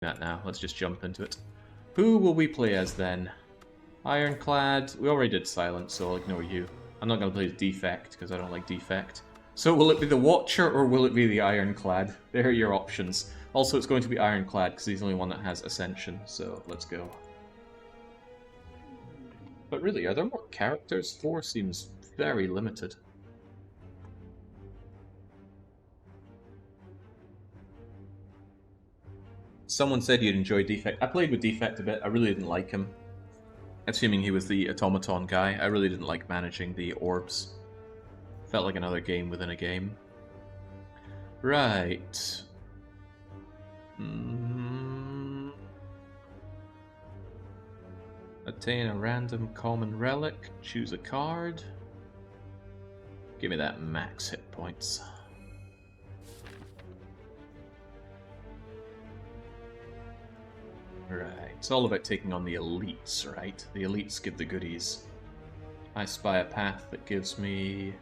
that now. Let's just jump into it. Who will we play as then? Ironclad. We already did Silence, so I'll ignore you. I'm not going to play as Defect, because I don't like Defect. So will it be the Watcher, or will it be the Ironclad? There are your options. Also, it's going to be Ironclad, because he's the only one that has Ascension, so let's go. But really, are there more characters? 4 seems very limited. Someone said you'd enjoy Defect. I played with Defect a bit. I really didn't like him. Assuming he was the Automaton guy, I really didn't like managing the orbs. Felt like another game within a game. Right. Attain a random common relic. Choose a card. Give me that max hit points. Right. It's all about taking on the elites, right? The elites give the goodies. I spy a path that gives me...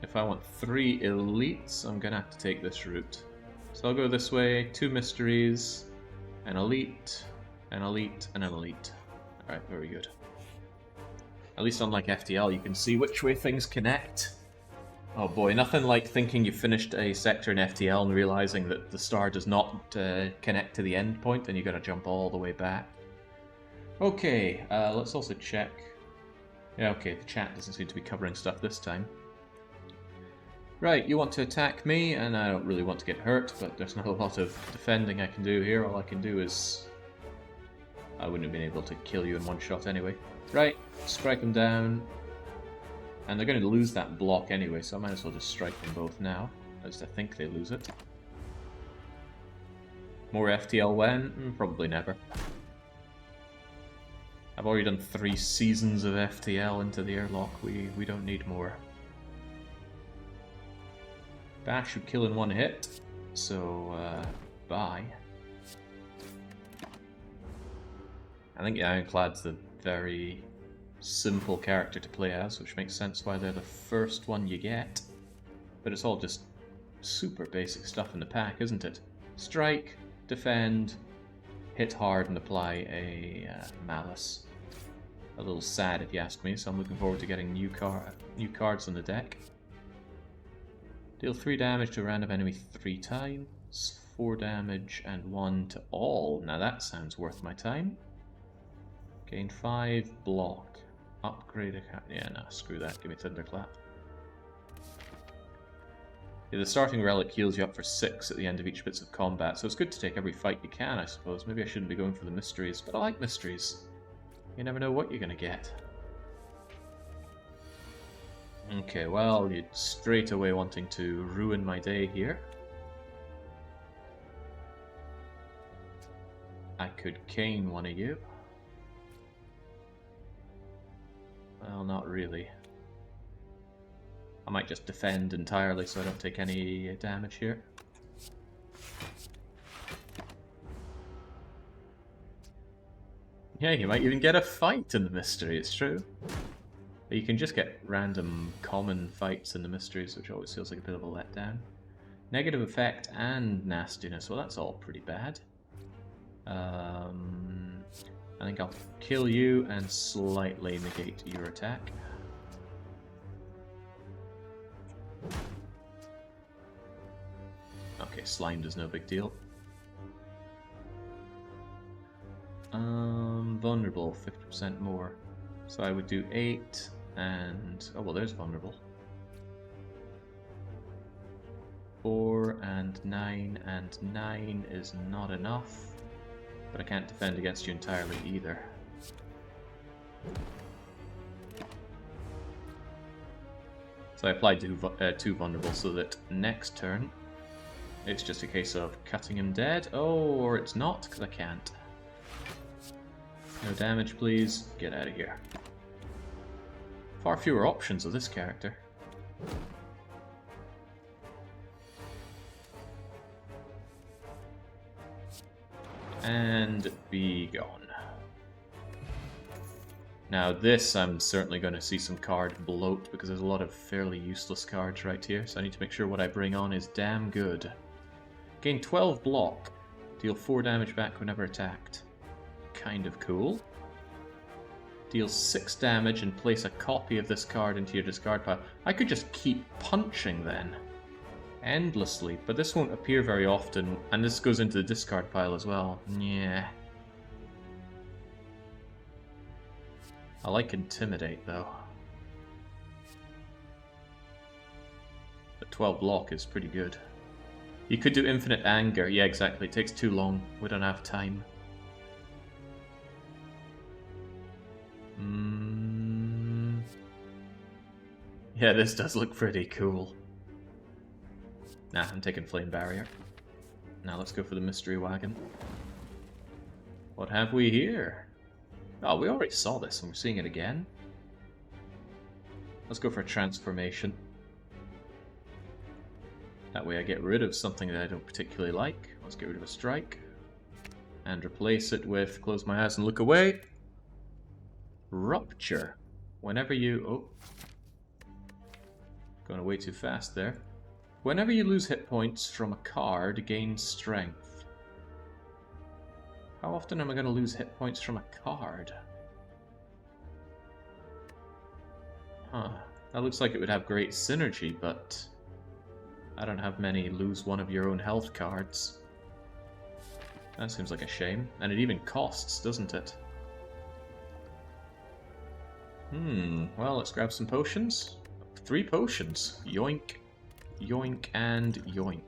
If I want 3 elites, I'm gonna have to take this route. So I'll go this way, 2 mysteries, an elite, an elite, and an elite. Alright, very good. At least unlike FTL, you can see which way things connect. Oh boy, nothing like thinking you finished a sector in FTL and realizing that the star does not connect to the end point, and you gotta jump all the way back. Okay, let's also check. Yeah, okay, the chat doesn't seem to be covering stuff this time. Right, you want to attack me, and I don't really want to get hurt, but there's not a lot of defending I can do here. All I can do is... I wouldn't have been able to kill you in one shot anyway. Right, strike them down. And they're going to lose that block anyway, so I might as well just strike them both now. At least I think they lose it. More FTL when? Probably never. I've already done 3 seasons of FTL into the airlock. We don't need more. Bash would kill in 1 hit, so bye. I think Ironclad's the very simple character to play as, which makes sense why they're the first one you get. But it's all just super basic stuff in the pack, isn't it? Strike, defend, hit hard, and apply a Malice. A little sad if you ask me, so I'm looking forward to getting new cards on the deck. Deal 3 damage to a random enemy 3 times, 4 damage and 1 to all. Now that sounds worth my time. Gain 5 block. Upgrade a card. Yeah, nah, screw that. Give me Thunderclap. Yeah, the starting relic heals you up for 6 at the end of each bits of combat, so it's good to take every fight you can, I suppose. Maybe I shouldn't be going for the mysteries, but I like mysteries. You never know what you're going to get. Okay, well, you're straight away wanting to ruin my day here. I could cane one of you. Well, not really. I might just defend entirely so I don't take any damage here. Yeah, you might even get a fight in the mystery, it's true. But you can just get random common fights in the mysteries, which always feels like a bit of a letdown. Negative effect and nastiness, well that's all pretty bad. I think I'll kill you and slightly negate your attack. Okay, slimed is no big deal. Vulnerable, 50% more. So I would do 8 and... oh well, there's vulnerable. 4 and 9, and 9 is not enough. But I can't defend against you entirely either. So I applied 2 vulnerable so that next turn it's just a case of cutting him dead. Oh, or it's not, because I can't. No damage, please. Get out of here. Far fewer options of this character. And be gone. Now this, I'm certainly going to see some card bloat, because there's a lot of fairly useless cards right here, so I need to make sure what I bring on is damn good. Gain 12 block. Deal 4 damage back whenever attacked. Kind of cool. Deal 6 damage and place a copy of this card into your discard pile. I could just keep punching then. Endlessly, but this won't appear very often, and this goes into the discard pile as well. Yeah. I like Intimidate, though. But 12 block is pretty good. You could do Infinite Anger. Yeah, exactly. It takes too long. We don't have time. Yeah, this does look pretty cool. Nah, I'm taking Flame Barrier. Now let's go for the Mystery Wagon. What have we here? Oh, we already saw this and we're seeing it again. Let's go for a Transformation. That way I get rid of something that I don't particularly like. Let's get rid of a Strike. And replace it with Close My Eyes and Look Away. Rupture. Whenever you... Oh. Going way too fast there. Whenever you lose hit points from a card, gain strength. How often am I going to lose hit points from a card? Huh. That looks like it would have great synergy, but I don't have many lose one of your own health cards. That seems like a shame. And it even costs, doesn't it? Well, let's grab some potions. 3 potions. Yoink, yoink, and yoink.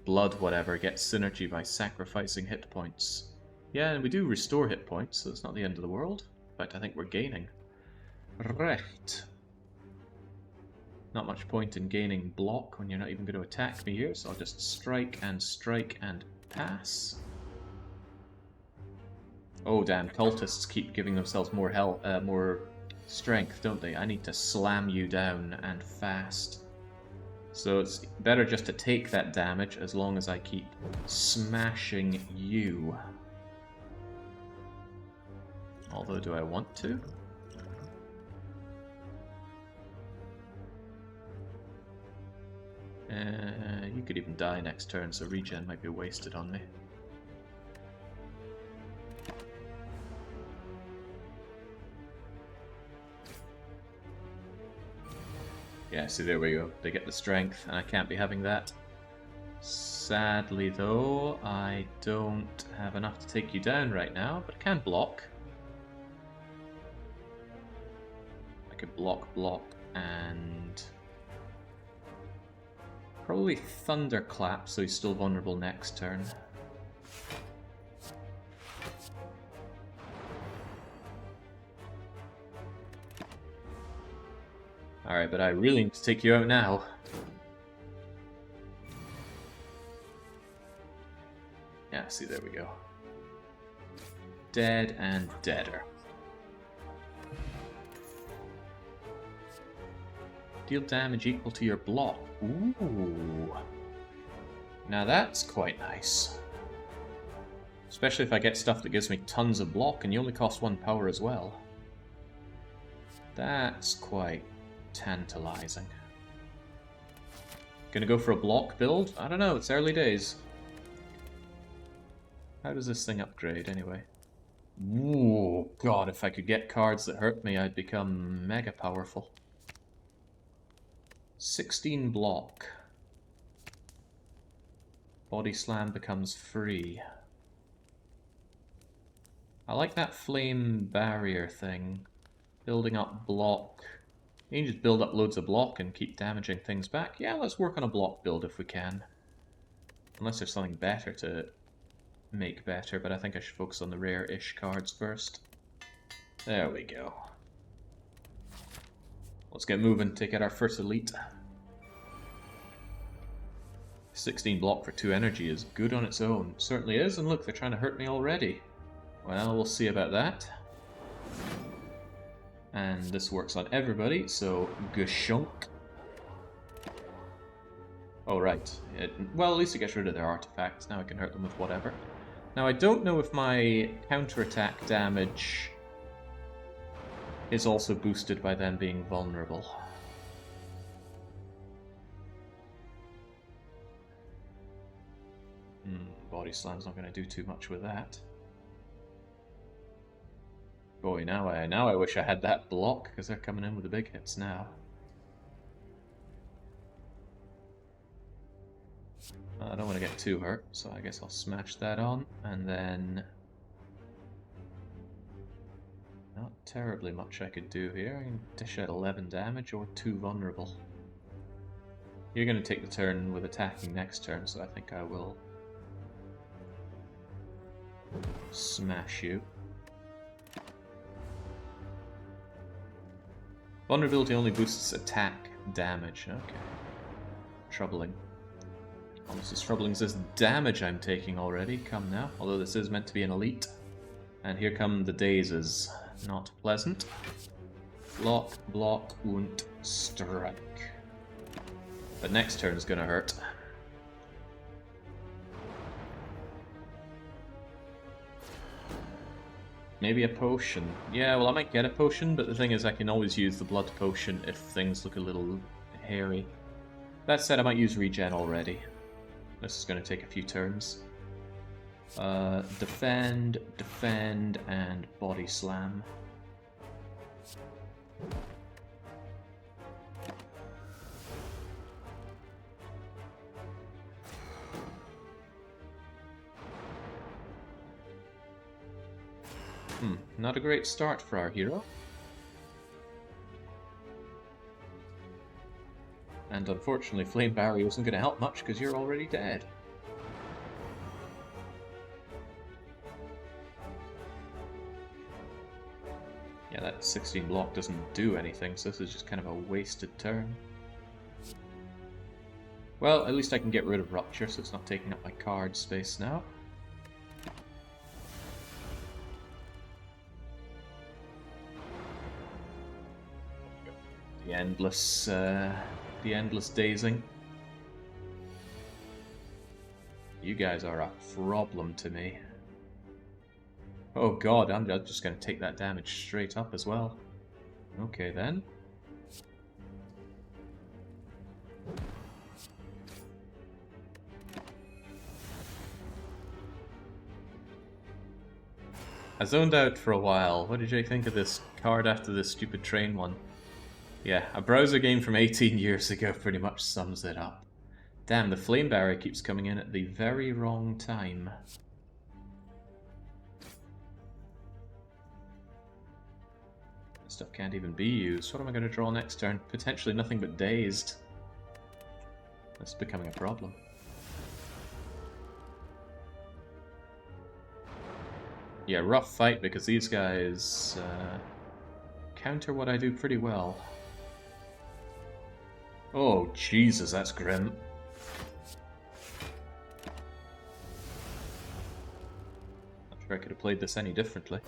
Blood, whatever, gets synergy by sacrificing hit points. Yeah, and we do restore hit points, so it's not the end of the world. In fact, I think we're gaining. Right. Not much point in gaining block when you're not even going to attack me here, so I'll just strike and pass. Oh damn, cultists keep giving themselves more health, more strength, don't they? I need to slam you down and fast. So it's better just to take that damage as long as I keep smashing you. Although, do I want to? You could even die next turn, so regen might be wasted on me. Yeah, see, there we go. They get the strength, and I can't be having that. Sadly, though, I don't have enough to take you down right now, but I can block. I could block, and... probably Thunderclap, so he's still vulnerable next turn. Alright, but I really need to take you out now. Yeah, see, there we go. Dead and deader. Deal damage equal to your block. Ooh. Now that's quite nice. Especially if I get stuff that gives me tons of block and you only cost 1 power as well. That's quite tantalizing. Gonna go for a block build? I don't know, it's early days. How does this thing upgrade anyway? Ooh, god, if I could get cards that hurt me, I'd become mega powerful. 16 block. Body Slam becomes free. I like that flame barrier thing. Building up block. You can just build up loads of block and keep damaging things back. Yeah, let's work on a block build if we can. Unless there's something better to make better, but I think I should focus on the rare-ish cards first. There we go. Let's get moving, take out our first elite. 16 block for 2 energy is good on its own. Certainly is, and look, they're trying to hurt me already. Well, we'll see about that. And this works on everybody, so Gashunk. Oh, right. Well, at least it gets rid of their artifacts. Now I can hurt them with whatever. Now, I don't know if my counterattack damage is also boosted by them being vulnerable. Body Slam's not going to do too much with that. Boy, now I wish I had that block, because they're coming in with the big hits now. I don't want to get too hurt, so I guess I'll smash that on, and then... Not terribly much I could do here. I can dish out 11 damage or 2 vulnerable. You're going to take the turn with attacking next turn, so I think I will smash you. Vulnerability only boosts attack damage. Okay. Troubling. Almost as troubling as this damage I'm taking already. Come now. Although this is meant to be an elite. And here come the dazes. Not pleasant. Block, block, und strike. But next turn is gonna hurt. Maybe a potion. Yeah, well I might get a potion, but the thing is I can always use the blood potion if things look a little hairy. That said, I might use regen already. This is going to take a few turns. Defend, defend, and body slam. Not a great start for our hero. And unfortunately, Flame Barrier isn't going to help much because you're already dead. Yeah, that 16 block doesn't do anything, so this is just kind of a wasted turn. Well, at least I can get rid of Rupture, so it's not taking up my card space now. The endless dazing. You guys are a problem to me. Oh god, I'm just going to take that damage straight up as well. Okay then. I zoned out for a while. What did you think of this card after this stupid train one? Yeah, a browser game from 18 years ago pretty much sums it up. Damn, the Flame Barrier keeps coming in at the very wrong time. This stuff can't even be used. What am I going to draw next turn? Potentially nothing but Dazed. This is becoming a problem. Yeah, rough fight because these guys counter what I do pretty well. Oh, Jesus, that's grim. Not sure I could have played this any differently.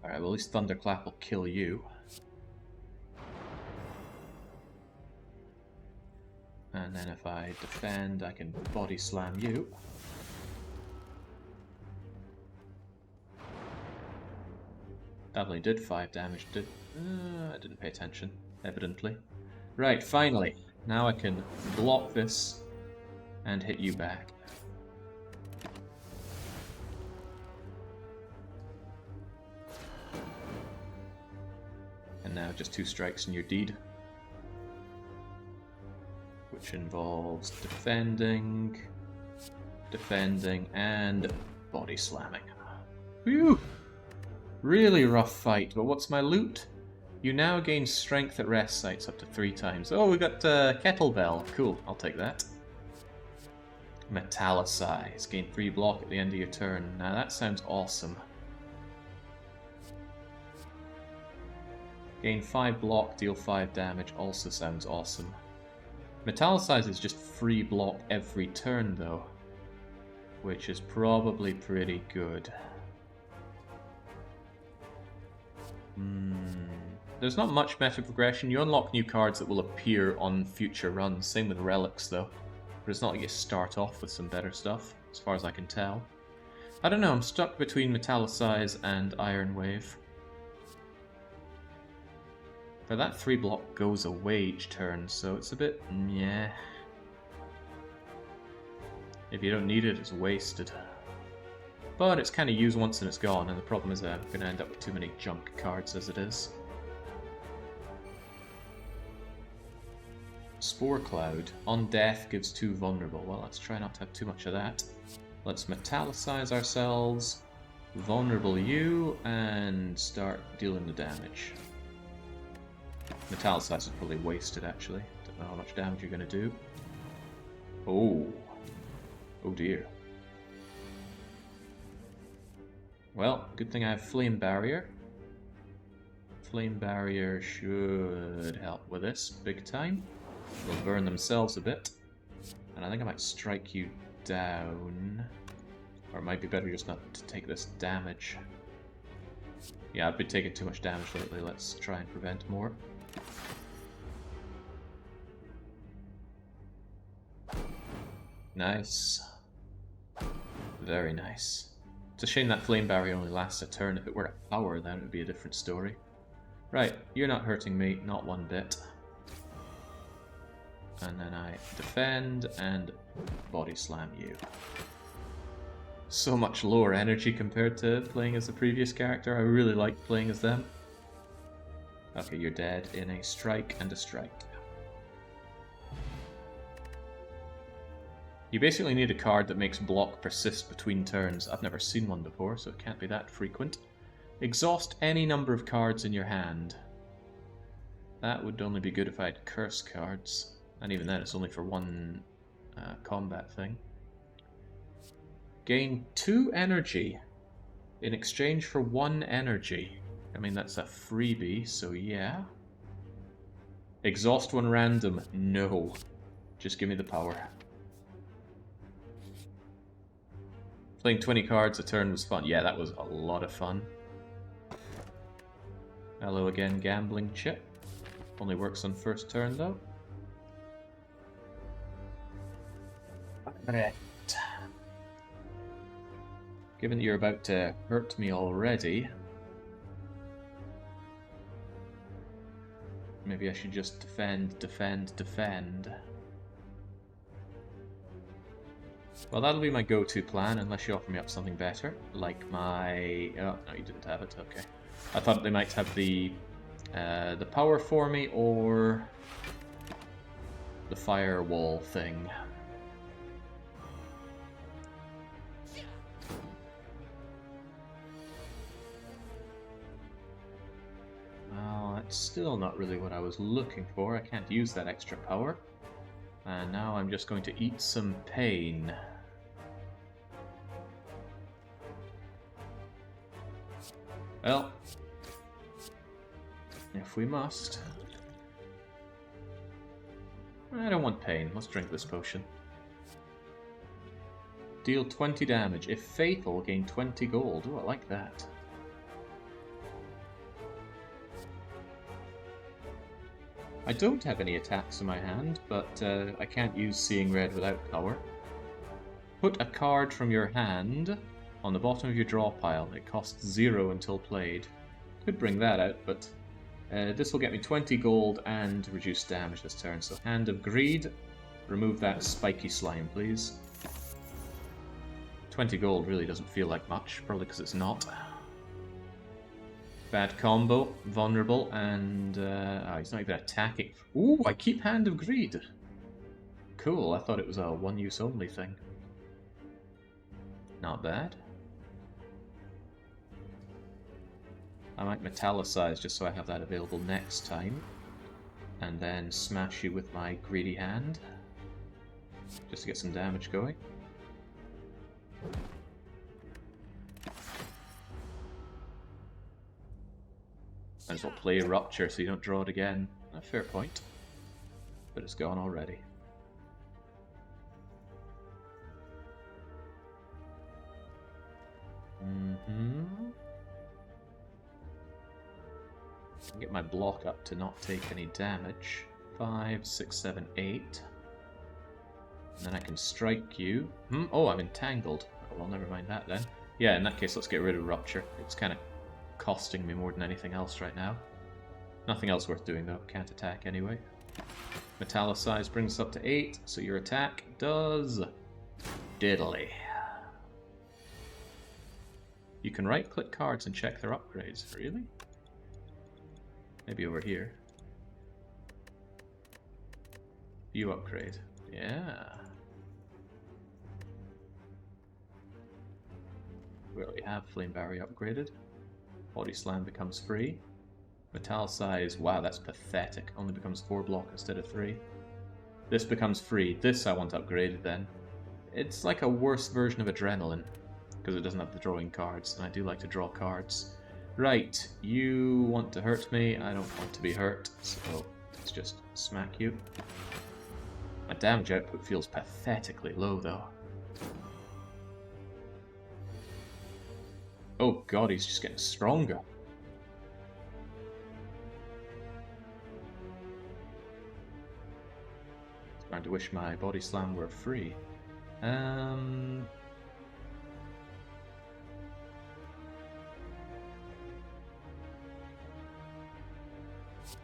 Alright, well at least Thunderclap will kill you. And then if I defend, I can body slam you. That only did 5 damage, I didn't pay attention, evidently. Right, finally. Now I can block this and hit you back. And now just 2 strikes and you're dead. Which involves defending, and body slamming. Whew! Really rough fight, but what's my loot? You now gain strength at rest sites up to 3 times. Oh, we got Kettlebell. Cool, I'll take that. Metallicize. Gain 3 block at the end of your turn. Now that sounds awesome. Gain 5 block, deal 5 damage. Also sounds awesome. Metallicize is just free block every turn though, which is probably pretty good. There's not much meta progression. You unlock new cards that will appear on future runs. Same with relics, though. But it's not like you start off with some better stuff, as far as I can tell. I don't know, I'm stuck between Metallicize and Iron Wave. But that 3-block goes away each turn, so it's a bit meh. If you don't need it, it's wasted. But it's kind of used once and it's gone, and the problem is I'm going to end up with too many junk cards as it is. Spore Cloud. On death gives 2 vulnerable. Well, let's try not to have too much of that. Let's Metallicize ourselves, vulnerable you, and start dealing the damage. Metallicize is probably wasted, actually. Don't know how much damage you're going to do. Oh. Oh dear. Well, good thing I have Flame Barrier. Flame Barrier should help with this big time. They'll burn themselves a bit. And I think I might strike you down. Or it might be better just not to take this damage. Yeah, I've been taking too much damage lately. Let's try and prevent more. Nice. Very nice. It's a shame that Flame Barrier only lasts a turn. If it were a power, then it would be a different story. Right, you're not hurting me, not one bit. And then I defend and body slam you. So much lower energy compared to playing as the previous character. I really like playing as them. Okay, you're dead in a strike and a strike. You basically need a card that makes block persist between turns. I've never seen one before, so it can't be that frequent. Exhaust any number of cards in your hand. That would only be good if I had curse cards. And even then, it's only for one combat thing. Gain 2 energy in exchange for 1 energy. I mean, that's a freebie, so yeah. Exhaust 1 random. No. Just give me the power. Playing 20 cards a turn was fun. Yeah, that was a lot of fun. Hello again, gambling chip. Only works on first turn, though. Right. Given that you're about to hurt me already, maybe I should just defend, defend, defend. Well, that'll be my go-to plan, unless you offer me up something better, like my... Oh, no, you didn't have it, okay. I thought they might have the power for me, or the firewall thing. Well, that's still not really what I was looking for. I can't use that extra power. And now I'm just going to eat some pain. Well, if we must. I don't want pain. Let's drink this potion. Deal 20 damage. If fatal, gain 20 gold. Ooh, I like that. I don't have any attacks in my hand, but I can't use Seeing Red without power. Put a card from your hand on the bottom of your draw pile. It costs 0 until played. Could bring that out, but this will get me 20 gold and reduce damage this turn. So Hand of Greed. Remove that spiky slime, please. 20 gold really doesn't feel like much, probably because it's not. Bad combo, vulnerable, and oh, he's not even attacking. Ooh, I keep Hand of Greed. Cool, I thought it was a one-use only thing. Not bad. I might Metallicize just so I have that available next time. And then smash you with my Greedy Hand. Just to get some damage going. Might as well play Rupture so you don't draw it again. A fair point. But it's gone already. Get my block up to not take any damage. 5, 6, 7, 8. And then I can strike you. Oh, I'm entangled. Oh, well, never mind that then. Yeah, in that case, let's get rid of Rupture. It's kind of costing me more than anything else right now. Nothing else worth doing, though. Can't attack anyway. Metallicize brings us up to 8, so your attack does diddly. You can right-click cards and check their upgrades. Really? Maybe over here. View upgrade. Yeah. We already have Flame Barrier upgraded. Body Slam becomes free. Metallicize, wow, that's pathetic. Only becomes 4 block instead of 3. This becomes free. This I want upgraded then. It's like a worse version of Adrenaline, because it doesn't have the drawing cards, and I do like to draw cards. Right, you want to hurt me, I don't want to be hurt, so let's just smack you. My damage output feels pathetically low, though. Oh god, he's just getting stronger. Starting to wish my Body Slam were free.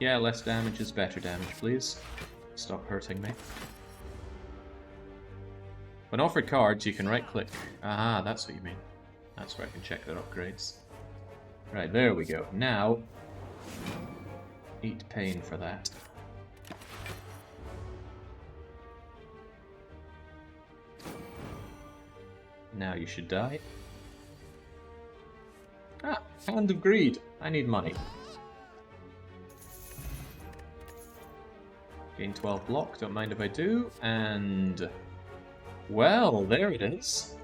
Yeah, less damage is better damage, please. Stop hurting me. When offered cards, you can right-click. Aha, that's what you mean. That's where I can check their upgrades. Right, there we go. Now, eat pain for that. Now you should die. Ah, Hand of Greed. I need money. Gain 12 block, don't mind if I do, and... well, there it is.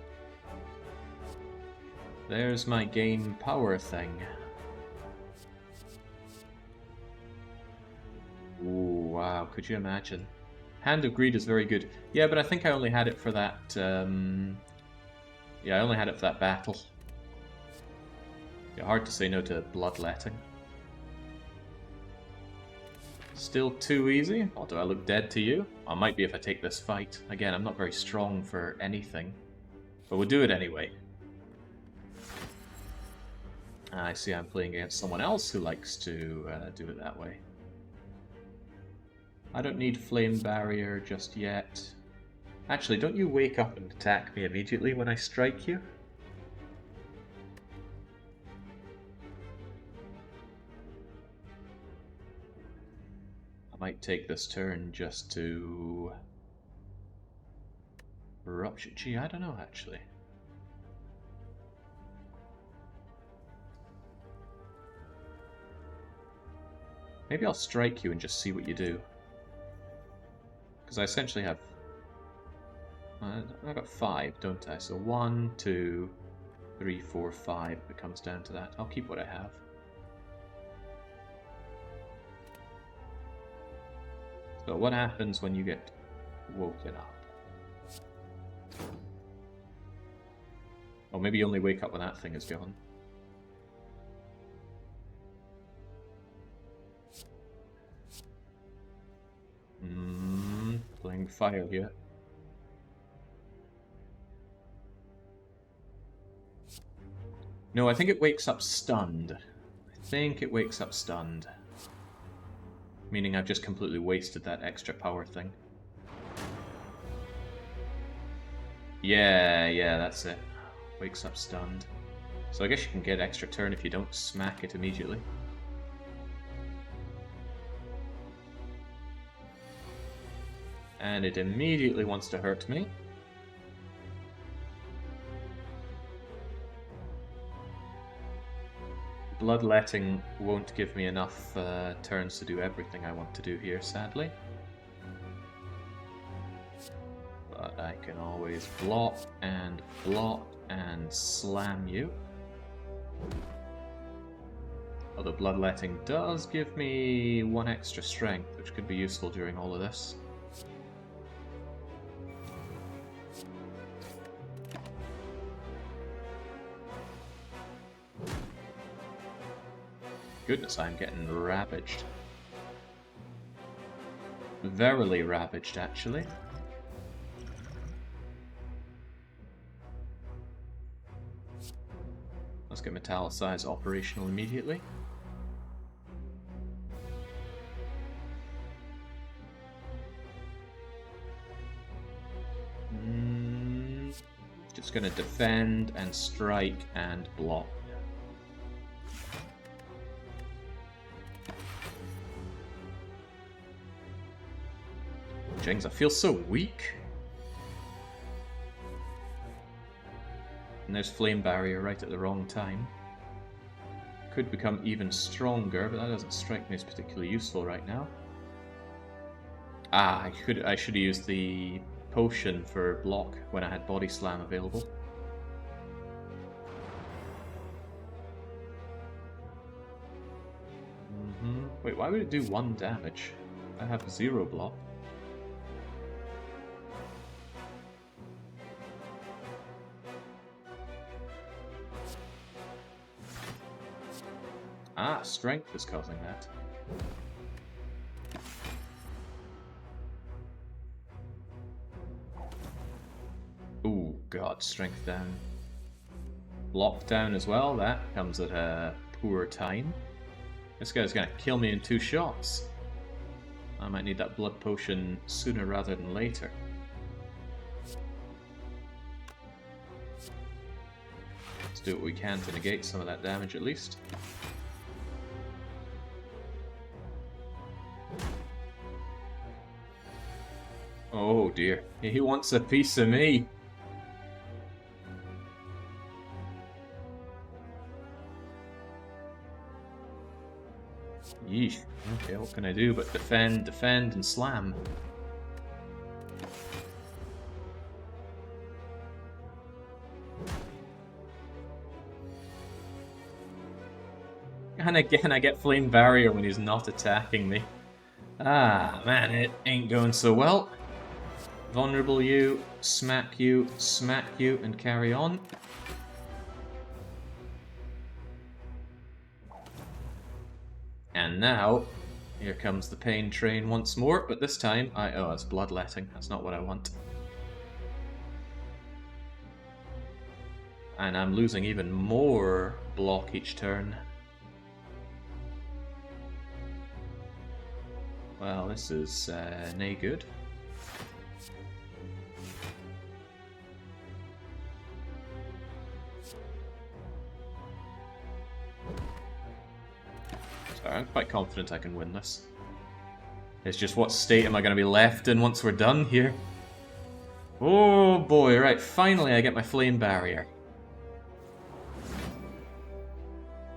There's my gain power thing. Ooh, wow, could you imagine? Hand of Greed is very good. Yeah, but I think I only had it for that, yeah, I only had it for that battle. Yeah, hard to say no to Bloodletting. Still too easy? Or do I look dead to you? I might be if I take this fight. Again, I'm not very strong for anything. But we'll do it anyway. I see I'm playing against someone else who likes to do it that way. I don't need Flame Barrier just yet. Actually, don't you wake up and attack me immediately when I strike you? Might take this turn just to rupture. Gee, I don't know actually. Maybe I'll strike you and just see what you do. Because I essentially have... I've got 5, don't I? So 1, 2, 3, 4, 5. It comes down to that. I'll keep what I have. So what happens when you get woken up? Or maybe you only wake up when that thing is gone. Playing fire here. No, I think it wakes up stunned. I think it wakes up stunned. Meaning I've just completely wasted that extra power thing. Yeah, that's it. Wakes up stunned. So I guess you can get extra turn if you don't smack it immediately. And it immediately wants to hurt me. Bloodletting won't give me enough turns to do everything I want to do here, sadly. But I can always block and slam you. Although Bloodletting does give me 1 extra strength, which could be useful during all of this. goodness, I'm getting ravaged. Verily ravaged, actually. Let's get Metallicize operational immediately. Just gonna defend and strike and block. Jings, I feel so weak. And there's Flame Barrier right at the wrong time. Could become even stronger, but that doesn't strike me as particularly useful right now. Ah, I should have used the potion for block when I had Body Slam available. Wait, why would it do 1 damage? I have 0 block. Ah, strength is causing that. Ooh, god, strength down. Block down as well, that comes at a poor time. This guy's gonna kill me in 2 shots. I might need that blood potion sooner rather than later. Let's do what we can to negate some of that damage at least. Oh dear, he wants a piece of me. Yeesh. Okay, what can I do but defend, defend, and slam? And again, I get Flame Barrier when he's not attacking me. Ah, man, it ain't going so well. Vulnerable you, smack you, and carry on. And now, here comes the pain train once more, but this time oh, it's bloodletting. That's not what I want. And I'm losing even more block each turn. Well, this is nae good. I'm quite confident I can win this. It's just what state am I going to be left in once we're done here? Oh boy, right, finally I get my Flame Barrier.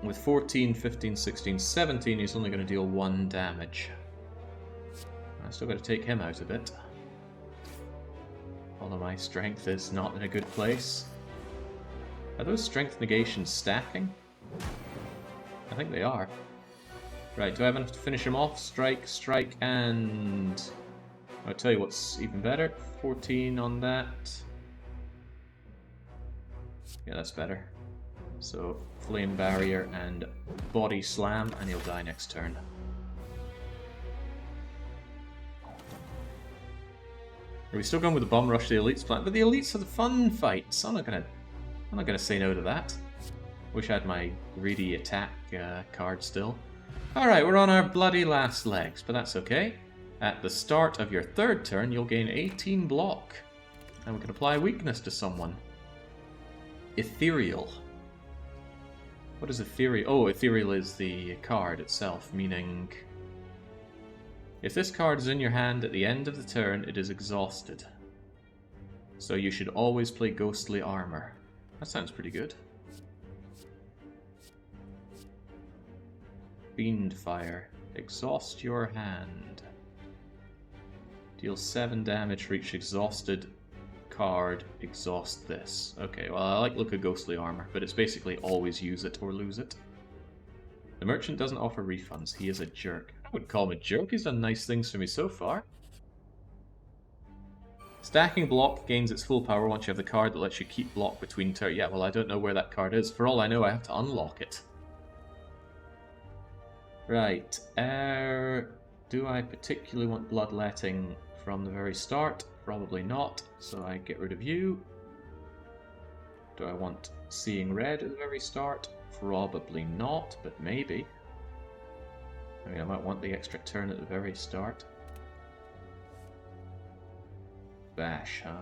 With 14, 15, 16, 17, he's only going to deal 1 damage. I still got to take him out a bit. Although my strength is not in a good place. Are those strength negations stacking? I think they are. Right, do I have enough to finish him off? Strike, strike, and... I'll tell you what's even better. 14 on that. Yeah, that's better. So, Flame Barrier and Body Slam, and he'll die next turn. Are we still going with the Bum Rush the Elites plan? But the Elites are the fun fights. I'm not gonna say no to that. Wish I had my greedy attack card still. Alright, we're on our bloody last legs, but that's okay. At the start of your 3rd turn, you'll gain 18 block. And we can apply weakness to someone. Ethereal. What is Ethereal? Oh, Ethereal is the card itself, meaning... If this card is in your hand at the end of the turn, it is exhausted. So you should always play Ghostly Armor. That sounds pretty good. Fiendfire. Exhaust your hand. Deal 7 damage for each exhausted card. Exhaust this. Okay, well I like look at Ghostly Armor, but it's basically always use it or lose it. The merchant doesn't offer refunds. He is a jerk. I wouldn't call him a jerk. He's done nice things for me so far. Stacking block gains its full power once you have the card that lets you keep block between turns. Yeah, well I don't know where that card is. For all I know, I have to unlock it. Right. Do I particularly want bloodletting from the very start? Probably not, so I get rid of you. Do I want seeing red at the very start? Probably not, but maybe. I mean, I might want the extra turn at the very start. Bash, huh?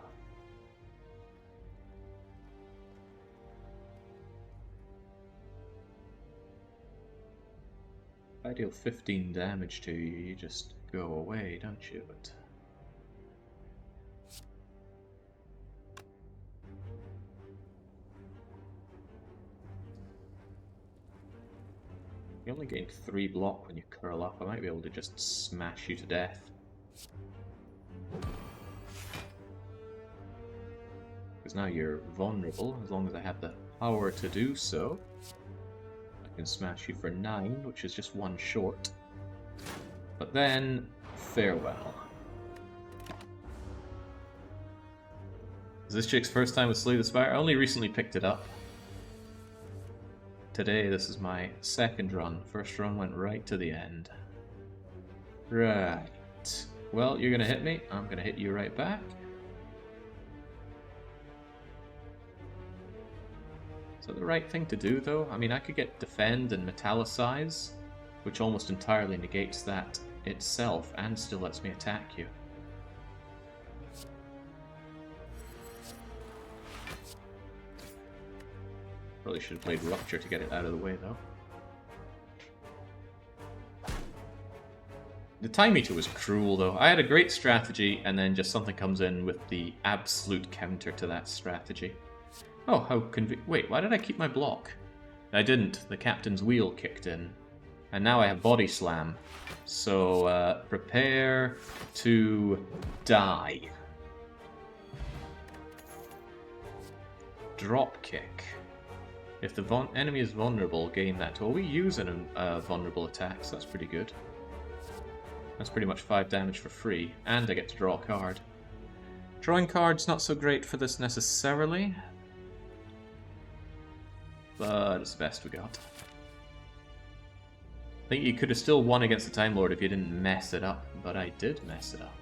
If I deal 15 damage to you, you just go away, don't you? But you only gain 3 block when you curl up. I might be able to just smash you to death. Because now you're vulnerable, as long as I have the power to do so. I can smash you for 9, which is just 1 short. But then, farewell. Is this chick's first time with Slay the Spire? I only recently picked it up. Today, this is my second run. First run went right to the end. Right. Well, you're gonna hit me. I'm gonna hit you right back. Is that the right thing to do, though? I mean, I could get Defend and Metallicize, which almost entirely negates that itself and still lets me attack you. Probably should have played Rupture to get it out of the way, though. The Time Eater was cruel, though. I had a great strategy, and then just something comes in with the absolute counter to that strategy. Oh, how wait, why did I keep my block? I didn't. The Captain's Wheel kicked in. And now I have Body Slam. So, prepare to die. Drop Kick. If the enemy is vulnerable, gain that. Well, we use vulnerable attacks. That's pretty good. That's pretty much 5 damage for free. And I get to draw a card. Drawing cards not so great for this necessarily. But it's the best we got. I think you could have still won against the Time Lord if you didn't mess it up. But I did mess it up.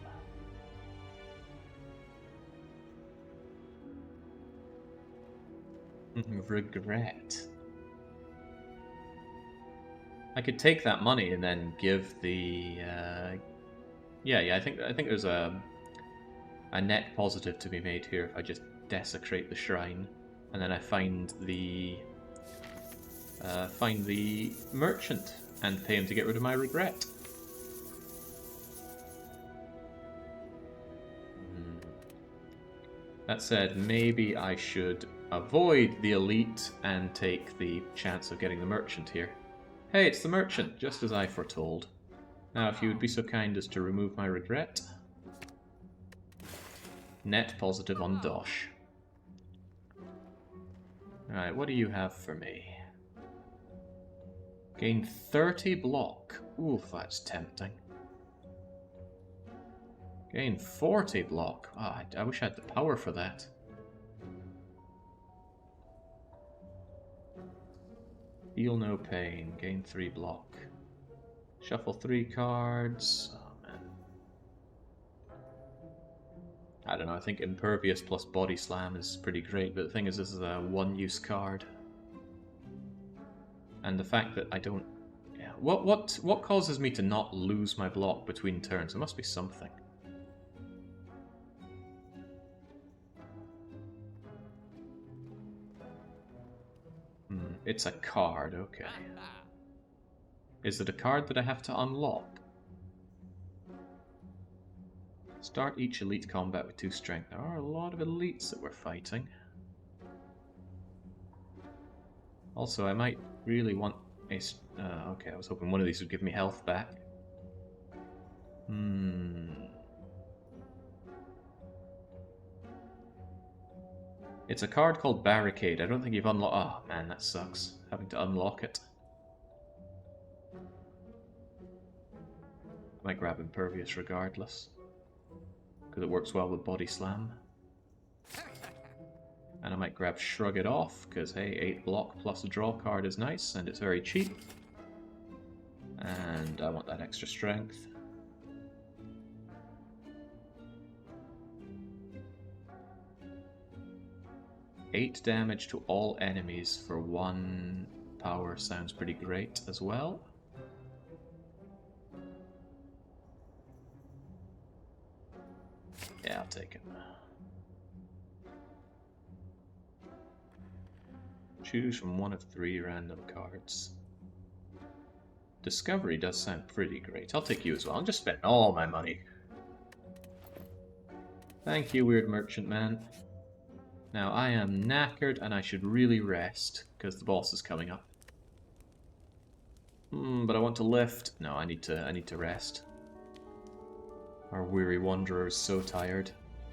Regret. I could take that money and then give the yeah, I think there's a net positive to be made here if I just desecrate the shrine and then I find the merchant and pay him to get rid of my regret. That said, maybe I should avoid the elite and take the chance of getting the merchant here. Hey, it's the merchant, just as I foretold. Now, if you would be so kind as to remove my regret. Net positive on Dosh. Alright, what do you have for me? Gain 30 block. Ooh, that's tempting. Gain 40 block. Oh, I wish I had the power for that. Feel no pain. Gain 3 block. Shuffle 3 cards. Oh, man. I don't know, I think Impervious plus Body Slam is pretty great, but the thing is this is a one-use card. And the fact that I don't... Yeah. What causes me to not lose my block between turns? There must be something. It's a card, okay. Is it a card that I have to unlock? Start each elite combat with 2 strength. There are a lot of elites that we're fighting. Also, I might really want a... okay, I was hoping one of these would give me health back. It's a card called Barricade. I don't think you've unlocked... Oh, man, that sucks. Having to unlock it. Might grab Impervious regardless. Because it works well with Body Slam. And I might grab Shrug It Off, because hey, 8 block plus a draw card is nice, and it's very cheap. And I want that extra strength. Eight damage to all enemies for 1 power sounds pretty great as well. Yeah, I'll take it. Choose from 1 of 3 random cards. Discovery does sound pretty great. I'll take you as well. I'll just spend all my money. Thank you, weird merchant man. Now, I am knackered and I should really rest, because the boss is coming up. But I want to lift. No, I need to rest. Our weary wanderer is so tired.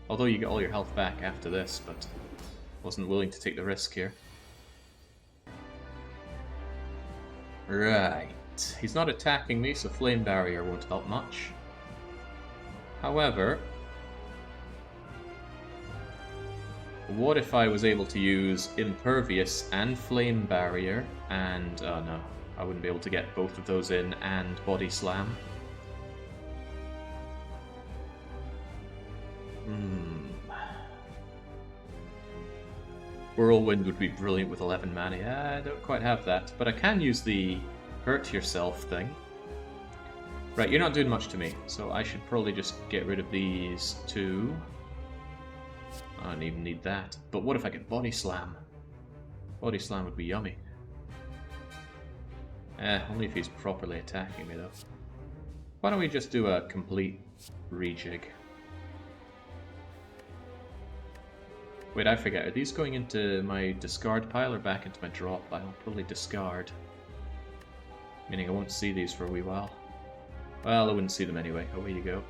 Although you get all your health back after this, but wasn't willing to take the risk here. Right. He's not attacking me, so Flame Barrier won't help much. However, what if I was able to use Impervious and Flame Barrier and... oh no, I wouldn't be able to get both of those in and Body Slam. Whirlwind would be brilliant with 11 mana. Yeah, I don't quite have that, but I can use the hurt yourself thing. Right, you're not doing much to me, so I should probably just get rid of these 2. I don't even need that. But what if I get Body Slam? Body Slam would be yummy. Only if he's properly attacking me, though. Why don't we just do a complete rejig? Wait, I forget. Are these going into my discard pile or back into my draw pile? Probably discard. Meaning I won't see these for a wee while. Well, I wouldn't see them anyway. Away you go.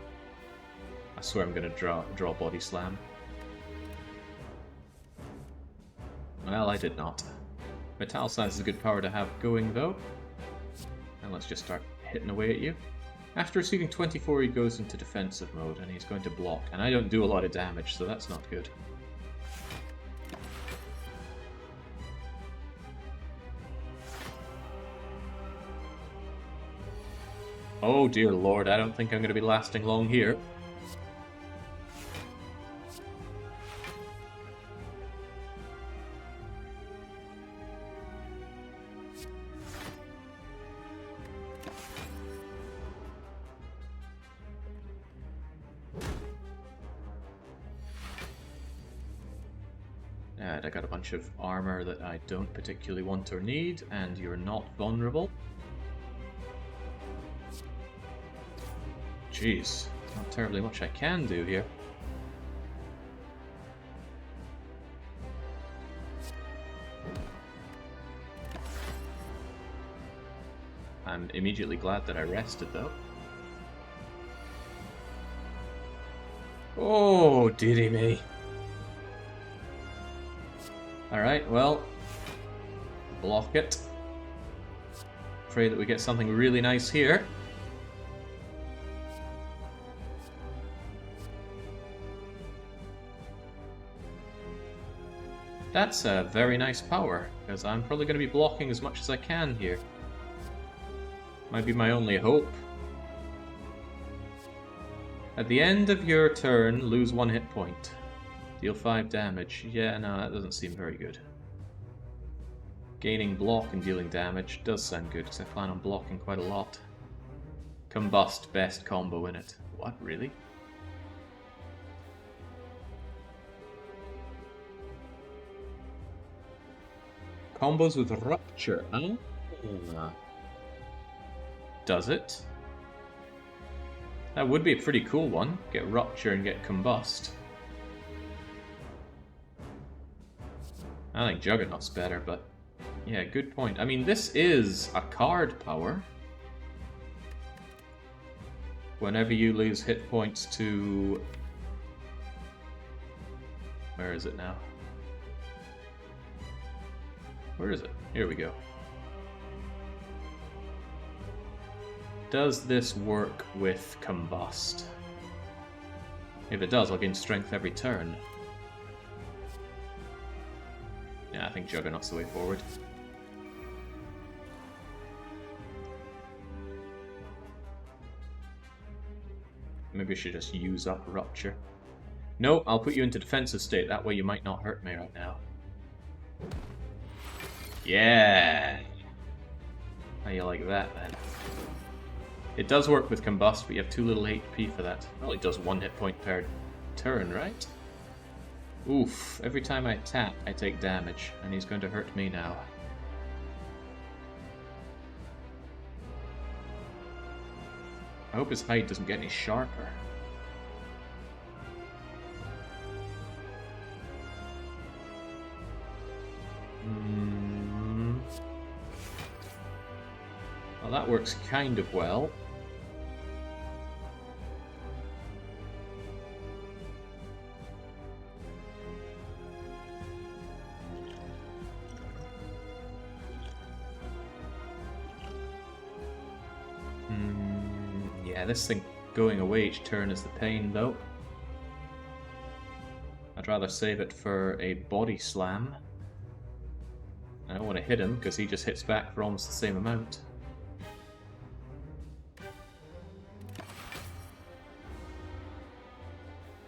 I swear I'm going to draw Body Slam. Well, I did not. Metallicize is a good power to have going, though. And let's just start hitting away at you. After receiving 24, he goes into defensive mode, and he's going to block. And I don't do a lot of damage, so that's not good. Oh dear lord, I don't think I'm going to be lasting long here. And I got a bunch of armor that I don't particularly want or need, and you're not vulnerable. Jeez, not terribly much I can do here. I'm immediately glad that I rested, though. Oh, dearie me. Alright, well, block it. Pray that we get something really nice here. That's a very nice power, because I'm probably going to be blocking as much as I can here. Might be my only hope. At the end of your turn, lose 1 hit point. Deal 5 damage. Yeah, no, that doesn't seem very good. Gaining block and dealing damage does sound good, because I plan on blocking quite a lot. Combust, best combo in it. What, really? Combos with Rupture, huh? Does it? That would be a pretty cool one. Get Rupture and get Combust. I think Juggernaut's better, but yeah, good point. I mean, this is a card power. Whenever you lose hit points to... where is it now? Where is it? Here we go. Does this work with Combust? If it does, I'll gain strength every turn. Yeah, I think Juggernaut's the way forward. Maybe I should just use up Rupture. No, I'll put you into defensive state, that way you might not hurt me right now. Yeah! How you like that, then? It does work with Combust, but you have too little HP for that. It only does 1 hit point per turn, right? Oof, every time I tap, I take damage, and he's going to hurt me now. I hope his hide doesn't get any sharper. Well, that works kind of well. Yeah, this thing going away each turn is the pain, though. I'd rather save it for a body slam. I don't want to hit him, because he just hits back for almost the same amount.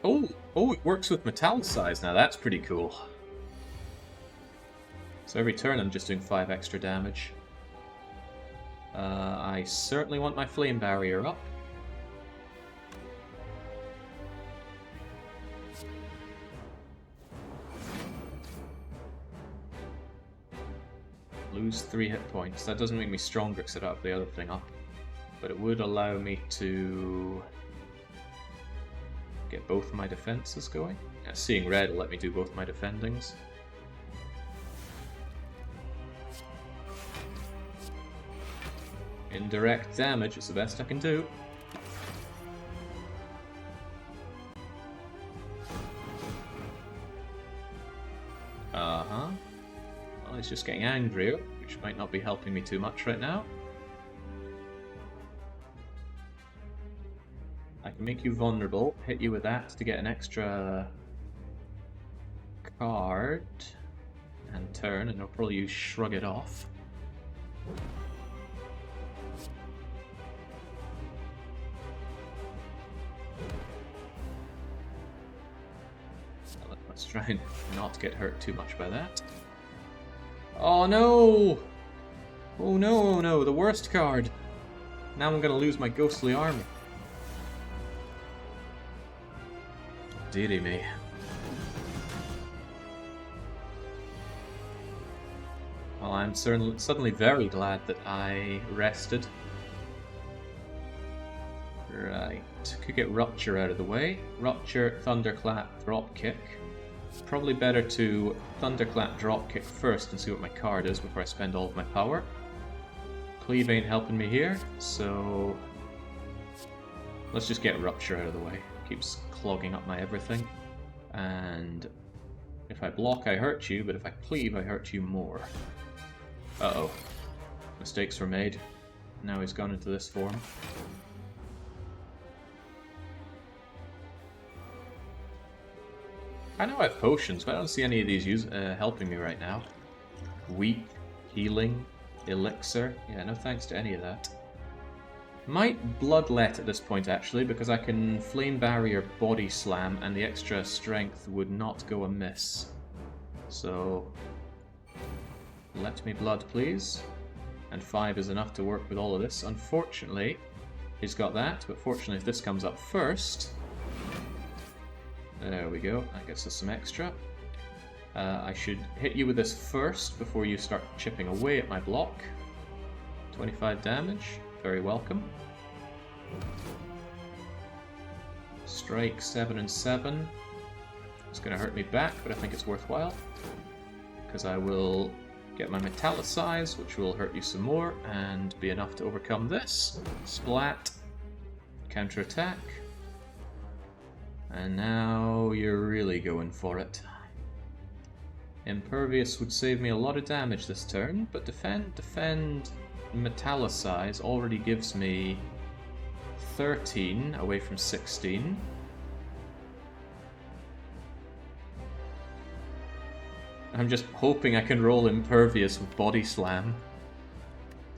Oh, it works with Metallicize now, that's pretty cool. So every turn I'm just doing 5 extra damage. I certainly want my Flame Barrier up. Lose 3 hit points. That doesn't make me stronger because I don't have the other thing up. But it would allow me to get both my defenses going. Yeah, seeing red will let me do both my defendings. Indirect damage is the best I can do. Uh-huh. Well, he's just getting angrier, which might not be helping me too much right now. I can make you vulnerable, hit you with that to get an extra card, and turn, and I'll probably use Shrug It Off. Let's try and not get hurt too much by that. Oh no! Oh no, oh no, the worst card! Now I'm gonna lose my ghostly army. Dearie me. Well, I'm suddenly very glad that I rested. Right, could get Rupture out of the way. Rupture, Thunderclap, Dropkick. Probably better to Thunderclap, Dropkick first and see what my card is before I spend all of my power. Cleave ain't helping me here, so let's just get Rupture out of the way. Keeps clogging up my everything. And if I block, I hurt you, but if I cleave, I hurt you more. Uh-oh. Mistakes were made. Now he's gone into this form. I know I have potions, but I don't see any of these helping me right now. Weak, healing, elixir. Yeah, no thanks to any of that. Might Bloodlet at this point, actually, because I can Flame Barrier, Body Slam, and the extra strength would not go amiss. So, let me blood, please. And 5 is enough to work with all of this. Unfortunately, he's got that, but fortunately if this comes up first... There we go, that gets us some extra. I should hit you with this first before you start chipping away at my block. 25 damage, very welcome. Strike 7 and 7. It's going to hurt me back, but I think it's worthwhile. Because I will get my Metallicize, which will hurt you some more, and be enough to overcome this. Splat. Counterattack. And now you're really going for it. Impervious would save me a lot of damage this turn, but defend, Metallicize already gives me 13 away from 16. I'm just hoping I can roll Impervious with Body Slam,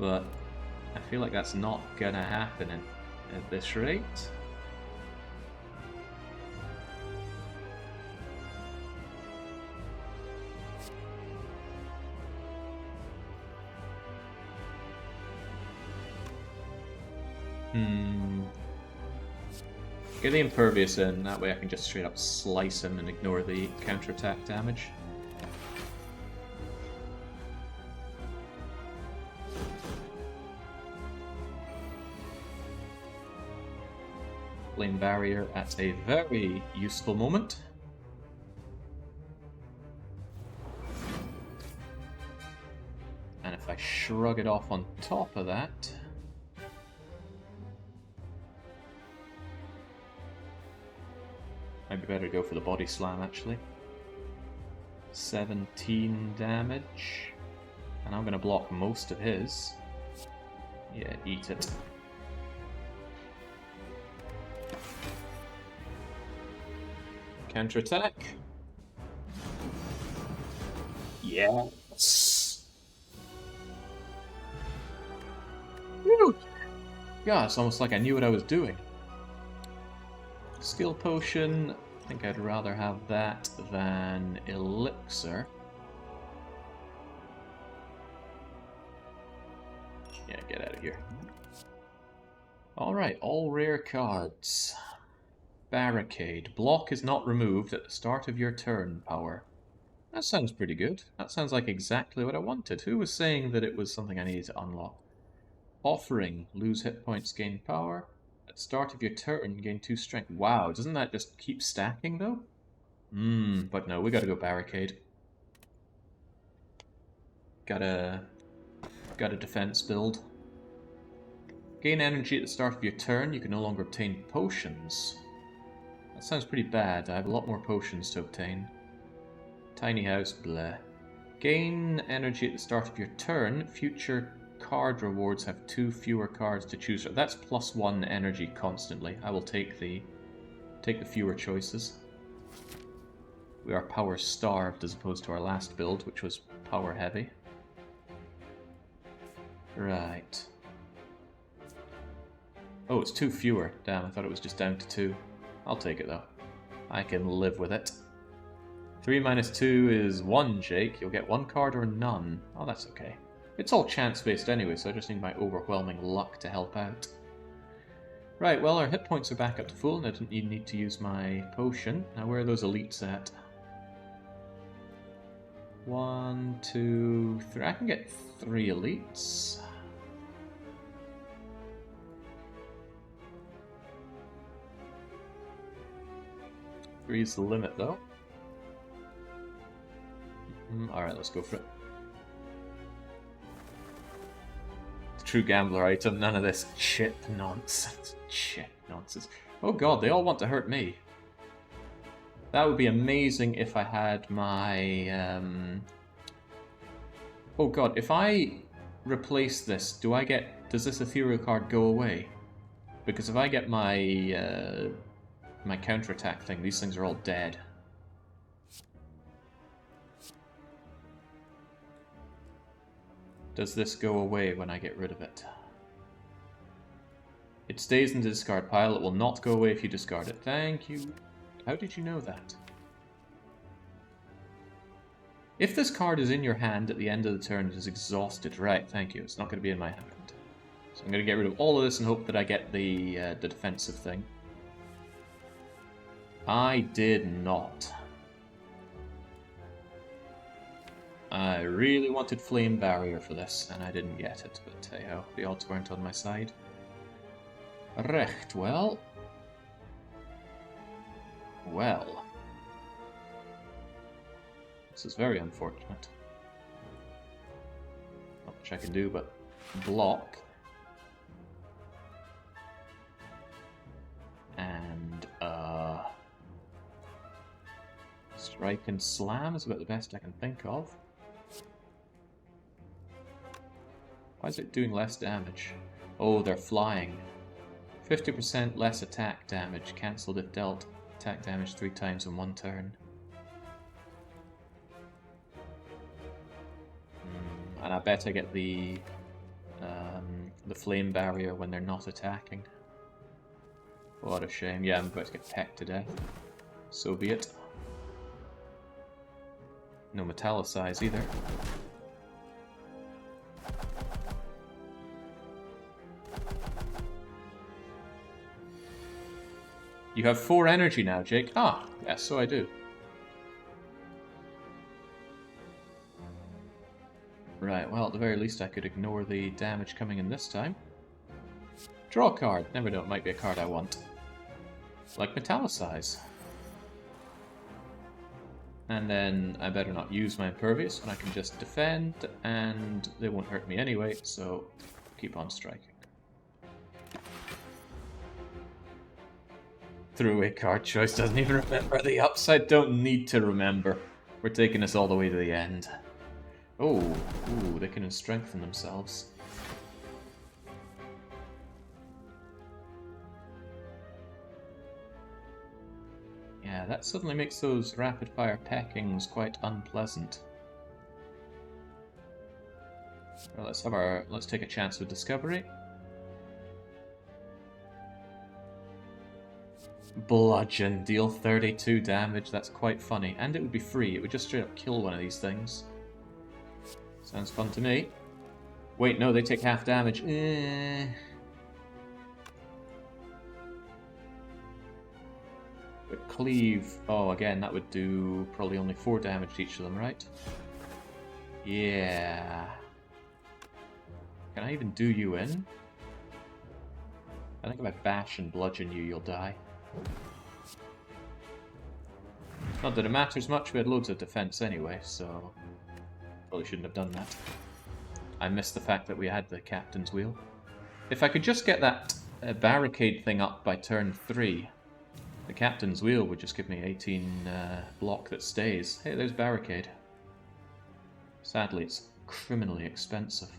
but I feel like that's not gonna happen at this rate. Get the Impervious in, that way I can just straight up slice him and ignore the counterattack damage. Flame Barrier at a very useful moment. And if I shrug it off on top of that... Might be better to go for the Body Slam, actually. 17 damage. And I'm going to block most of his. Yeah, eat it. Counterattack. Yes. Woo! Yeah, it's almost like I knew what I was doing. Skill Potion. I think I'd rather have that than Elixir. Yeah, get out of here. Alright, all rare cards. Barricade. Block is not removed at the start of your turn, power. That sounds pretty good. That sounds like exactly what I wanted. Who was saying that it was something I needed to unlock? Offering. Lose hit points, gain power. At the start of your turn, gain 2 strength. Wow, doesn't that just keep stacking, though? But no, we gotta go Barricade. Got a defense build. Gain energy at the start of your turn. You can no longer obtain potions. That sounds pretty bad. I have a lot more potions to obtain. Tiny house, bleh. Gain energy at the start of your turn. Future card rewards have 2 fewer cards to choose from. That's +1 energy constantly. I will take the fewer choices. We are power starved as opposed to our last build, which was power heavy. Right. Oh, it's 2 fewer. Damn, I thought it was just down to 2. I'll take it though. I can live with it. 3 minus 2 is 1, Jake. You'll get 1 card or none. Oh, that's okay. It's all chance-based anyway, so I just need my overwhelming luck to help out. Right, well, our hit points are back up to full, and I didn't need to use my potion. Now, where are those elites at? 1, 2, 3. I can get 3 elites. Three's the limit, though. Alright, let's go for it. The true gambler item, none of this chip nonsense. Chip nonsense. Oh god, they all want to hurt me. That would be amazing if I had my... Oh god, if I replace this, does this ethereal card go away? Because if I get my my counterattack thing, these things are all dead. Does this go away when I get rid of it? It stays in the discard pile. It will not go away if you discard it. Thank you. How did you know that? If this card is in your hand at the end of the turn, it is exhausted. Right, thank you. It's not going to be in my hand. So I'm going to get rid of all of this and hope that I get the defensive thing. I did not. I really wanted Flame Barrier for this, and I didn't get it, but hey ho, the odds weren't on my side. Recht, well. Well. This is very unfortunate. Not much I can do but block. And, strike and slam is about the best I can think of. Why is it doing less damage? Oh, they're flying. 50% less attack damage, cancelled if dealt attack damage 3 times in 1 turn. And I bet I get the flame barrier when they're not attacking. What a shame. Yeah, I'm about to get pecked to death. So be it. No metallicize either. You have 4 energy now, Jake. Ah, yes, so I do. Right, well, at the very least I could ignore the damage coming in this time. Draw a card. Never know, it might be a card I want. Like Metallicize. And then I better not use my Impervious, and I can just defend, and they won't hurt me anyway, so keep on striking. Throwaway card choice, doesn't even remember the upside. Don't need to remember. We're taking this all the way to the end. Oh, ooh, they can strengthen themselves. Yeah, that suddenly makes those rapid-fire peckings quite unpleasant. Well, let's take a chance with Discovery. Bludgeon, deal 32 damage. That's quite funny, and it would be free. It would just straight up kill one of these things. Sounds fun to me. Wait, no, they take half damage. But Cleave, oh, again, that would do probably only 4 damage to each of them, right? Yeah. Can I even do you in? I think if I bash and bludgeon you, you'll die. Not that it matters much, we had loads of defense anyway, so probably shouldn't have done that. I missed the fact that we had the Captain's Wheel. If I could just get that barricade thing up by turn 3, the Captain's Wheel would just give me 18 block that stays. Hey, there's barricade. Sadly, it's criminally expensive.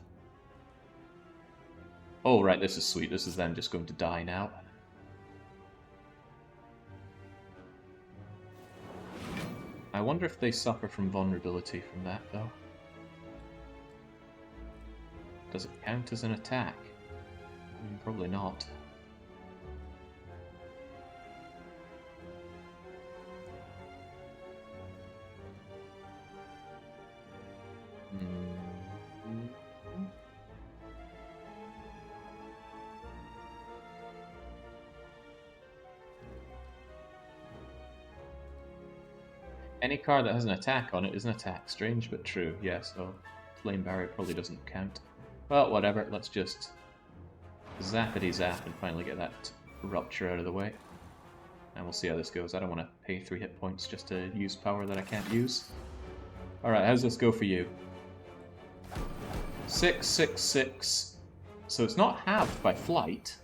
Oh, right, this is sweet. This is them just going to die now. I wonder if they suffer from vulnerability from that, though. Does it count as an attack? Probably not. Any card that has an attack on it is an attack. Strange but true. Yeah, so Flame Barrier probably doesn't count. Well, whatever. Let's just zappity zap and finally get that Rupture out of the way. And we'll see how this goes. I don't want to pay 3 hit points just to use power that I can't use. Alright, how's this go for you? 6, 6, 6. So it's not halved by flight.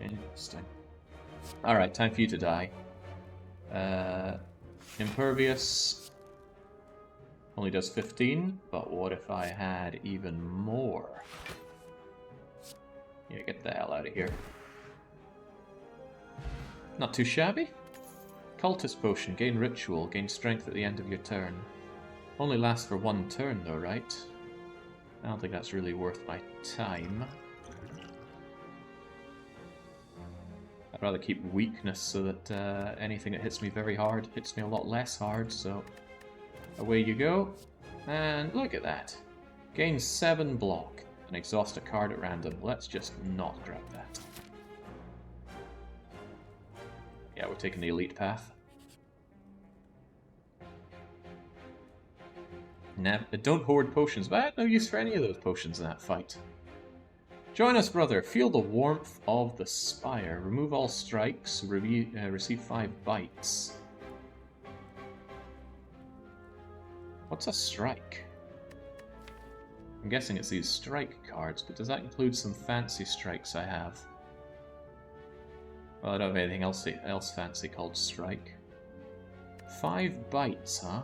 Interesting. Alright, time for you to die. Impervious only does 15, but what if I had even more? Yeah, get the hell out of here. Not too shabby. Cultist Potion, gain Ritual, gain Strength at the end of your turn. Only lasts for 1 turn though, right? I don't think that's really worth my time. I'd rather keep Weakness so that anything that hits me very hard hits me a lot less hard, so away you go. And look at that. Gain 7 block and exhaust a card at random. Let's just not grab that. Yeah, we're taking the elite path. Now, don't hoard potions, but I had no use for any of those potions in that fight. Join us, brother. Feel the warmth of the spire. Remove all strikes. Receive 5 bites. What's a strike? I'm guessing it's these strike cards, but does that include some fancy strikes I have? Well, I don't have anything else fancy called strike. 5 bites, huh?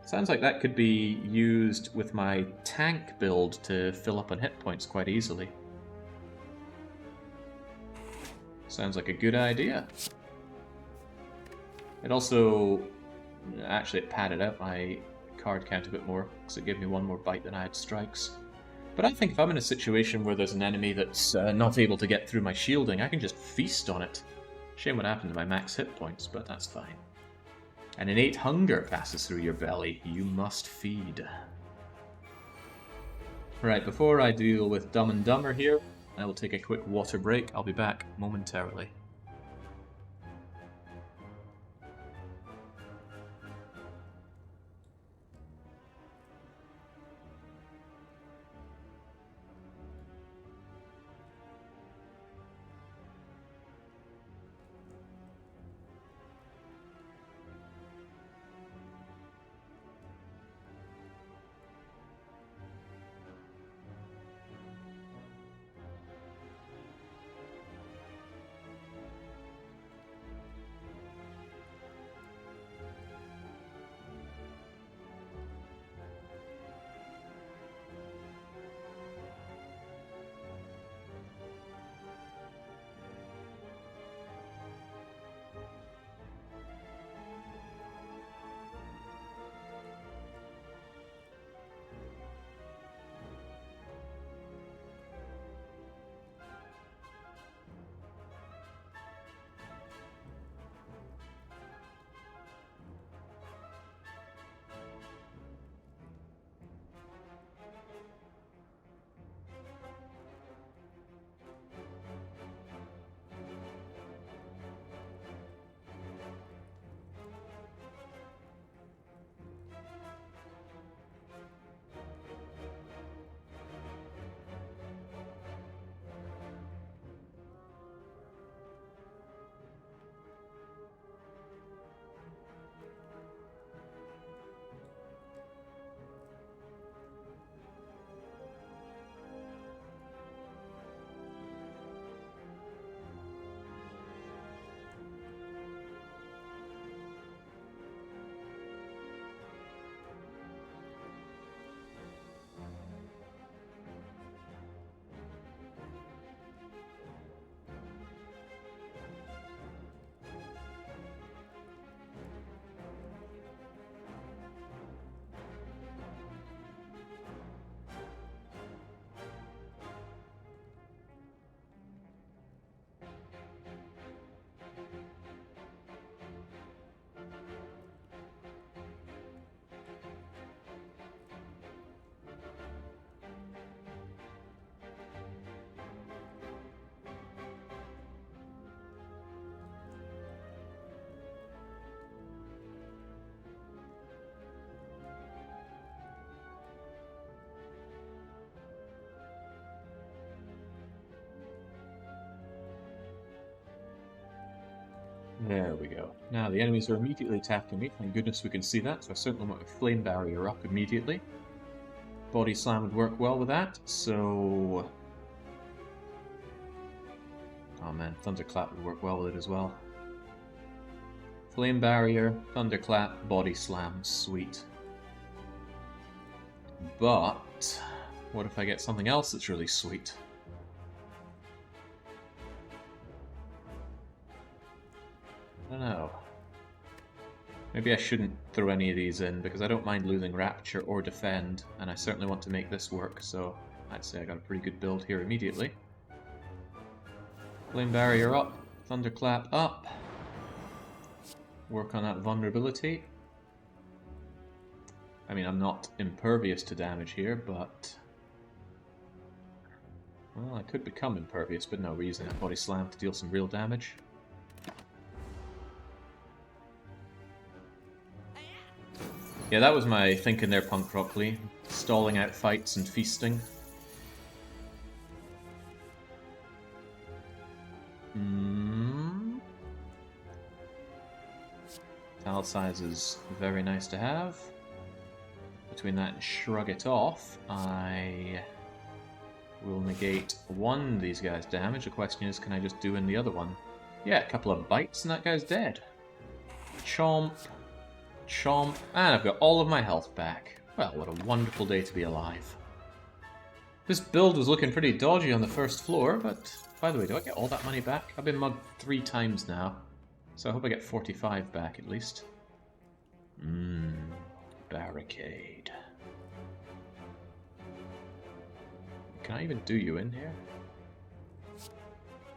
Sounds like that could be used with my tank build to fill up on hit points quite easily. Sounds like a good idea. It also... Actually, it padded out my card count a bit more, because it gave me 1 more bite than I had strikes. But I think if I'm in a situation where there's an enemy that's not able to get through my shielding, I can just feast on it. Shame what happened to my max hit points, but that's fine. An innate hunger passes through your belly. You must feed. Right, before I deal with Dumb and Dumber here, I will take a quick water break. I'll be back momentarily. There we go. Now the enemies are immediately attacking me. Thank goodness we can see that, so I certainly want my flame barrier up immediately. Body slam would work well with that, so... Oh man, thunderclap would work well with it as well. Flame barrier, thunderclap, body slam, sweet. But what if I get something else that's really sweet? I don't know. Maybe I shouldn't throw any of these in, because I don't mind losing Rapture or Defend, and I certainly want to make this work, so I'd say I got a pretty good build here immediately. Flame Barrier up, Thunderclap up. Work on that vulnerability. I mean, I'm not impervious to damage here, but... Well, I could become impervious, but no, we're using that Body Slam to deal some real damage. Yeah, that was my thinking there, Punk Broccoli. Stalling out fights and feasting. Tile size is very nice to have. Between that and Shrug It Off, I will negate one of these guys' damage. The question is, can I just do in the other one? Yeah, a couple of bites and that guy's dead. Chomp. Chomp, and I've got all of my health back. Well, what a wonderful day to be alive. This build was looking pretty dodgy on the first floor, but by the way, do I get all that money back? I've been mugged 3 times now, so I hope I get 45 back at least. Barricade. Can I even do you in here?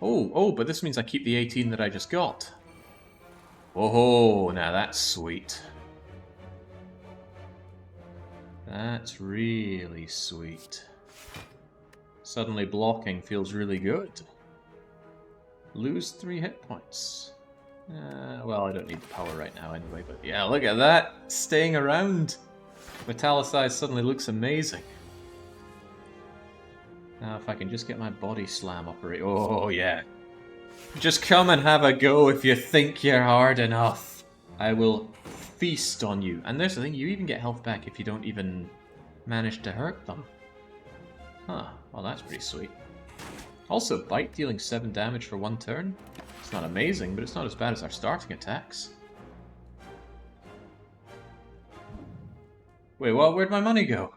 Oh, but this means I keep the 18 that I just got. Oh, now that's sweet. That's really sweet. Suddenly blocking feels really good. Lose 3 hit points. Well, I don't need the power right now anyway, but yeah, look at that! Staying around! Metallicized suddenly looks amazing. Now if I can just get my body slam operate. Oh yeah. Just come and have a go if you think you're hard enough. I will feast on you. And there's the thing, you even get health back if you don't even manage to hurt them. Huh, well that's pretty sweet. Also, Bite dealing 7 damage for 1 turn. It's not amazing, but it's not as bad as our starting attacks. Wait, what? Where'd my money go?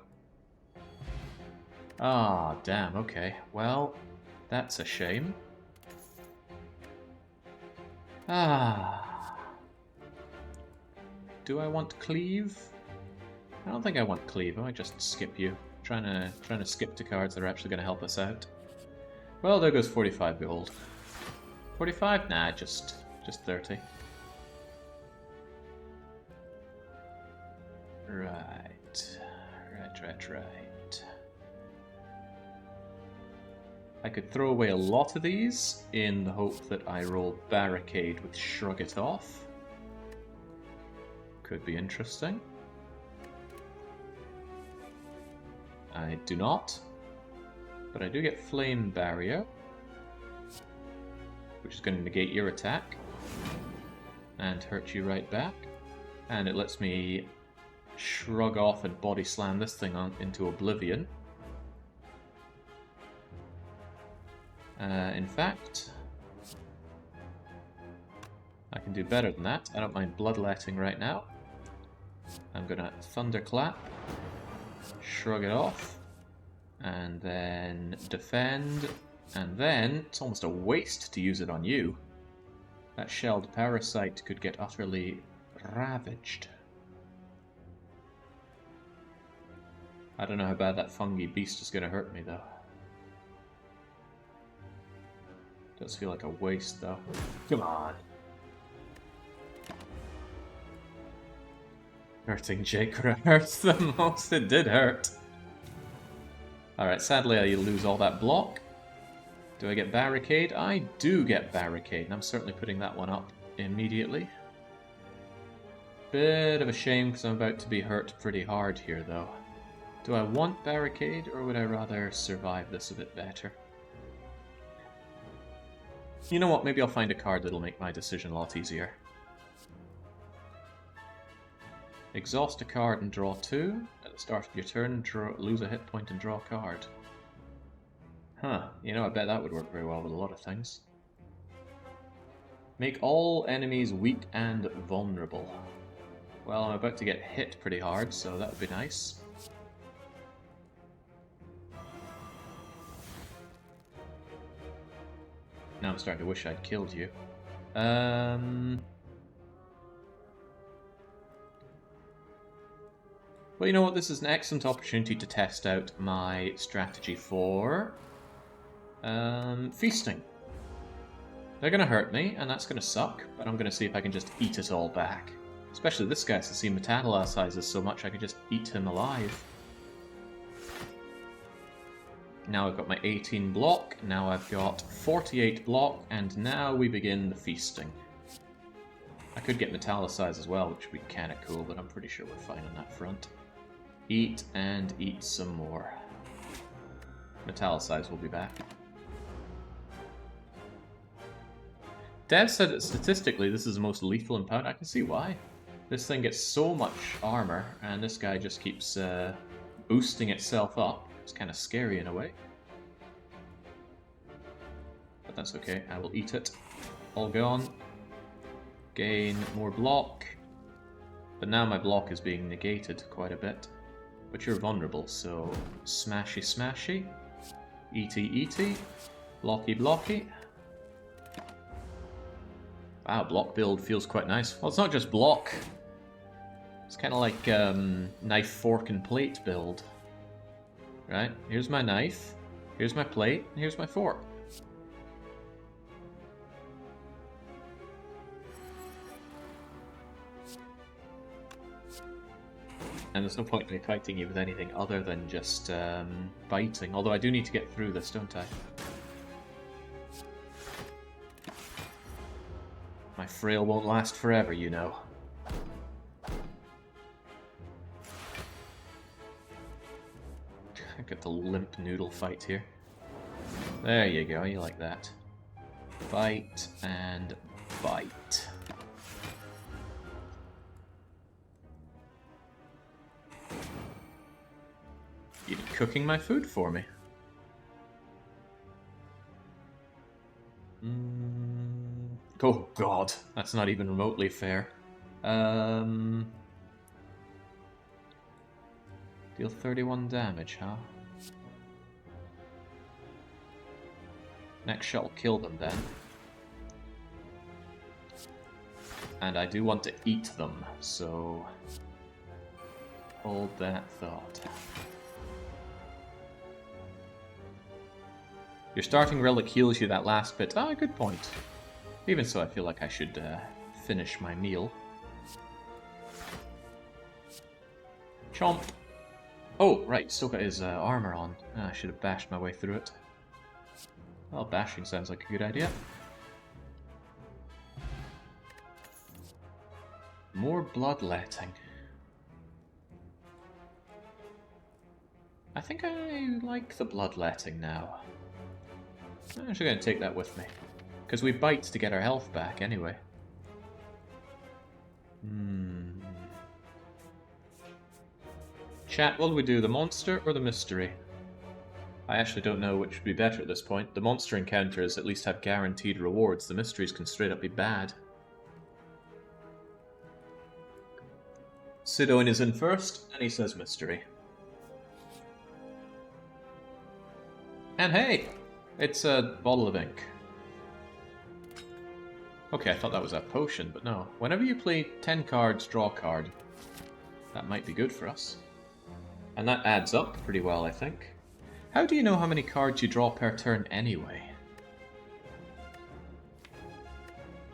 Ah, damn, okay. Well, that's a shame. Ah. Do I want Cleave? I don't think I want Cleave. I might just skip you. Trying to skip to cards that are actually going to help us out. Well, there goes 45 gold. 45? Nah, just 30. Right. I could throw away a lot of these in the hope that I roll Barricade with Shrug It Off. Could be interesting. I do not. But I do get Flame Barrier, which is going to negate your attack and hurt you right back. And it lets me shrug off and body slam this thing into oblivion. In fact, I can do better than that. I don't mind bloodletting right now. I'm gonna Thunderclap, shrug it off, and then defend, and then it's almost a waste to use it on you. That shelled parasite could get utterly ravaged. I don't know how bad that fungi beast is going to hurt me though. Does feel like a waste though. Come on. Hurting Jake hurts the most. It did hurt. Alright, sadly I lose all that block. Do I get Barricade? I do get Barricade, and I'm certainly putting that one up immediately. Bit of a shame because I'm about to be hurt pretty hard here though. Do I want Barricade, or would I rather survive this a bit better? You know what, maybe I'll find a card that'll make my decision a lot easier. Exhaust a card and draw 2. At the start of your turn, lose a hit point and draw a card. Huh, you know, I bet that would work very well with a lot of things. Make all enemies weak and vulnerable. Well, I'm about to get hit pretty hard, so that would be nice. Now I'm starting to wish I'd killed you. Well, you know what? This is an excellent opportunity to test out my strategy for feasting. They're going to hurt me, and that's going to suck, but I'm going to see if I can just eat it all back. Especially this guy, since he metallicizes so much, I can just eat him alive. Now I've got my 18 block, now I've got 48 block, and now we begin the feasting. I could get metallicize as well, which would be kind of cool, but I'm pretty sure we're fine on that front. Eat and eat some more. Metallicize will be back. Dev said that statistically this is the most lethal impound. I can see why. This thing gets so much armor, and this guy just keeps boosting itself up. It's kind of scary in a way. But that's okay, I will eat it. All gone. Gain more block. But now my block is being negated quite a bit. But you're vulnerable, so smashy smashy. Eaty eaty. Blocky blocky. Wow, block build feels quite nice. Well, it's not just block. It's kind of like knife, fork, and plate build. Right, here's my knife, here's my plate, and here's my fork. And there's no point in me fighting you with anything other than just biting. Although I do need to get through this, don't I? My frail won't last forever, you know. I got the limp noodle fight here. There you go, you like that. Bite and bite. You're cooking my food for me. Oh god, that's not even remotely fair. Deal 31 damage, huh? Next shot will kill them then. And I do want to eat them, so hold that thought. Your starting relic heals you that last bit. Ah, good point. Even so, I feel like I should finish my meal. Chomp! Oh, right, still got his armor on. I should have bashed my way through it. Well, bashing sounds like a good idea. More bloodletting. I think I like the bloodletting now. I'm actually going to take that with me. Because we bite to get our health back anyway. Chat, what do we do? The monster or the mystery? I actually don't know which would be better at this point. The monster encounters at least have guaranteed rewards. The mysteries can straight up be bad. Sidoin is in first, and he says mystery. And hey! It's a bottle of ink. Okay, I thought that was a potion, but no. Whenever you play 10 cards, draw a card. That might be good for us. And that adds up pretty well, I think. How do you know how many cards you draw per turn anyway?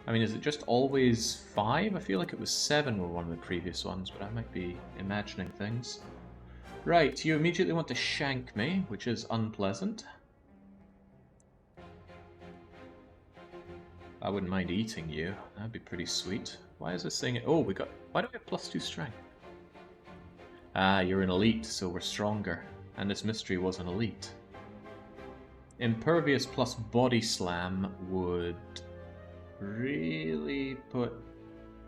I mean, is it just always 5? I feel like it was 7 were one of the previous ones, but I might be imagining things. Right, you immediately want to shank me, which is unpleasant. I wouldn't mind eating you. That'd be pretty sweet. Why is this thing... Oh, we got... Why do we have +2 strength? Ah, you're an elite, so we're stronger. And this mystery was an elite. Impervious plus body slam would really put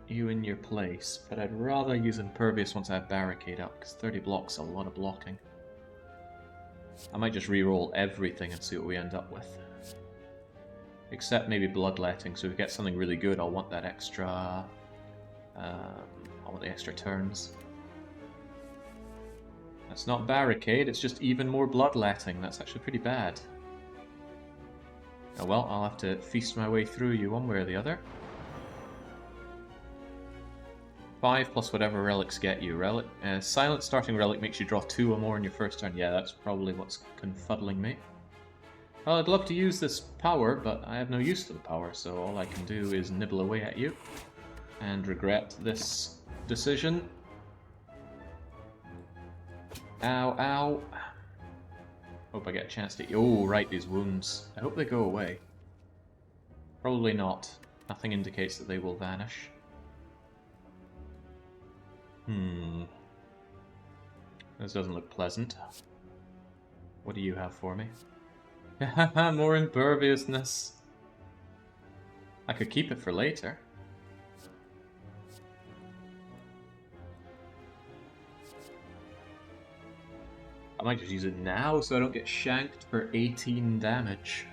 you in your place, but I'd rather use impervious once I have barricade up, because 30 blocks is a lot of blocking. I might just re-roll everything and see what we end up with. Except maybe bloodletting, so if we get something really good, I'll want that extra... I want the extra turns. That's not barricade, it's just even more bloodletting. That's actually pretty bad. Oh well, I'll have to feast my way through you one way or the other. 5 plus whatever relics get you. Silent starting relic makes you draw 2 or more in your first turn. Yeah, that's probably what's confuddling me. Well, I'd love to use this power, but I have no use for the power, so all I can do is nibble away at you and regret this decision. Ow, ow. Hope I get a chance to... Oh, right, these wounds. I hope they go away. Probably not. Nothing indicates that they will vanish. This doesn't look pleasant. What do you have for me? More imperviousness. I could keep it for later. I might just use it now so I don't get shanked for 18 damage.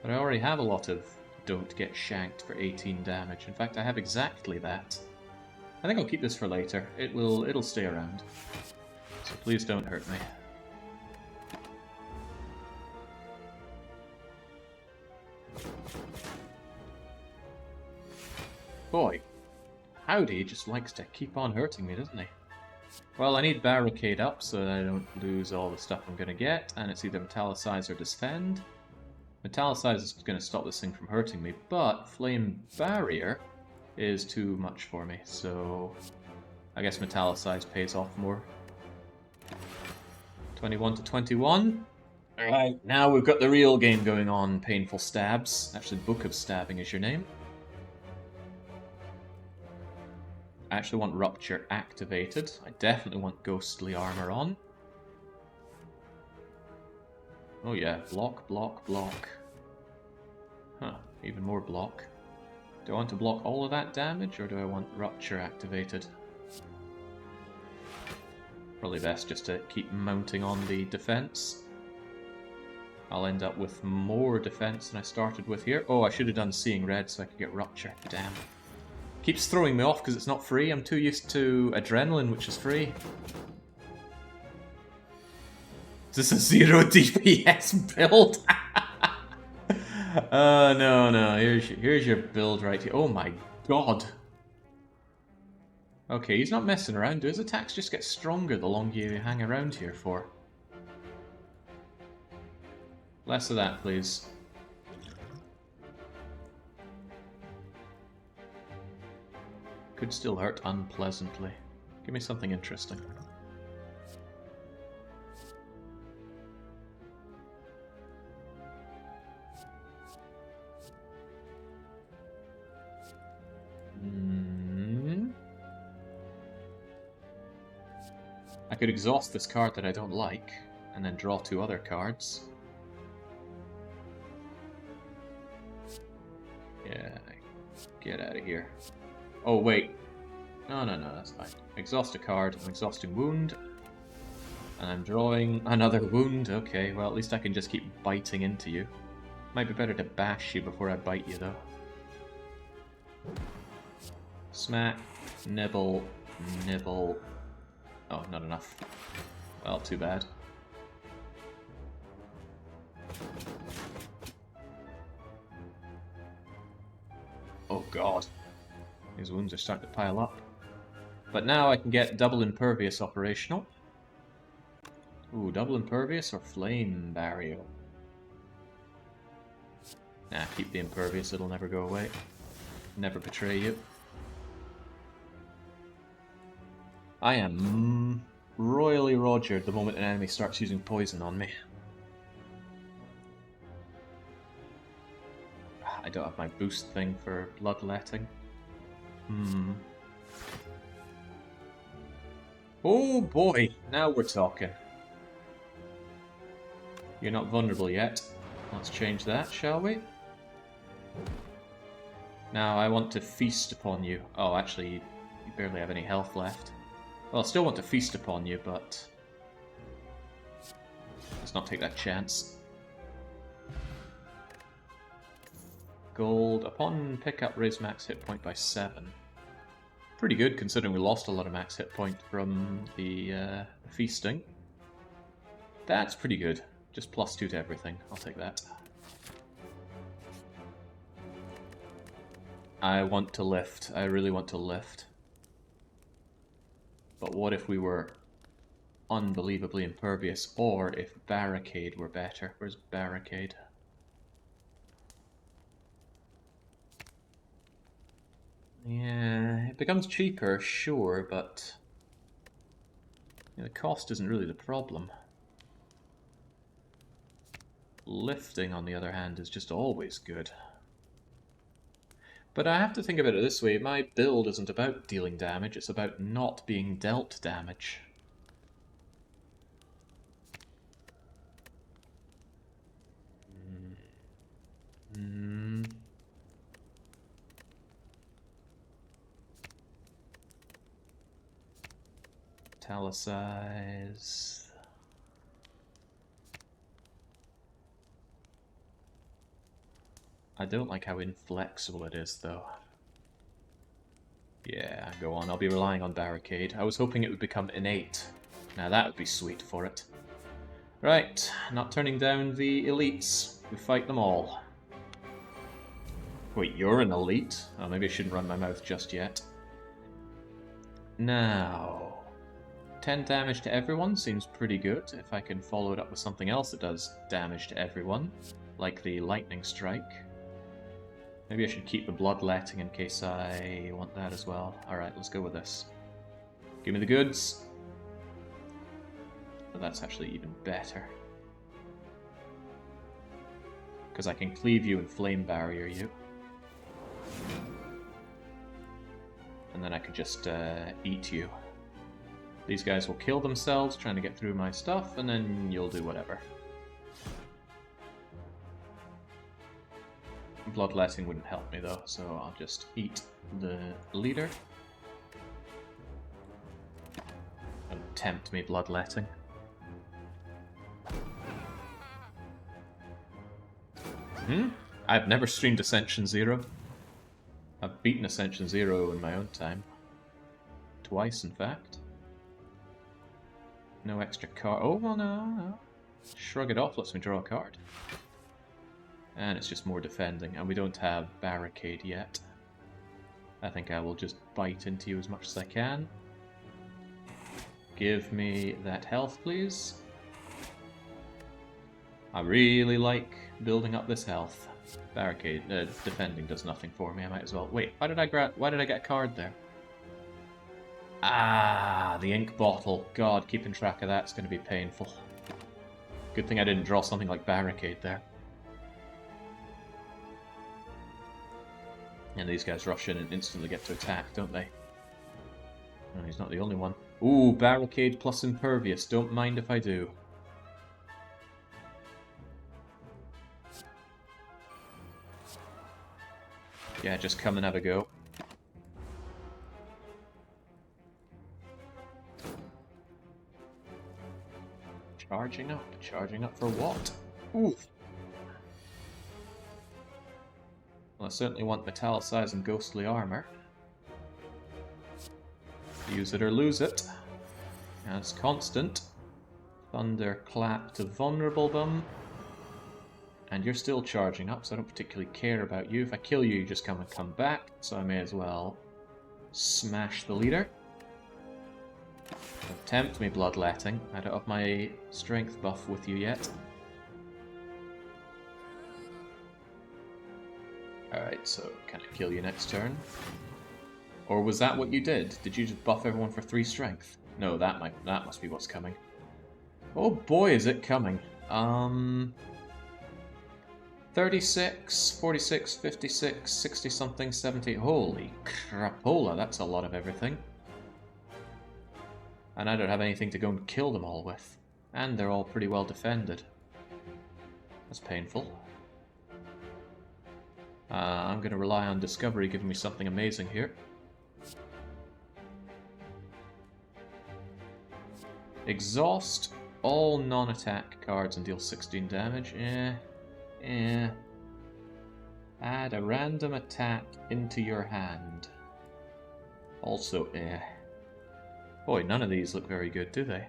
But I already have a lot of don't get shanked for 18 damage. In fact, I have exactly that. I think I'll keep this for later. It'll stay around. So please don't hurt me. Boy, Howdy just likes to keep on hurting me, doesn't he? Well, I need barricade up so that I don't lose all the stuff I'm going to get, and it's either metallicize or defend. Metallicize is going to stop this thing from hurting me, but flame barrier is too much for me, so I guess Metallicize pays off more. 21 to 21. Alright, now we've got the real game going on, Painful Stabs. Actually, Book of Stabbing is your name. I actually want Rupture activated. I definitely want Ghostly Armor on. Oh yeah, block, block, block. Huh, even more block. Do I want to block all of that damage, or do I want Rupture activated? Probably best just to keep mounting on the defense. I'll end up with more defense than I started with here. Oh, I should have done Seeing Red so I could get Rupture. Damn. Keeps throwing me off because it's not free. I'm too used to Adrenaline, which is free. Is this a 0 DPS build? No. Here's your build right here. Oh my god. Okay, he's not messing around. Do his attacks just get stronger the longer you hang around here for? Less of that, please. Could still hurt unpleasantly. Give me something interesting. I could exhaust this card that I don't like, and then draw 2 other cards. Yeah, get out of here. Oh, wait. No, that's fine. Exhaust a card, I'm exhausting Wound. And I'm drawing another Wound. Okay, well, at least I can just keep biting into you. Might be better to bash you before I bite you, though. Smack, nibble, nibble. Oh, not enough. Well, too bad. Oh god. These wounds are starting to pile up. But now I can get double impervious operational. Ooh, double impervious or flame barrier? Nah, keep the impervious, it'll never go away. Never betray you. I am royally Rogered the moment an enemy starts using poison on me. I don't have my boost thing for bloodletting. Oh boy, now we're talking. You're not vulnerable yet. Let's change that, shall we? Now I want to feast upon you. Oh, actually, you barely have any health left. Well, I still want to feast upon you, but let's not take that chance. Gold. Upon pickup, raise max hit point by 7. Pretty good, considering we lost a lot of max hit point from the feasting. That's pretty good. Just +2 to everything. I'll take that. I want to lift. I really want to lift. But what if we were unbelievably impervious, or if Barricade were better? Where's Barricade? Yeah, it becomes cheaper, sure, but the cost isn't really the problem. Lifting, on the other hand, is just always good. But I have to think about it this way, my build isn't about dealing damage, it's about not being dealt damage. Metallicize. I don't like how inflexible it is, though. Yeah, go on. I'll be relying on Barricade. I was hoping it would become innate. Now that would be sweet for it. Right, not turning down the elites. We fight them all. Wait, you're an elite? Oh, maybe I shouldn't run my mouth just yet. Now, 10 damage to everyone seems pretty good. If I can follow it up with something else that does damage to everyone, like the Lightning Strike. Maybe I should keep the bloodletting in case I want that as well. Alright, let's go with this. Give me the goods. But that's actually even better. Because I can cleave you and flame barrier you. And then I could just eat you. These guys will kill themselves trying to get through my stuff, and then you'll do whatever. Bloodletting wouldn't help me though, so I'll just eat the leader. And tempt me bloodletting. I've never streamed Ascension 0. I've beaten Ascension 0 in my own time. Twice, in fact. No extra card. Oh, well, no. Shrug it off lets me draw a card. And it's just more defending, and we don't have Barricade yet. I think I will just bite into you as much as I can. Give me that health, please. I really like building up this health. Barricade, defending does nothing for me, I might as well. Wait, why did I get a card there? Ah, the ink bottle. God, keeping track of that's going to be painful. Good thing I didn't draw something like Barricade there. And these guys rush in and instantly get to attack, don't they? Oh, he's not the only one. Ooh, Barricade plus Impervious. Don't mind if I do. Yeah, just come and have a go. Charging up for what? Oof. Well, I certainly want Metallicized and Ghostly Armor. Use it or lose it. As constant. Thunderclap to vulnerable them. And you're still charging up, so I don't particularly care about you. If I kill you, you just come back, so I may as well smash the leader. Don't tempt me, Bloodletting. I don't have my strength buff with you yet. Alright, so can I kill you next turn? Or was that what you did? Did you just buff everyone for 3 strength? No, that must be what's coming. Oh boy, is it coming. 36, 46, 56, 60 something, 70. Holy crapola, that's a lot of everything. And I don't have anything to go and kill them all with. And they're all pretty well defended. That's painful. I'm going to rely on Discovery giving me something amazing here. Exhaust all non-attack cards and deal 16 damage. Add a random attack into your hand. Also, Boy, none of these look very good, do they?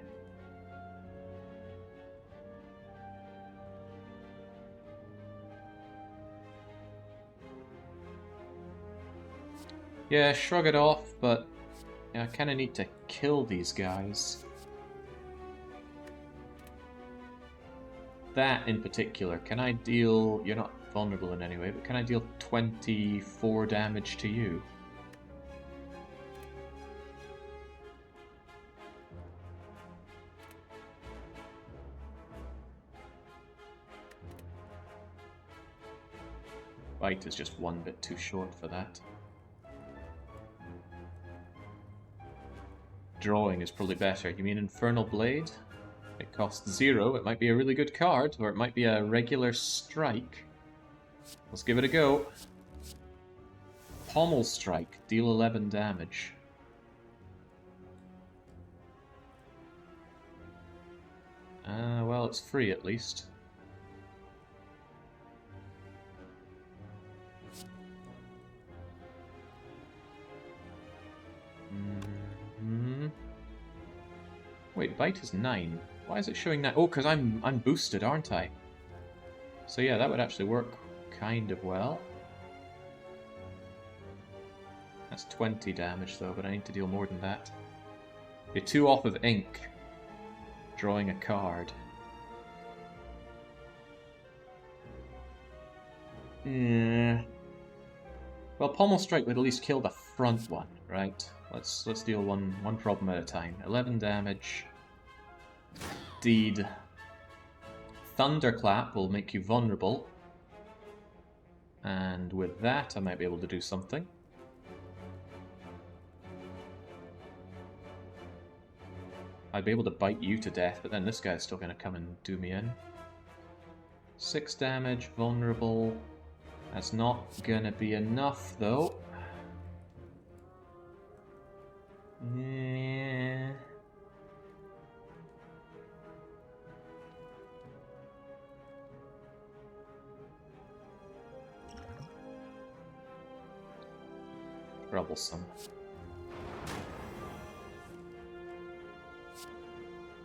Yeah, shrug it off, but I kind of need to kill these guys. That in particular, can I deal... You're not vulnerable in any way, but can I deal 24 damage to you? Bite is just one bit too short for that. Drawing is probably better. You mean Infernal Blade? It costs 0. It might be a really good card, or it might be a regular strike. Let's give it a go. Pommel Strike. Deal 11 damage. Well, it's free at least. Wait, bite is 9. Why is it showing that? Oh, because I'm boosted, aren't I? So yeah, that would actually work kind of well. That's 20 damage though, but I need to deal more than that. You're 2 off of ink. Drawing a card. Yeah. Well, Pommel Strike would at least kill the front one, right? Let's deal one problem at a time. 11 damage. Deed. Thunderclap will make you vulnerable. And with that, I might be able to do something. I'd be able to bite you to death, but then this guy's still going to come and do me in. 6 damage, vulnerable. That's not going to be enough, though. Yeah. Troublesome.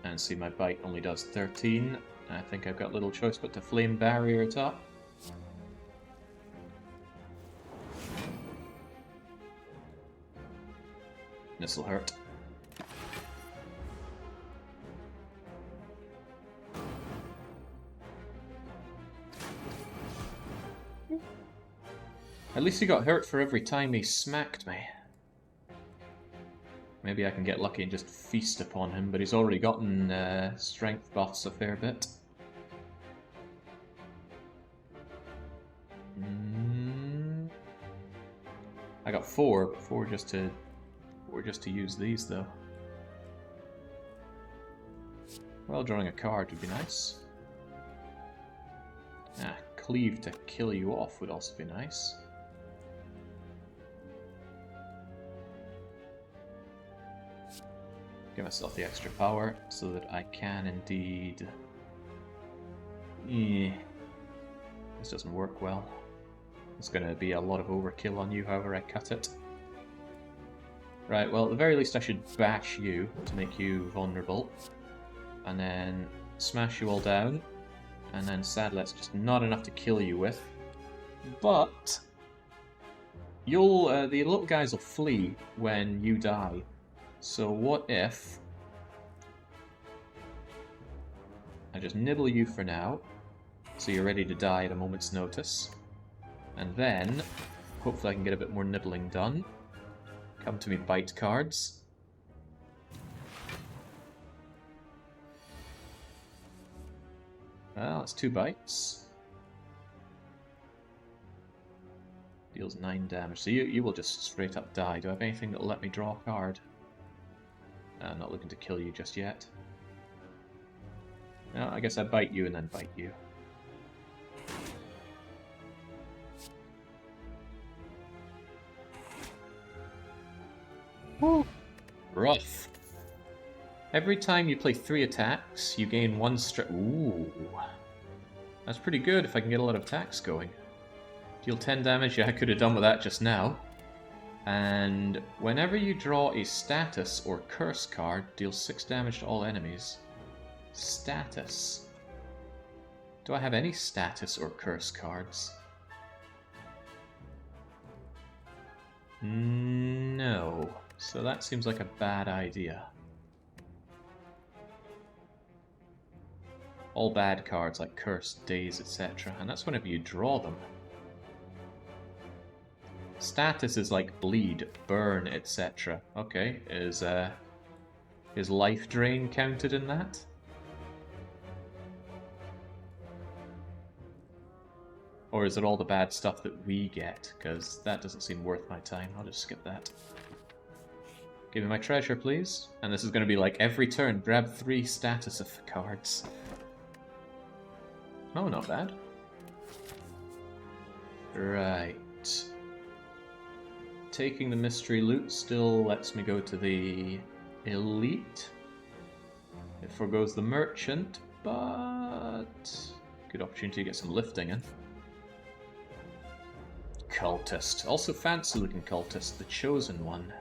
And see, my bite only does 13. I think I've got little choice but to flame barrier it up. This'll hurt. At least he got hurt for every time he smacked me. Maybe I can get lucky and just feast upon him, but he's already gotten strength buffs a fair bit. I got 4, but 4 just to use these though. Well, drawing a card would be nice. Cleave to kill you off would also be nice. Give myself the extra power so that I can indeed... This doesn't work well. It's going to be a lot of overkill on you however I cut it. Right, well at the very least I should bash you to make you vulnerable. And then smash you all down. And then sadly that's just not enough to kill you with. But... you'll the little guys will flee when you die. So what if I just nibble you for now, so you're ready to die at a moment's notice, and then hopefully I can get a bit more nibbling done. Come to me bite cards. Well, that's 2 bites. Deals 9 damage, so you will just straight up die. Do I have anything that will let me draw a card? I'm not looking to kill you just yet. No, I guess I bite you and then bite you. Woo! Rough. Every time you play 3 attacks, you gain 1 strength. Ooh. That's pretty good if I can get a lot of attacks going. Deal 10 damage, yeah, I could have done with that just now. And whenever you draw a status or curse card, deals 6 damage to all enemies. Status. Do I have any status or curse cards? No. So that seems like a bad idea. All bad cards like curse, daze, etc. And that's whenever you draw them. Status is like bleed, burn, etc. Okay, is life drain counted in that? Or is it all the bad stuff that we get? Because that doesn't seem worth my time. I'll just skip that. Give me my treasure, please. And this is going to be like every turn, grab 3 status of cards. Oh, not bad. Right. Taking the mystery loot still lets me go to the elite. It forgoes the merchant, but good opportunity to get some lifting in. Cultist. Also fancy looking cultist, the chosen one.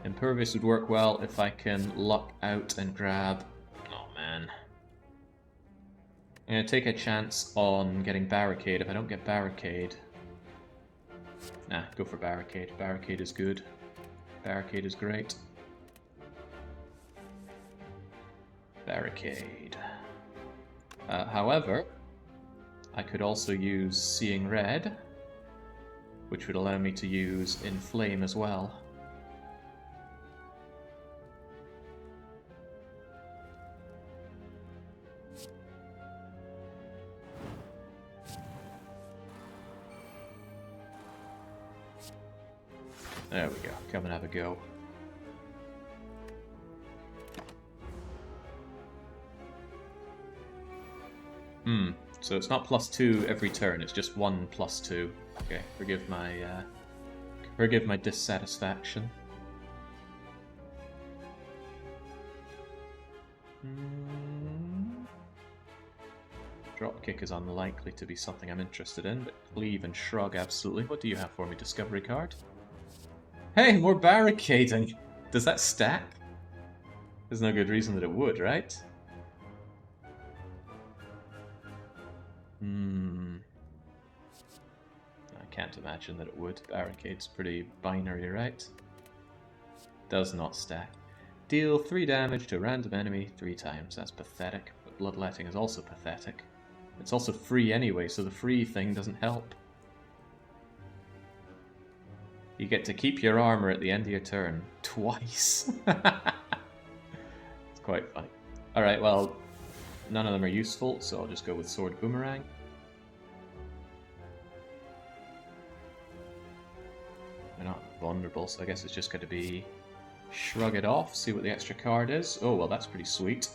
Impervious would work well if I can luck out and grab... Oh man. I'm going to take a chance on getting barricade. If I don't get barricade... Nah, go for barricade. Barricade is good. Barricade is great. Barricade. However, I could also use Seeing Red which would allow me to use Inflame as well. There we go, come and have a go. So it's not +2 every turn, it's just 1 +2. Okay, forgive my dissatisfaction. Dropkick is unlikely to be something I'm interested in, but Cleave and Shrug absolutely. What do you have for me? Discovery card? Hey, more barricading! Does that stack? There's no good reason that it would, right? I can't imagine that it would. Barricade's pretty binary, right? Does not stack. Deal 3 damage to a random enemy 3 times. That's pathetic, but Bloodletting is also pathetic. It's also free anyway, so the free thing doesn't help. You get to keep your armor at the end of your turn. Twice. It's quite funny. Alright, well, none of them are useful, so I'll just go with Sword Boomerang. They're not vulnerable, so I guess it's just going to be Shrug it off, see what the extra card is. Oh, well, that's pretty sweet.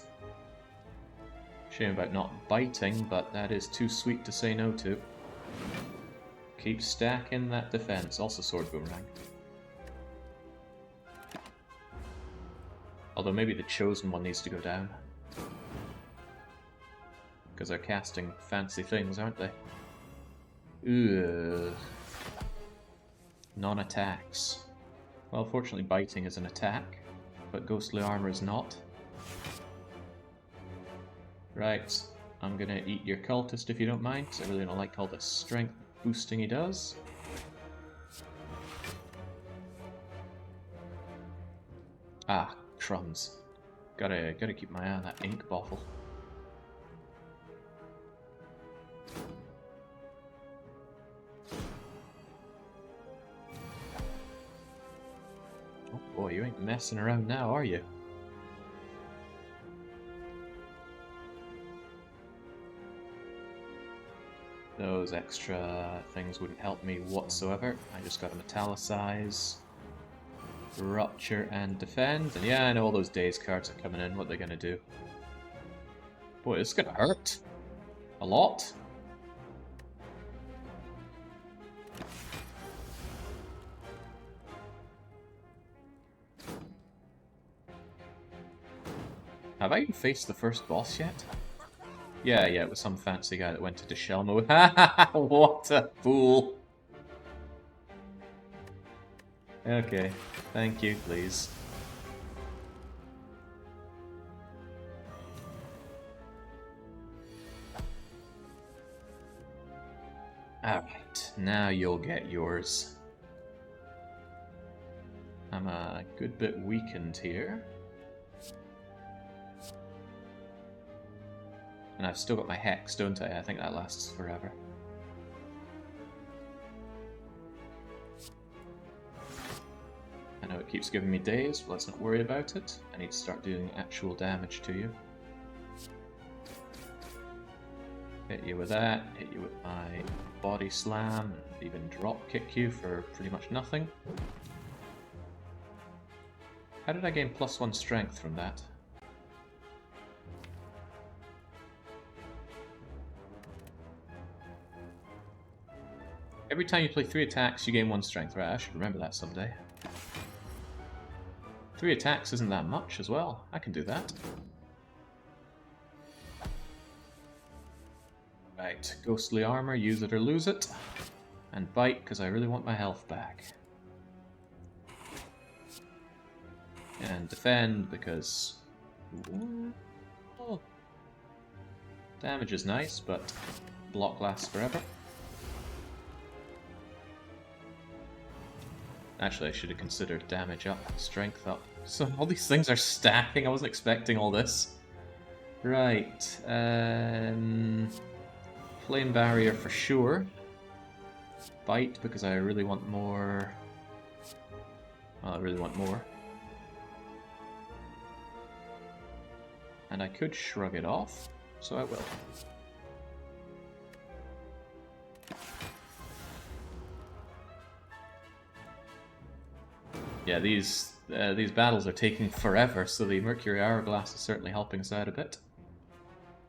Shame about not biting, but that is too sweet to say no to. Keep stacking that defense. Also Sword Boomerang. Although maybe the Chosen One needs to go down. Because they're casting fancy things, aren't they? Ugh. Non-attacks. Well, fortunately biting is an attack, but ghostly armor is not. Right, I'm gonna eat your cultist if you don't mind, because I really don't like all the strength boosting he does. Ah, crumbs. Gotta keep my eye on that ink bottle. Oh boy, you ain't messing around now, are you? Those extra things wouldn't help me whatsoever. I just got to metallicize, rupture, and defend. And yeah, I know all those daze cards are coming in. What are they going to do? Boy, this is going to hurt. A lot. Have I even faced the first boss yet? Yeah, it was some fancy guy that went into shell mode. What a fool! Okay, thank you, please. Alright, now you'll get yours. I'm a good bit weakened here. And I've still got my Hex, don't I? I think that lasts forever. I know it keeps giving me days, but let's not worry about it. I need to start doing actual damage to you. Hit you with that, hit you with my body slam, and even drop kick you for pretty much nothing. How did I gain +1 strength from that? Every time you play 3 attacks, you gain 1 strength. Right, I should remember that someday. 3 attacks isn't that much as well. I can do that. Right, ghostly armor, use it or lose it. And bite, because I really want my health back. And defend, because... Oh. Damage is nice, but block lasts forever. Actually, I should have considered damage up, strength up. So all these things are stacking. I wasn't expecting all this. Right. Flame barrier for sure. Bite, because I really want more. Well, I really want more. And I could shrug it off, so I will. Yeah, these battles are taking forever, so the Mercury Hourglass is certainly helping us out a bit.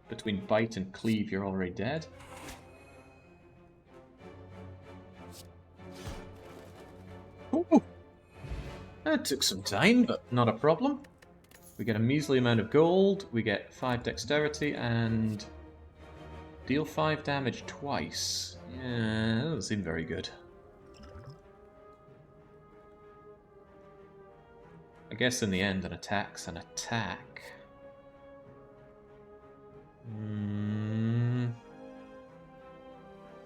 Between Bite and Cleave, you're already dead. Ooh. That took some time, but not a problem. We get a measly amount of gold, we get 5 dexterity, and deal 5 damage twice. Yeah, that doesn't seem very good. I guess in the end, an attack's an attack.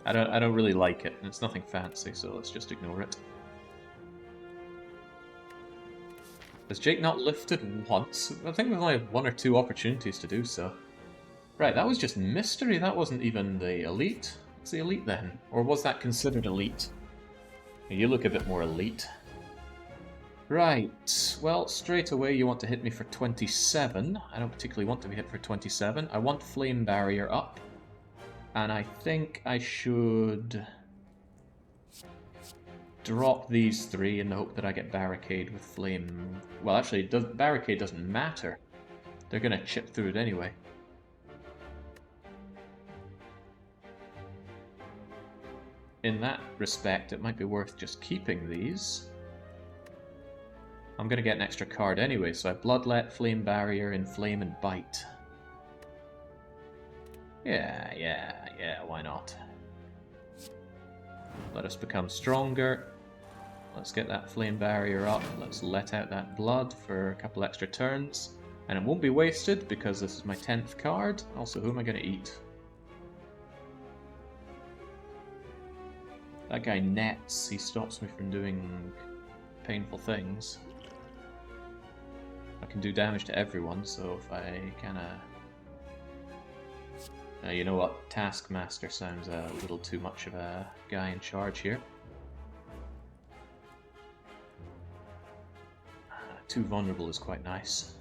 I don't really like it, and it's nothing fancy, so let's just ignore it. Has Jake not lifted once? I think we've only had 1 or 2 opportunities to do so. Right, that was just mystery, that wasn't even the elite. What's the elite then? Or was that considered elite? You look a bit more elite. Right, well, straight away you want to hit me for 27. I don't particularly want to be hit for 27. I want Flame Barrier up. And I think I should drop these 3 in the hope that I get Barricade with Flame. Well, actually, Barricade doesn't matter. They're going to chip through it anyway. In that respect, it might be worth just keeping these. I'm going to get an extra card anyway, so I Bloodlet, Flame Barrier, Inflame, and Bite. Yeah, why not? Let us become stronger. Let's get that Flame Barrier up. Let's let out that blood for a couple extra turns. And it won't be wasted because this is my 10th card. Also, who am I going to eat? That guy nets. He stops me from doing painful things. I can do damage to everyone, so if I kinda... you know what? Taskmaster sounds a little too much of a guy in charge here. 2 vulnerable is quite nice.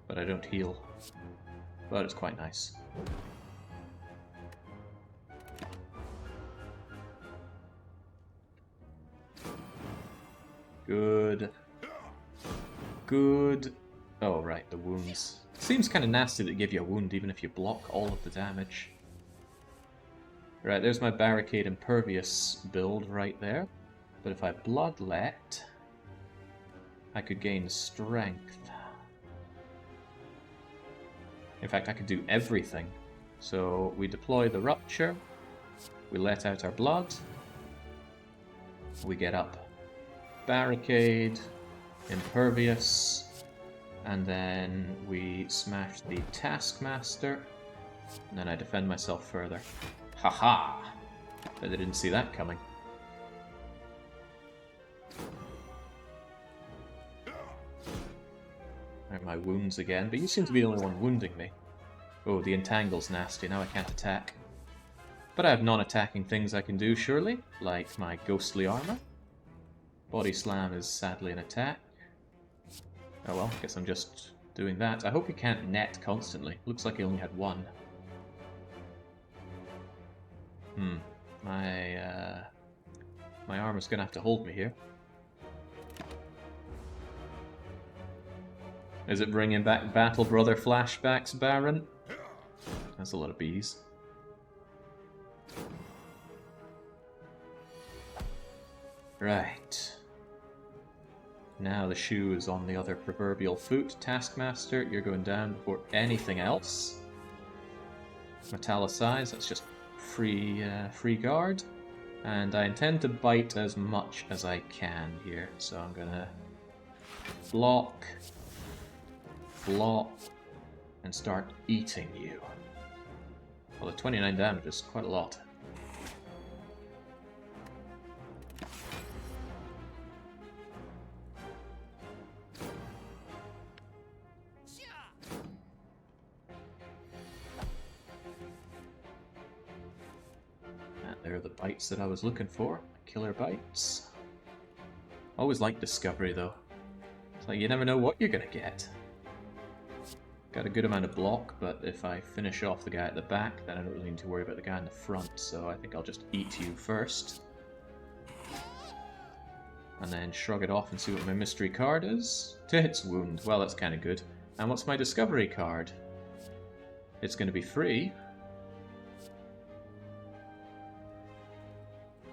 But I don't heal. But it's quite nice. Good. Good. Oh, right, the wounds. Seems kind of nasty that give you a wound even if you block all of the damage. Right, there's my Barricade Impervious build right there. But if I Bloodlet, I could gain strength. In fact, I could do everything. So we deploy the Rupture, we let out our blood, we get up Barricade, Impervious, and then we smash the Taskmaster, and then I defend myself further. Haha! Bet they didn't see that coming. There are my wounds again, but you seem to be the only one wounding me. Oh, the Entangle's nasty, now I can't attack. But I have non-attacking things I can do, surely, like my Ghostly Armor. Body Slam is sadly an attack. Oh well, guess I'm just doing that. I hope he can't net constantly. Looks like he only had 1. My armor's gonna have to hold me here. Is it bringing back Battle Brother flashbacks, Baron? That's a lot of bees. Right. Now the shoe is on the other proverbial foot. Taskmaster, you're going down before anything else. Metallicize, that's just free guard. And I intend to bite as much as I can here. So I'm gonna block, and start eating you. Well, the 29 damage is quite a lot. they're the bites that I was looking for. Killer bites. Always like discovery though. It's like you never know what you're gonna get. Got a good amount of block, but if I finish off the guy at the back, then I don't really need to worry about the guy in the front, so I think I'll just eat you first. And then shrug it off and see what my mystery card is. To hits wound. Well, that's kind of good. And what's my discovery card? It's going to be free.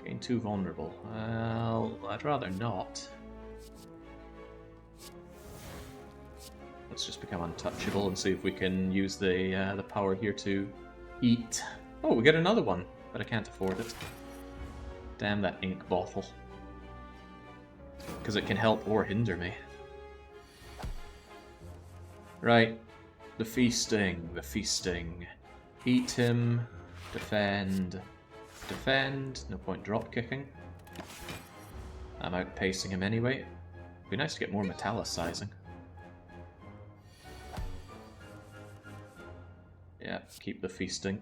Gain 2 vulnerable. Well, I'd rather not. Let's just become untouchable and see if we can use the power here to eat. Oh, we get another one, but I can't afford it. Damn that ink bottle. Because it can help or hinder me. Right. The feasting. The feasting. Eat him. Defend. Defend. No point drop kicking. I'm outpacing him anyway. It'd be nice to get more metallicizing. Yeah, keep the feasting.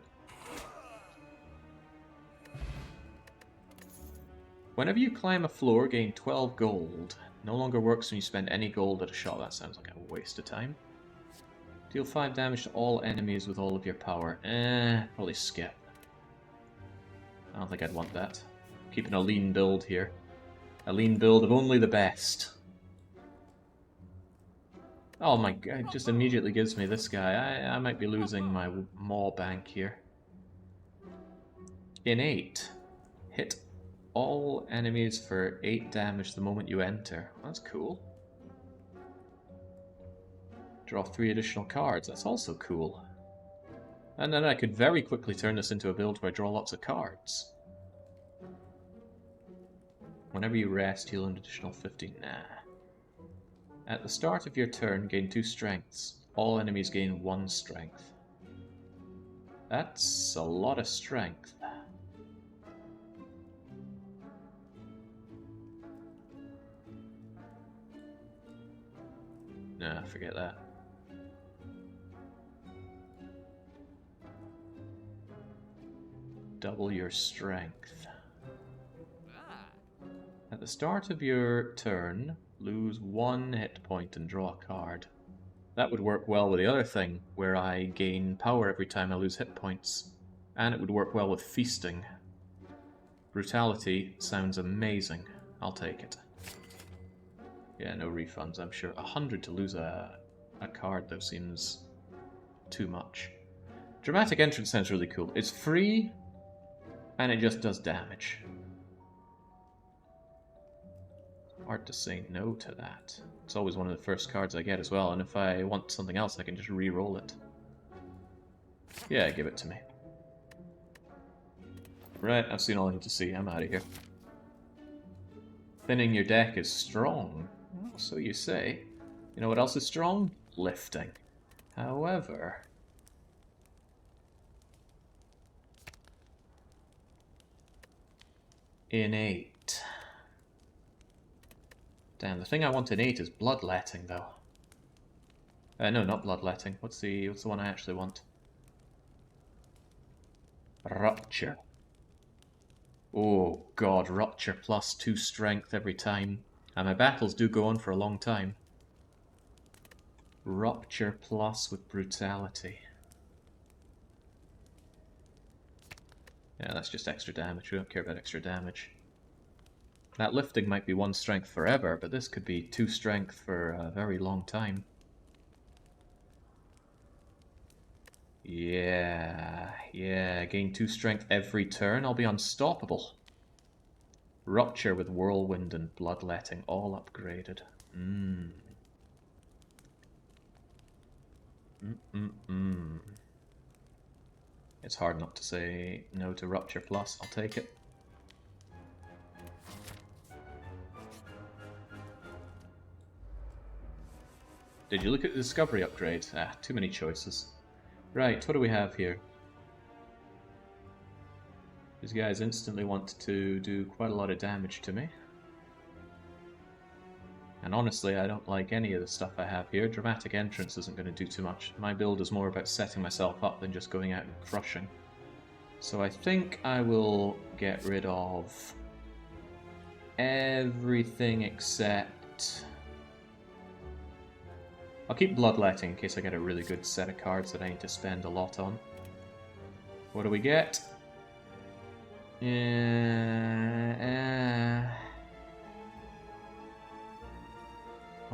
Whenever you climb a floor, gain 12 gold. No longer works when you spend any gold at a shot. That sounds like a waste of time. Deal 5 damage to all enemies with all of your power. Probably skip. I don't think I'd want that. Keeping a lean build here. A lean build of only the best. Oh my god, it just immediately gives me this guy. I might be losing my maw bank here. Innate. Hit all enemies for 8 damage the moment you enter. That's cool. Draw 3 additional cards. That's also cool. And then I could very quickly turn this into a build where I draw lots of cards. Whenever you rest, heal an additional 50. Nah. At the start of your turn, gain 2 strengths. All enemies gain 1 strength. That's a lot of strength. Nah, forget that. Double your strength. At the start of your turn, lose 1 hit point and draw a card. That would work well with the other thing, where I gain power every time I lose hit points. And it would work well with feasting. Brutality sounds amazing. I'll take it. Yeah, no refunds, I'm sure. 100 to lose a card, though, seems too much. Dramatic Entrance sounds really cool. It's free, and it just does damage. Hard to say no to that. It's always one of the first cards I get as well, and if I want something else, I can just re-roll it. Yeah, give it to me. Right, I've seen all I need to see. I'm out of here. Thinning your deck is strong. Well, so you say. You know what else is strong? Lifting. However... innate. Damn, the thing I want innate is bloodletting, though. No, not bloodletting. What's the one I actually want? Rupture. Oh god, Rupture plus 2 strength every time. And my battles do go on for a long time. Rupture plus with brutality. Yeah, that's just extra damage. We don't care about extra damage. That lifting might be 1 strength forever, but this could be 2 strength for a very long time. Yeah, gain 2 strength every turn. I'll be unstoppable. Rupture with Whirlwind and Bloodletting, all upgraded. It's hard not to say no to Rupture Plus. I'll take it. Did you look at the Discovery upgrade? Ah, too many choices. Right, what do we have here? These guys instantly want to do quite a lot of damage to me. And honestly, I don't like any of the stuff I have here. Dramatic Entrance isn't going to do too much. My build is more about setting myself up than just going out and crushing. So I think I will get rid of everything except... I'll keep Bloodletting in case I get a really good set of cards that I need to spend a lot on. What do we get? Well,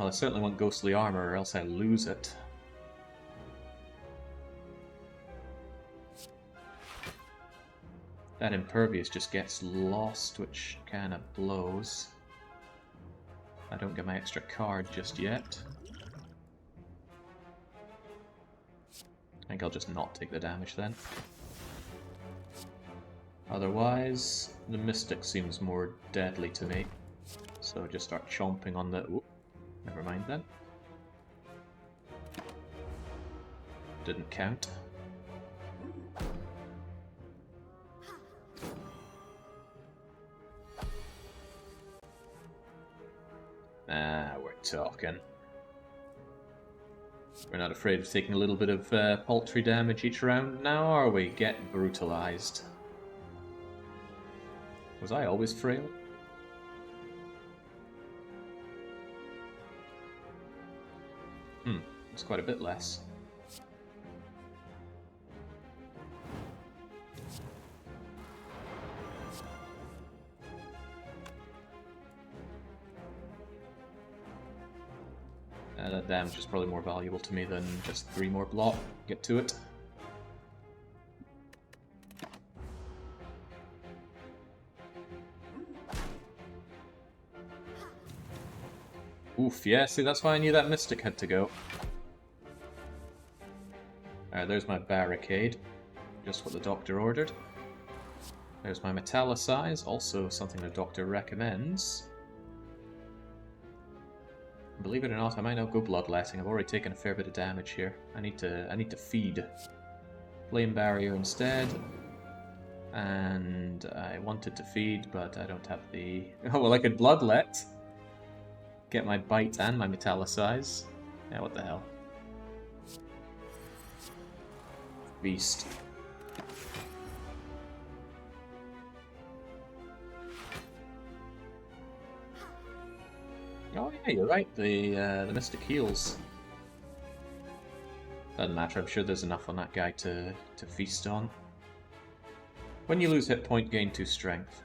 I certainly want Ghostly Armor or else I lose it. That Impervious just gets lost, which kind of blows. I don't get my extra card just yet. I think I'll just not take the damage then. Otherwise, the Mystic seems more deadly to me. So just start chomping on the... Ooh, never mind then. Didn't count. Ah, we're talking. We're not afraid of taking a little bit of paltry damage each round now, are we? Get brutalized. Was I always frail? It's quite a bit less. That damage is probably more valuable to me than just 3 more block. Get to it. Oof, yeah, see, that's why I knew that Mystic had to go. Alright, there's my Barricade. Just what the doctor ordered. There's my Metallicize, also something the doctor recommends. Believe it or not, I might not go Bloodletting. I've already taken a fair bit of damage here. I need to feed. Flame Barrier instead. And I wanted to feed, but I don't have the... Oh, well, I could Bloodlet. Get my Bite and my Metallicize. Yeah, what the hell. Beast. Oh yeah, you're right. The Mystic heals. Doesn't matter. I'm sure there's enough on that guy to feast on. When you lose hit point, gain 2 strength.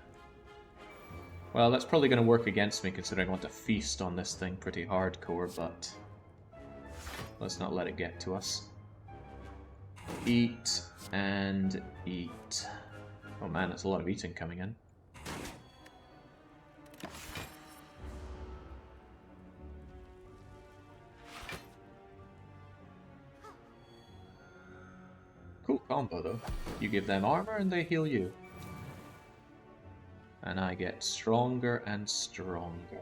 Well, that's probably going to work against me considering I want to feast on this thing pretty hardcore, but let's not let it get to us. Eat and eat. Oh man, there's a lot of eating coming in. Cool combo though. You give them armor and they heal you. And I get stronger and stronger.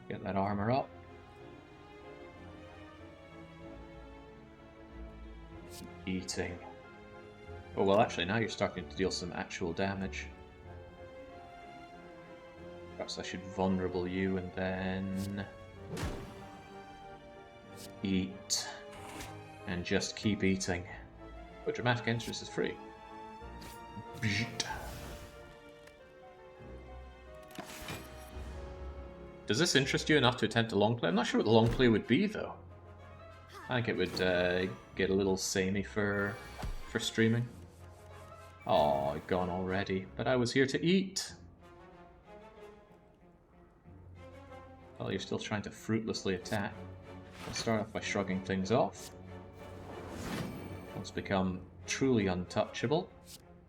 Get that armor up. Eating. Oh well, actually now you're starting to deal some actual damage. Perhaps I should vulnerable you and then... eat. And just keep eating. But Dramatic Entrance is free. Does this interest you enough to attempt a long play? I'm not sure what the long play would be though. I think it would get a little samey for streaming. Oh, gone already. But I was here to eat. Well, you're still trying to fruitlessly attack. I'll start off by shrugging things off. Let's become truly untouchable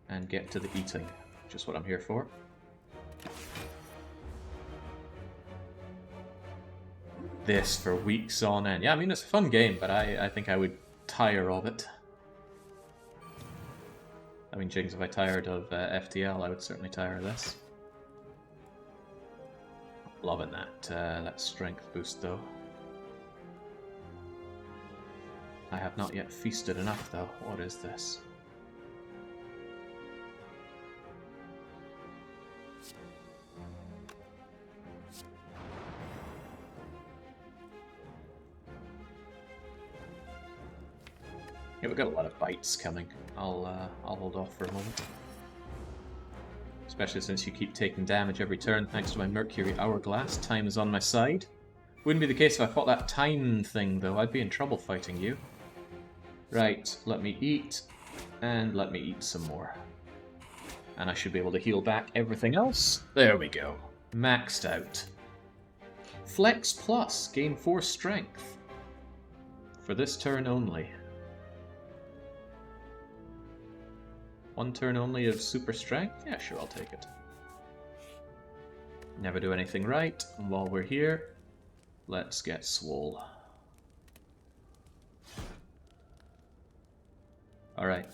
and get to the eating, which is what I'm here for. This for weeks on end. Yeah, I mean, it's a fun game, but I think I would tire of it. I mean, Jigs, if I tired of FTL, I would certainly tire of this. Loving that strength boost, though. I have not yet feasted enough, though. What is this? Yeah, we've got a lot of bites coming. I'll hold off for a moment. Especially since you keep taking damage every turn thanks to my Mercury Hourglass. Time is on my side. Wouldn't be the case if I fought that time thing, though. I'd be in trouble fighting you. Right, let me eat, and let me eat some more. And I should be able to heal back everything else. There we go. Maxed out. Flex Plus, gain 4 strength. For this turn only. 1 turn only of super strength? Yeah, sure, I'll take it. Never do anything right. And while we're here, let's get swole. Alright.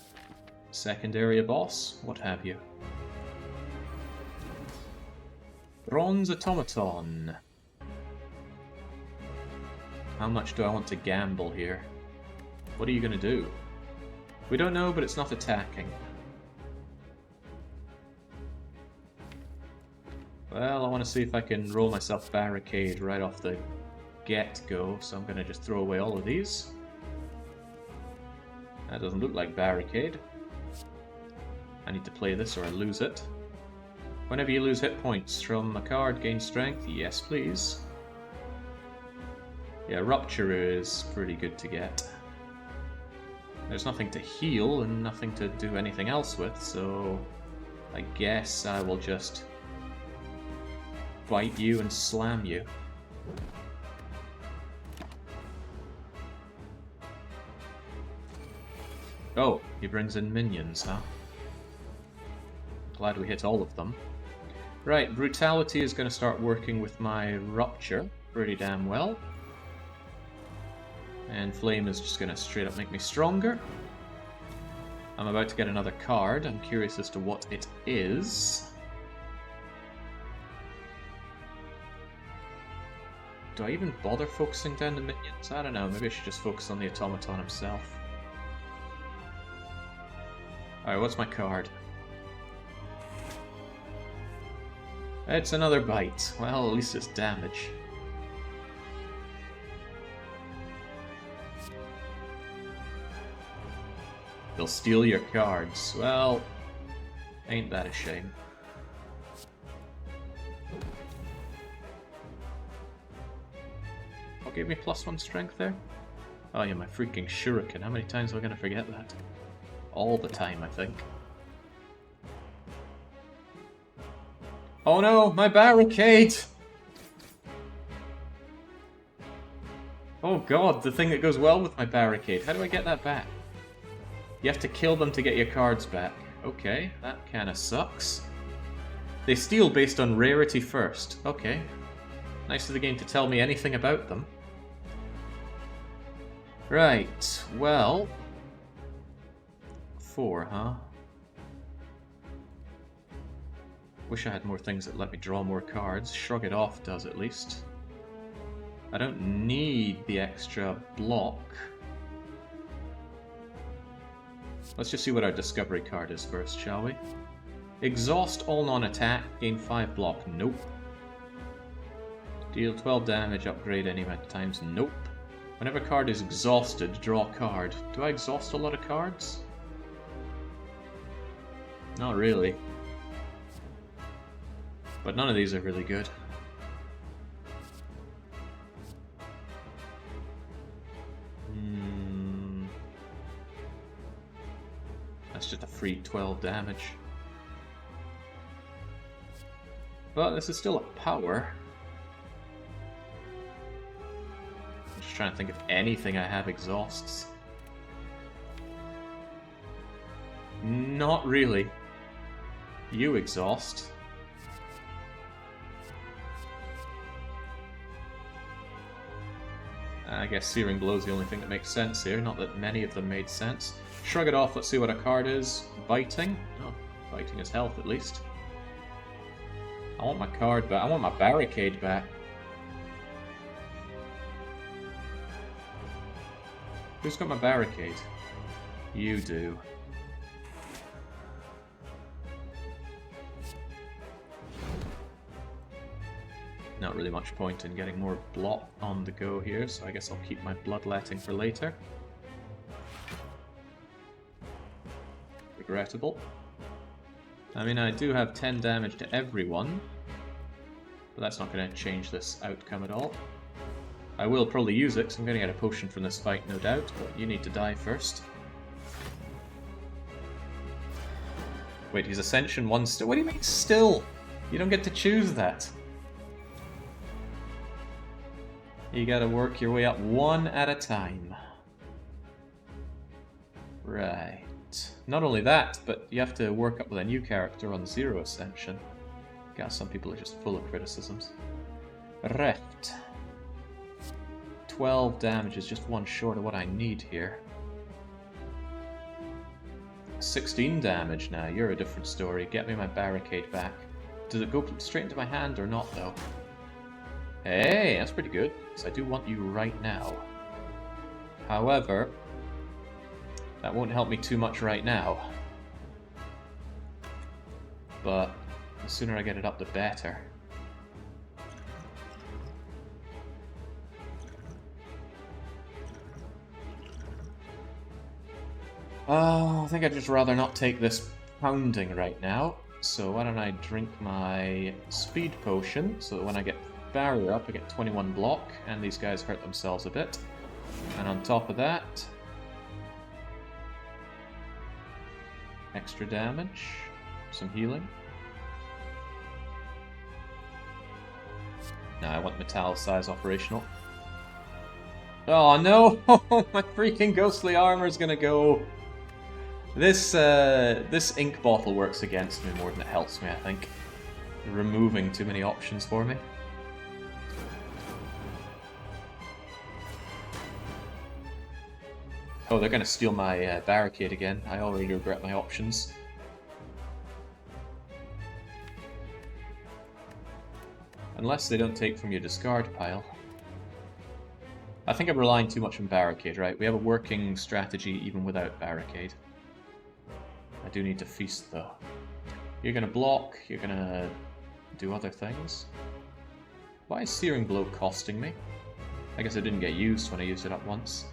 Second area boss, what have you? Bronze Automaton. How much do I want to gamble here? What are you going to do? We don't know, but it's not attacking. Well, I want to see if I can roll myself Barricade right off the get-go, so I'm going to just throw away all of these. That doesn't look like Barricade. I need to play this or I lose it. Whenever you lose hit points from a card, gain strength. Yes, please. Yeah, Rupture is pretty good to get. There's nothing to heal and nothing to do anything else with, so I guess I will just bite you and slam you. Oh, he brings in minions, huh? Glad we hit all of them. Right, Brutality is going to start working with my Rupture pretty damn well. And Flame is just going to straight up make me stronger. I'm about to get another card. I'm curious as to what it is. Do I even bother focusing down the minions? I don't know, maybe I should just focus on the Automaton himself. Alright, what's my card? It's another bite. Well, at least it's damage. They'll steal your cards. Well, ain't that a shame. What gave me +1 strength there? Oh yeah, my freaking shuriken. How many times am I going to forget that? All the time, I think. Oh no, my barricade! Oh god, the thing that goes well with my barricade. How do I get that back? You have to kill them to get your cards back. Okay, that kinda sucks. They steal based on rarity first. Okay. Nice of the game to tell me anything about them. Right, well... 4, huh? Wish I had more things that let me draw more cards. Shrug It Off does, at least. I don't need the extra block. Let's just see what our discovery card is first, shall we? Exhaust all non-attack, gain 5 block. Nope. Deal 12 damage, upgrade any amount of times. Nope. Whenever a card is exhausted, draw a card. Do I exhaust a lot of cards? Not really. But none of these are really good. That's just a free 12 damage. But this is still a power. I'm just trying to think if anything I have exhausts. Not really. You exhaust. I guess Searing Blow is the only thing that makes sense here, not that many of them made sense. Shrug It Off, let's see what a card is. Biting. Oh, biting is health at least. I want my card back. I want my barricade back. Who's got my barricade? You do. Not really much point in getting more block on the go here, so I guess I'll keep my bloodletting for later. Regrettable. I mean, I do have 10 damage to everyone, but that's not going to change this outcome at all. I will probably use it, because I'm going to get a potion from this fight, no doubt, but you need to die first. Wait, he's Ascension 1 still? What do you mean still? You don't get to choose that. You gotta work your way up one at a time. Right. Not only that, but you have to work up with a new character on 0 Ascension. God, some people are just full of criticisms. Reft. 12 damage is just one short of what I need here. 16 damage now, you're a different story. Get me my barricade back. Does it go straight into my hand or not, though? Hey, that's pretty good, because I do want you right now. However, that won't help me too much right now. But the sooner I get it up, the better. I think I'd just rather not take this pounding right now. So why don't I drink my speed potion, so that when I get barrier up, I get 21 block, and these guys hurt themselves a bit. And on top of that, extra damage, some healing. Now I want Metallicize operational. Oh no! My freaking ghostly armor is gonna go. This ink bottle works against me more than it helps me, I think. Removing too many options for me. Oh, they're gonna steal my barricade again. I already regret my options. Unless they don't take from your discard pile. I think I'm relying too much on barricade, right? We have a working strategy even without barricade. I do need to feast, though. You're gonna block, you're gonna do other things. Why is Searing Blow costing me? I guess it didn't get used when I used it up once.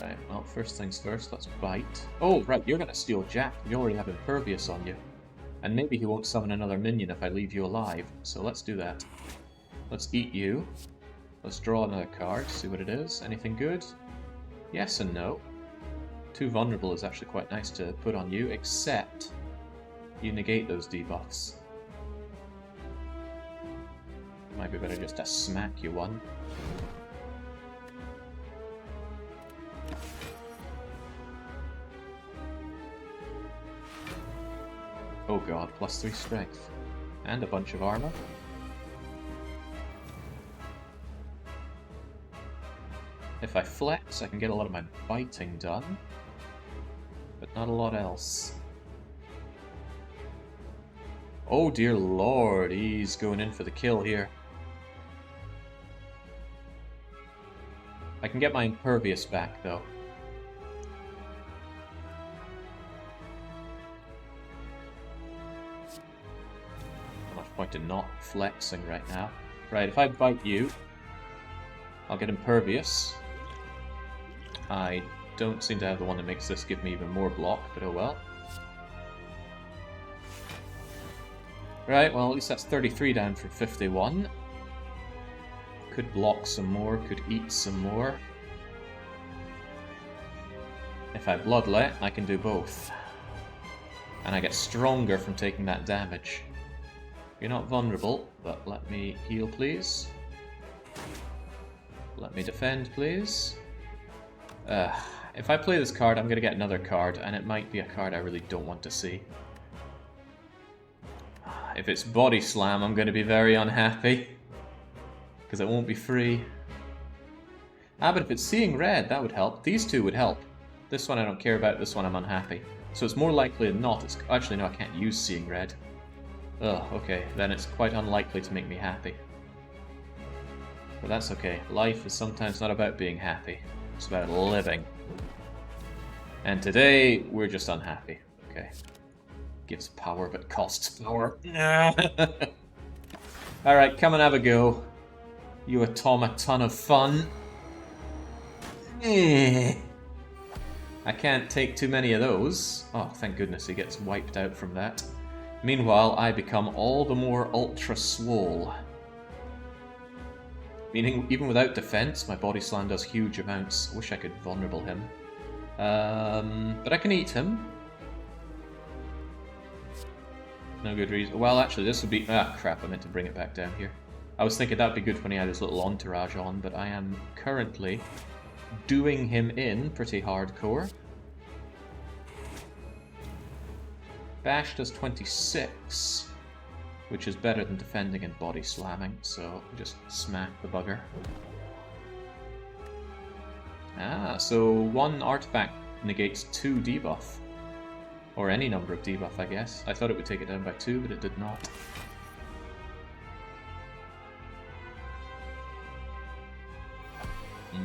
Right, well, first things first, let's bite. Oh, right, you're gonna steal Jack. You already have Impervious on you. And maybe he won't summon another minion if I leave you alive, so let's do that. Let's eat you. Let's draw another card, see what it is. Anything good? Yes and no. 2 vulnerable is actually quite nice to put on you, except you negate those debuffs. Might be better just to smack you one. Oh god, +3 strength. And a bunch of armor. If I flex, I can get a lot of my biting done. But not a lot else. Oh dear lord, he's going in for the kill here. I can get my Impervious back, though. Not much point in not flexing right now. Right, if I bite you, I'll get Impervious. I don't seem to have the one that makes this give me even more block, but oh well. Right, well at least that's 33 down from 51. Could block some more, could eat some more. If I Bloodlet, I can do both. And I get stronger from taking that damage. You're not vulnerable, but let me heal please. Let me defend please. If I play this card, I'm going to get another card, and it might be a card I really don't want to see. If it's Body Slam, I'm going to be very unhappy. Because it won't be free. Ah, but if it's Seeing Red, that would help. These two would help. This one I don't care about, this one I'm unhappy. So it's more likely than not. It's actually, no, I can't use Seeing Red. Ugh, okay, then it's quite unlikely to make me happy. But that's okay. Life is sometimes not about being happy. It's about living. And today, we're just unhappy. Okay. Gives power, but costs power. Alright, come and have a go. You Automaton of fun. I can't take too many of those. Oh, thank goodness he gets wiped out from that. Meanwhile, I become all the more ultra swole. Meaning, even without defense, my body slam does huge amounts. Wish I could vulnerable him. But I can eat him. No good reason. Well, actually, this would be... Ah, crap, I meant to bring it back down here. I was thinking that would be good when he had his little entourage on, but I am currently doing him in pretty hardcore. Bash does 26, which is better than defending and body slamming, so just smack the bugger. Ah, so one artifact negates 2 debuff. Or any number of debuff, I guess. I thought it would take it down by 2, but it did not.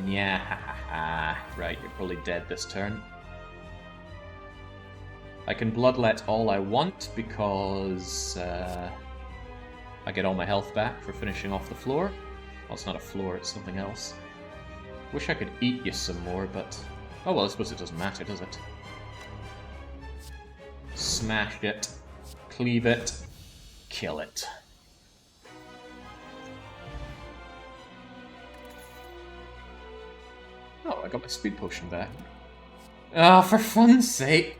Yeah, right, you're probably dead this turn. I can bloodlet all I want because I get all my health back for finishing off the floor. Well, it's not a floor, it's something else. Wish I could eat you some more, but... Oh well, I suppose it doesn't matter, does it? Smash it, cleave it, kill it. Oh, I got my speed potion back. Ah, oh, for fun's sake!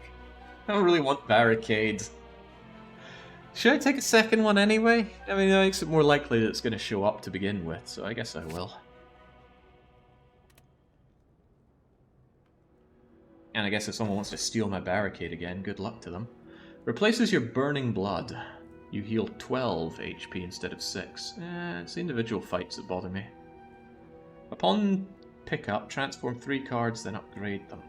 I don't really want barricades. Should I take a second one anyway? I mean, that makes it more likely that it's going to show up to begin with, so I guess I will. And I guess if someone wants to steal my barricade again, good luck to them. Replaces your burning blood. You heal 12 HP instead of 6. It's the individual fights that bother me. Upon pickup, transform 3 cards, then upgrade them.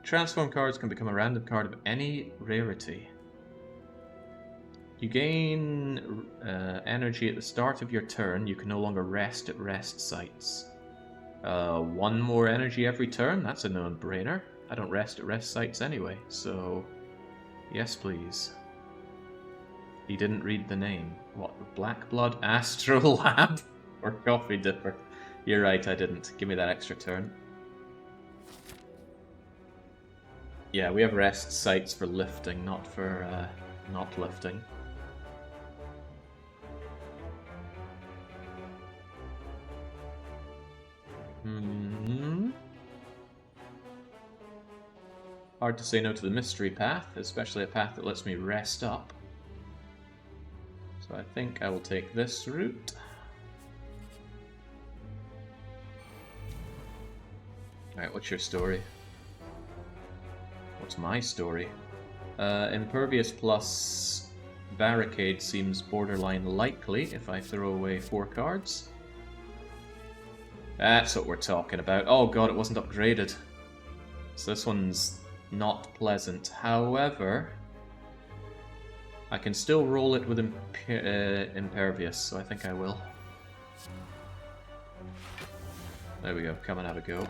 Transform cards can become a random card of any rarity. You gain energy at the start of your turn. You can no longer rest at rest sites. 1 more energy every turn? That's a no-brainer. I don't rest at rest sites anyway, so... Yes, please. He didn't read the name. What, Black Blood Astrolab? Or Coffee Dipper? You're right, I didn't. Give me that extra turn. Yeah, we have rest sites for lifting, not for not lifting. Hard to say no to the mystery path, especially a path that lets me rest up. So I think I will take this route. Alright, what's your story? What's my story? Impervious plus barricade seems borderline likely if I throw away 4 cards. That's what we're talking about. Oh god, it wasn't upgraded. So this one's not pleasant. However, I can still roll it with impervious, so I think I will. There we go, come and have a go.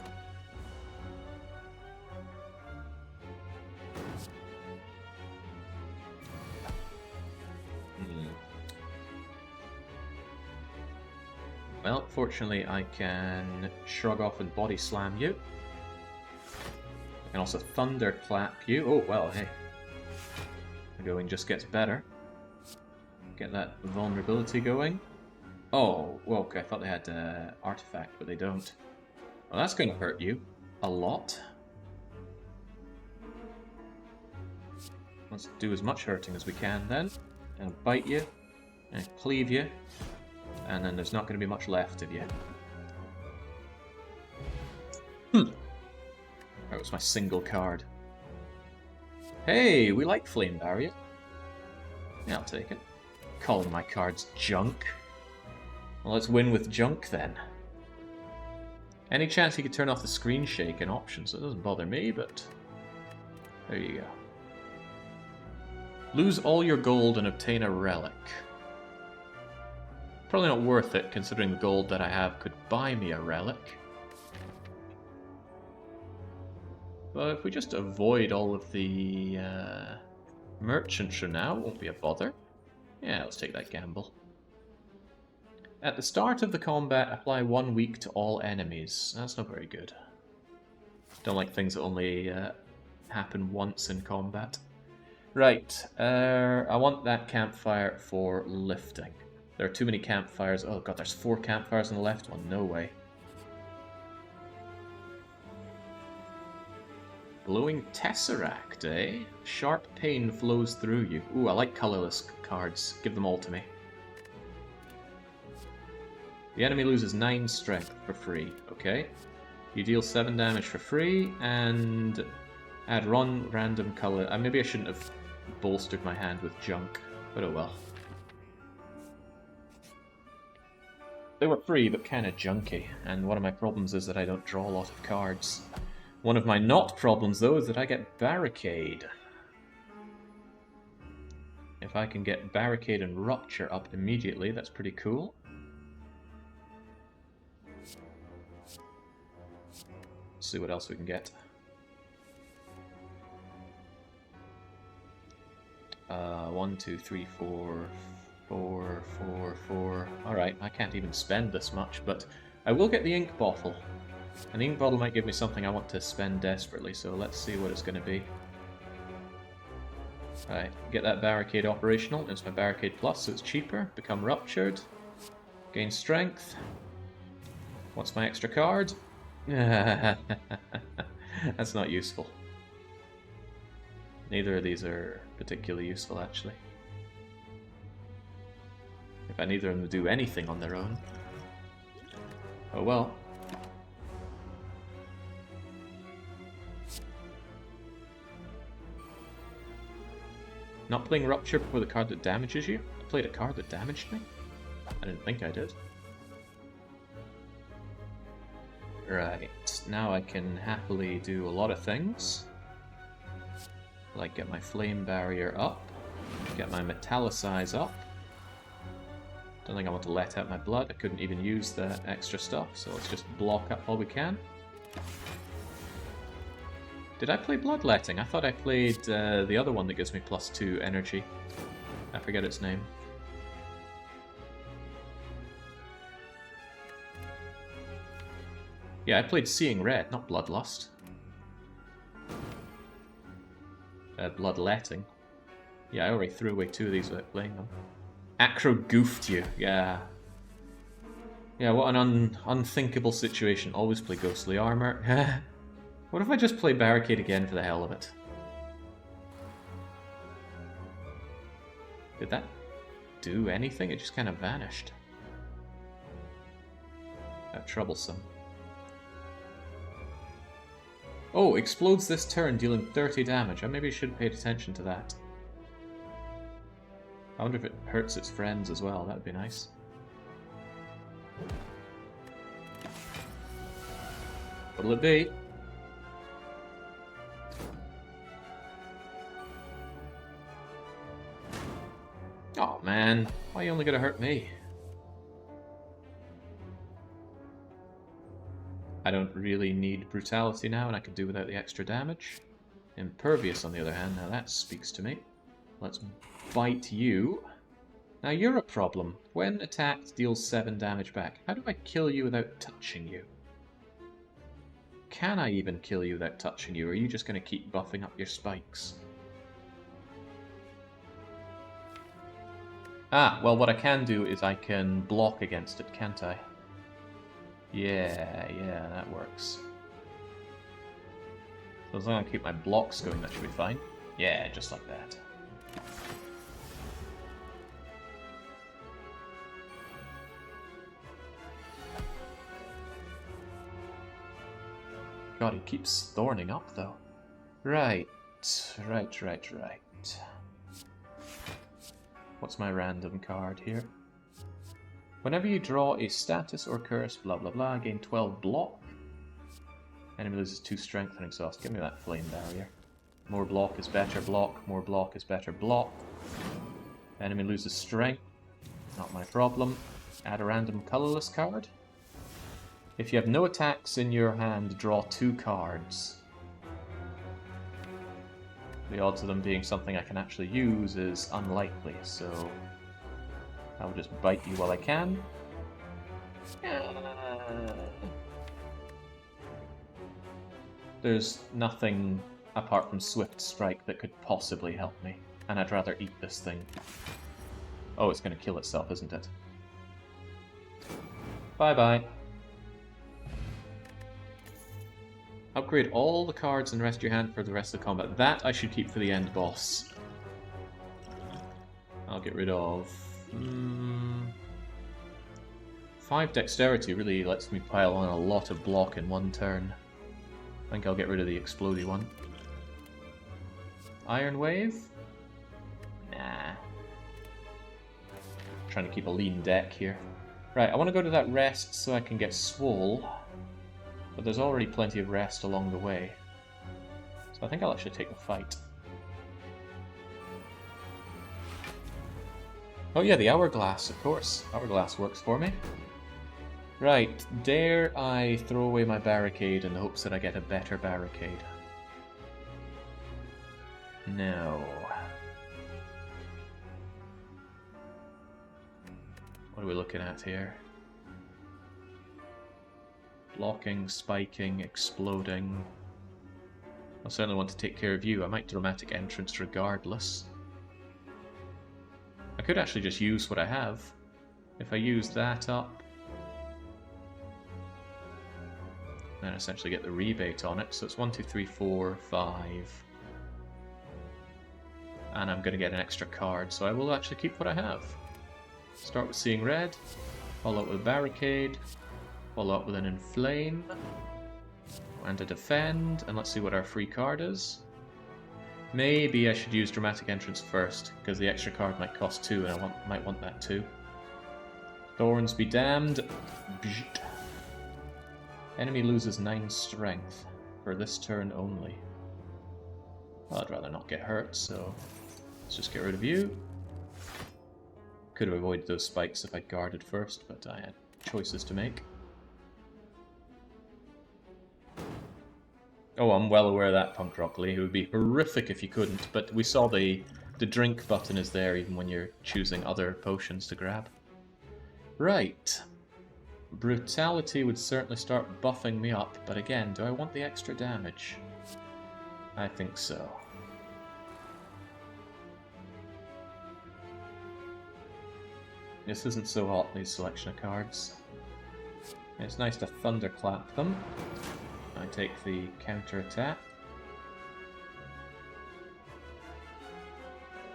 Well, fortunately I can shrug off and body slam you. I can also thunderclap you. Oh, well, hey. The going just gets better. Get that vulnerability going. Oh, well, okay, I thought they had artifact, but they don't. Well, that's going to hurt you a lot. Let's do as much hurting as we can then. And bite you. And cleave you. And then there's not going to be much left of you. That was my single card. Hey, we like Flame Barrier. Yeah, I'll take it. Calling my cards junk. Well, let's win with junk then. Any chance you could turn off the screen shake in options? It doesn't bother me, but... There you go. Lose all your gold and obtain a relic. Probably not worth it, considering the gold that I have could buy me a relic. But if we just avoid all of the merchants for now, it won't be a bother. Yeah, let's take that gamble. At the start of the combat, apply 1 week to all enemies. That's not very good. Don't like things that only happen once in combat. Right, I want that campfire for lifting. There are too many campfires. Oh god, there's 4 campfires on the left one. No way. Glowing Tesseract, eh? Sharp pain flows through you. Ooh, I like colorless cards. Give them all to me. The enemy loses 9 strength for free. Okay. You deal 7 damage for free, and add random color. Maybe I shouldn't have bolstered my hand with junk, but oh well. They were free, but kind of junky, and one of my problems is that I don't draw a lot of cards. One of my not problems, though, is that I get Barricade. If I can get Barricade and Rupture up immediately, that's pretty cool. Let's see what else we can get. 1, 2, 3, 4, 4, 4, 4. Alright, I can't even spend this much, but I will get the ink bottle. An ink bottle might give me something I want to spend desperately, so let's see what it's going to be. Alright, get that Barricade operational. It's my Barricade Plus, so it's cheaper. Become Ruptured. Gain Strength. What's my extra card? That's not useful. Neither of these are particularly useful, actually. In fact, neither of them do anything on their own. Oh well. Not playing Rupture before the card that damages you? I played a card that damaged me? I didn't think I did. Right, now I can happily do a lot of things. Like get my Flame Barrier up, get my Metallicize up. Don't think I want to let out my blood, I couldn't even use the extra stuff, so let's just block up all we can. Did I play Bloodletting? I thought I played the other one that gives me +2 energy. I forget its name. Yeah, I played Seeing Red, not Bloodlust. Bloodletting. Yeah, I already threw away 2 of these without playing them. Acro goofed you, yeah. Yeah, what an unthinkable situation. Always play Ghostly Armor. What if I just play Barricade again for the hell of it? Did that do anything? It just kind of vanished. How troublesome. Oh, explodes this turn, dealing 30 damage. I maybe should have paid attention to that. I wonder if it hurts its friends as well. That would be nice. What'll it be? Oh man, why are you only gonna hurt me? I don't really need Brutality now, and I can do without the extra damage. Impervious, on the other hand, now that speaks to me. Let's bite you. Now you're a problem. When attacked, deals 7 damage back. How do I kill you without touching you? Can I even kill you without touching you, or are you just going to keep buffing up your spikes? Ah, well what I can do is I can block against it, can't I? Yeah, that works. So as long as I keep my blocks going, that should be fine. Yeah, just like that. God, he keeps thorning up, though. Right. What's my random card here? Whenever you draw a status or curse, blah blah blah, gain 12 block. Enemy loses 2 strength and exhaust. Give me that Flame Barrier. More block is better block, more block is better block. Enemy loses strength. Not my problem. Add a random colorless card. If you have no attacks in your hand, draw 2 cards. The odds of them being something I can actually use is unlikely, so I'll just bite you while I can. There's nothing apart from Swift Strike that could possibly help me, and I'd rather eat this thing. Oh, it's going to kill itself, isn't it? Bye-bye. Upgrade all the cards and rest your hand for the rest of the combat. That I should keep for the end boss. I'll get rid of... 5 dexterity really lets me pile on a lot of block in one turn. I think I'll get rid of the explodey one. Iron Wave? Nah. Trying to keep a lean deck here. Right, I want to go to that rest so I can get swole. But there's already plenty of rest along the way. So I think I'll actually take the fight. Oh yeah, the Hourglass, of course. Hourglass works for me. Right, dare I throw away my barricade in the hopes that I get a better barricade? No. What are we looking at here? Blocking, spiking, exploding. I certainly want to take care of you. I might dramatic entrance regardless. I could actually just use what I have. If I use that up, then essentially get the rebate on it. So it's 1, 2, 3, 4, 5. And I'm going to get an extra card, so I will actually keep what I have. Start with Seeing Red, follow up with a Barricade, follow up with an Inflame, and a Defend, and let's see what our free card is. Maybe I should use Dramatic Entrance first, because the extra card might cost 2, and I might want that too. Thorns be damned. Bzzt. Enemy loses 9 strength for this turn only. Well, I'd rather not get hurt, so let's just get rid of you. Could have avoided those spikes if I'd guarded first, but I had choices to make. Oh, I'm well aware of that, Punk Rock Lee. It would be horrific if you couldn't, but we saw the drink button is there even when you're choosing other potions to grab. Right. Brutality would certainly start buffing me up, but again, do I want the extra damage? I think so. This isn't so hot, these selection of cards. It's nice to thunderclap them. I take the counter attack.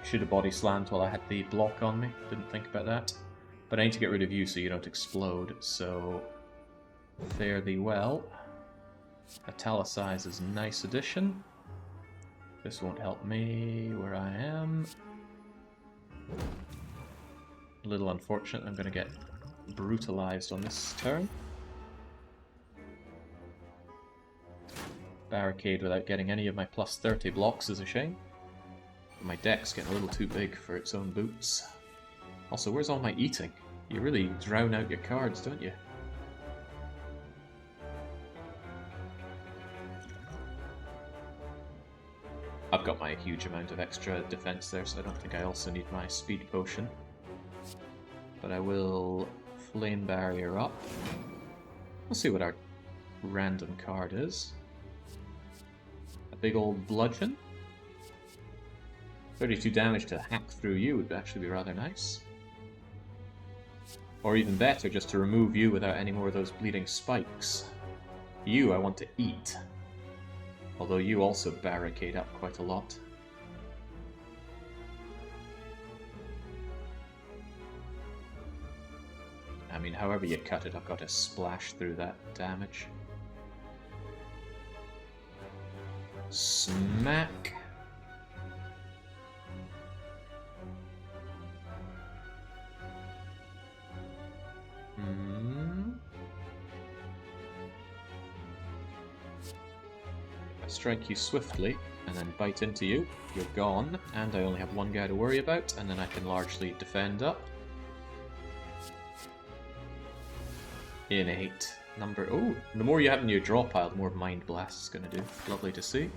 Should have body slammed while I had the block on me, didn't think about that. But I need to get rid of you so you don't explode, so fare thee well. Italicize is a nice addition. This won't help me where I am. A little unfortunate, I'm going to get brutalized on this turn. Barricade without getting any of my plus 30 blocks is a shame. My deck's getting a little too big for its own boots. Also, where's all my eating? You really drown out your cards, don't you? I've got my huge amount of extra defense there, so I don't think I also need my speed potion. But I will flame barrier up. Let's see what our random card is. A big old bludgeon. 32 damage to hack through you would actually be rather nice. Or even better, just to remove you without any more of those bleeding spikes. You I want to eat. Although you also barricade up quite a lot. I mean, however you cut it, I've got to splash through that damage. Smack. I strike you swiftly, and then bite into you. You're gone, and I only have one guy to worry about, and then I can largely defend up. Innate. Number... Oh, the more you have in your draw pile, the more Mind Blast is going to do. Lovely to see.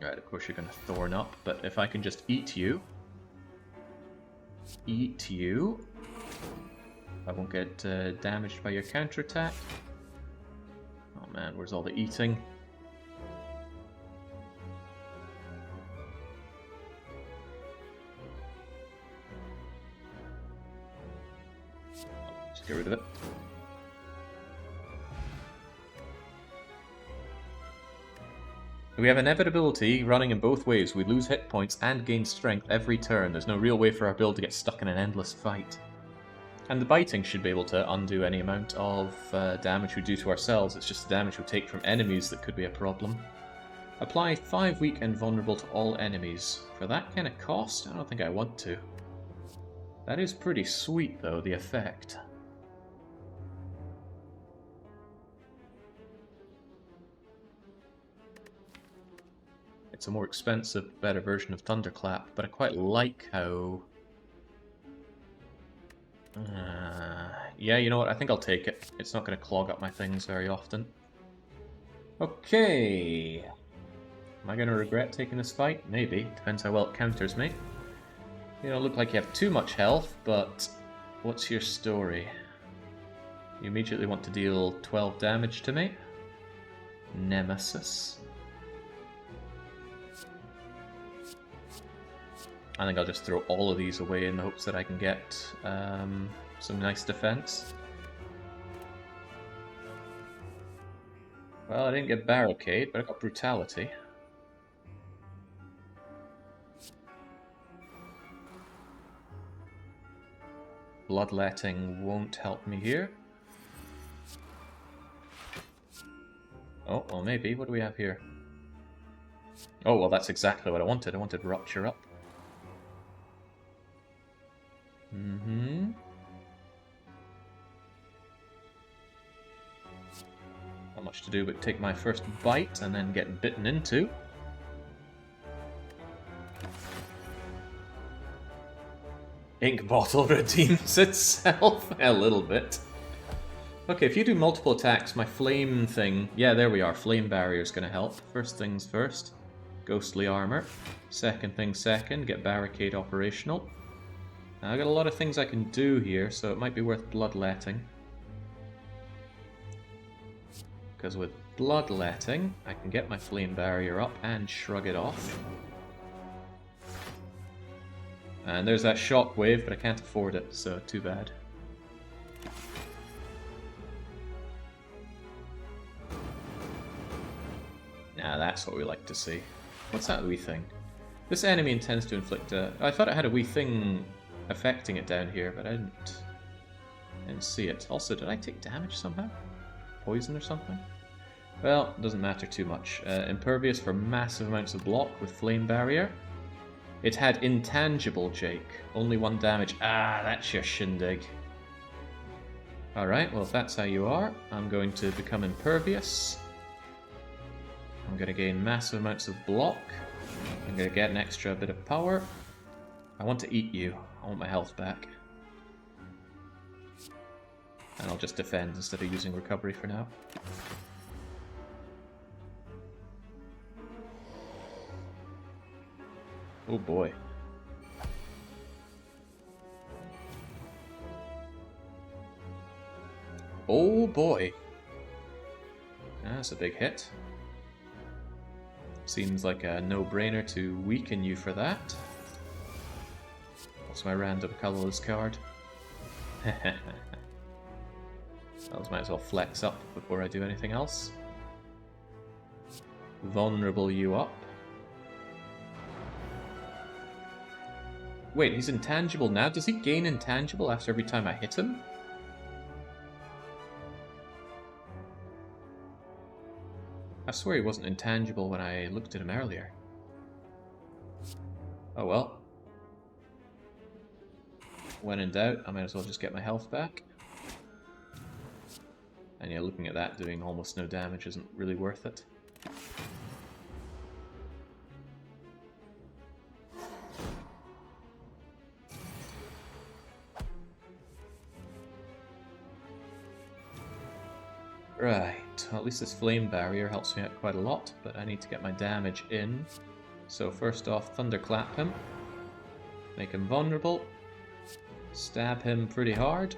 Right, of course you're going to Thorn up, but if I can just eat you... Eat you. I won't get damaged by your counterattack. Oh man, where's all the eating? Just get rid of it. We have inevitability running in both ways. We lose hit points and gain strength every turn. There's no real way for our build to get stuck in an endless fight. And the biting should be able to undo any amount of damage we do to ourselves. It's just the damage we take from enemies that could be a problem. Apply 5 weak and vulnerable to all enemies. For that kind of cost, I don't think I want to. That is pretty sweet though, the effect. It's a more expensive, better version of Thunderclap, but I quite like how... yeah, you know what? I think I'll take it. It's not going to clog up my things very often. Okay. Am I going to regret taking this fight? Maybe. Depends how well it counters me. You don't look like you have too much health, but what's your story? You immediately want to deal 12 damage to me. Nemesis. I think I'll just throw all of these away in the hopes that I can get some nice defense. Well, I didn't get Barricade, but I got Brutality. Bloodletting won't help me here. Oh, well maybe. What do we have here? Oh, well that's exactly what I wanted. I wanted Rupture Up. Not much to do but take my first bite and then get bitten into. Ink bottle redeems itself a little bit. Okay, if you do multiple attacks, my flame thing... Yeah, there we are. Flame barrier is going to help. First things first. Ghostly armor. Second thing second. Get barricade operational. Now, I've got a lot of things I can do here, so it might be worth bloodletting. Because with bloodletting, I can get my flame barrier up and shrug it off. And there's that shockwave, but I can't afford it, so too bad. Now that's what we like to see. What's that wee thing? This enemy intends to inflict a... I thought it had a wee thing affecting it down here, but I didn't see it. Also, did I take damage somehow? Poison or something? Well, doesn't matter too much. Impervious for massive amounts of block with flame barrier. It had intangible, Jake. Only 1 damage. Ah, that's your shindig. Alright, well if that's how you are, I'm going to become impervious. I'm going to gain massive amounts of block. I'm going to get an extra bit of power. I want to eat you. I want my health back. And I'll just defend instead of using recovery for now. Oh boy. Oh boy. That's a big hit. Seems like a no-brainer to weaken you for that. What's my random colorless card? I might as well flex up before I do anything else. Vulnerable you up. Wait, he's intangible now? Does he gain intangible after every time I hit him? I swear he wasn't intangible when I looked at him earlier. Oh well. When in doubt, I might as well just get my health back. And yeah, looking at that, doing almost no damage isn't really worth it. Right, well, at least this flame barrier helps me out quite a lot, but I need to get my damage in. So first off, thunderclap him. Make him vulnerable. Stab him pretty hard.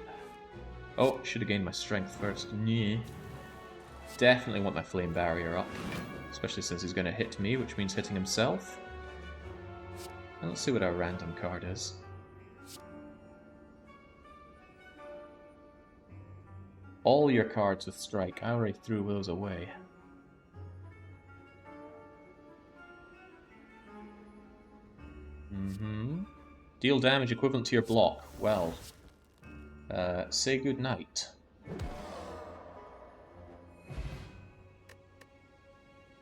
Oh, should have gained my strength first. Yeah. Definitely want my flame barrier up. Especially since he's going to hit me, which means hitting himself. And let's see what our random card is. All your cards with strike. I already threw those away. Deal damage equivalent to your block. Well, say goodnight.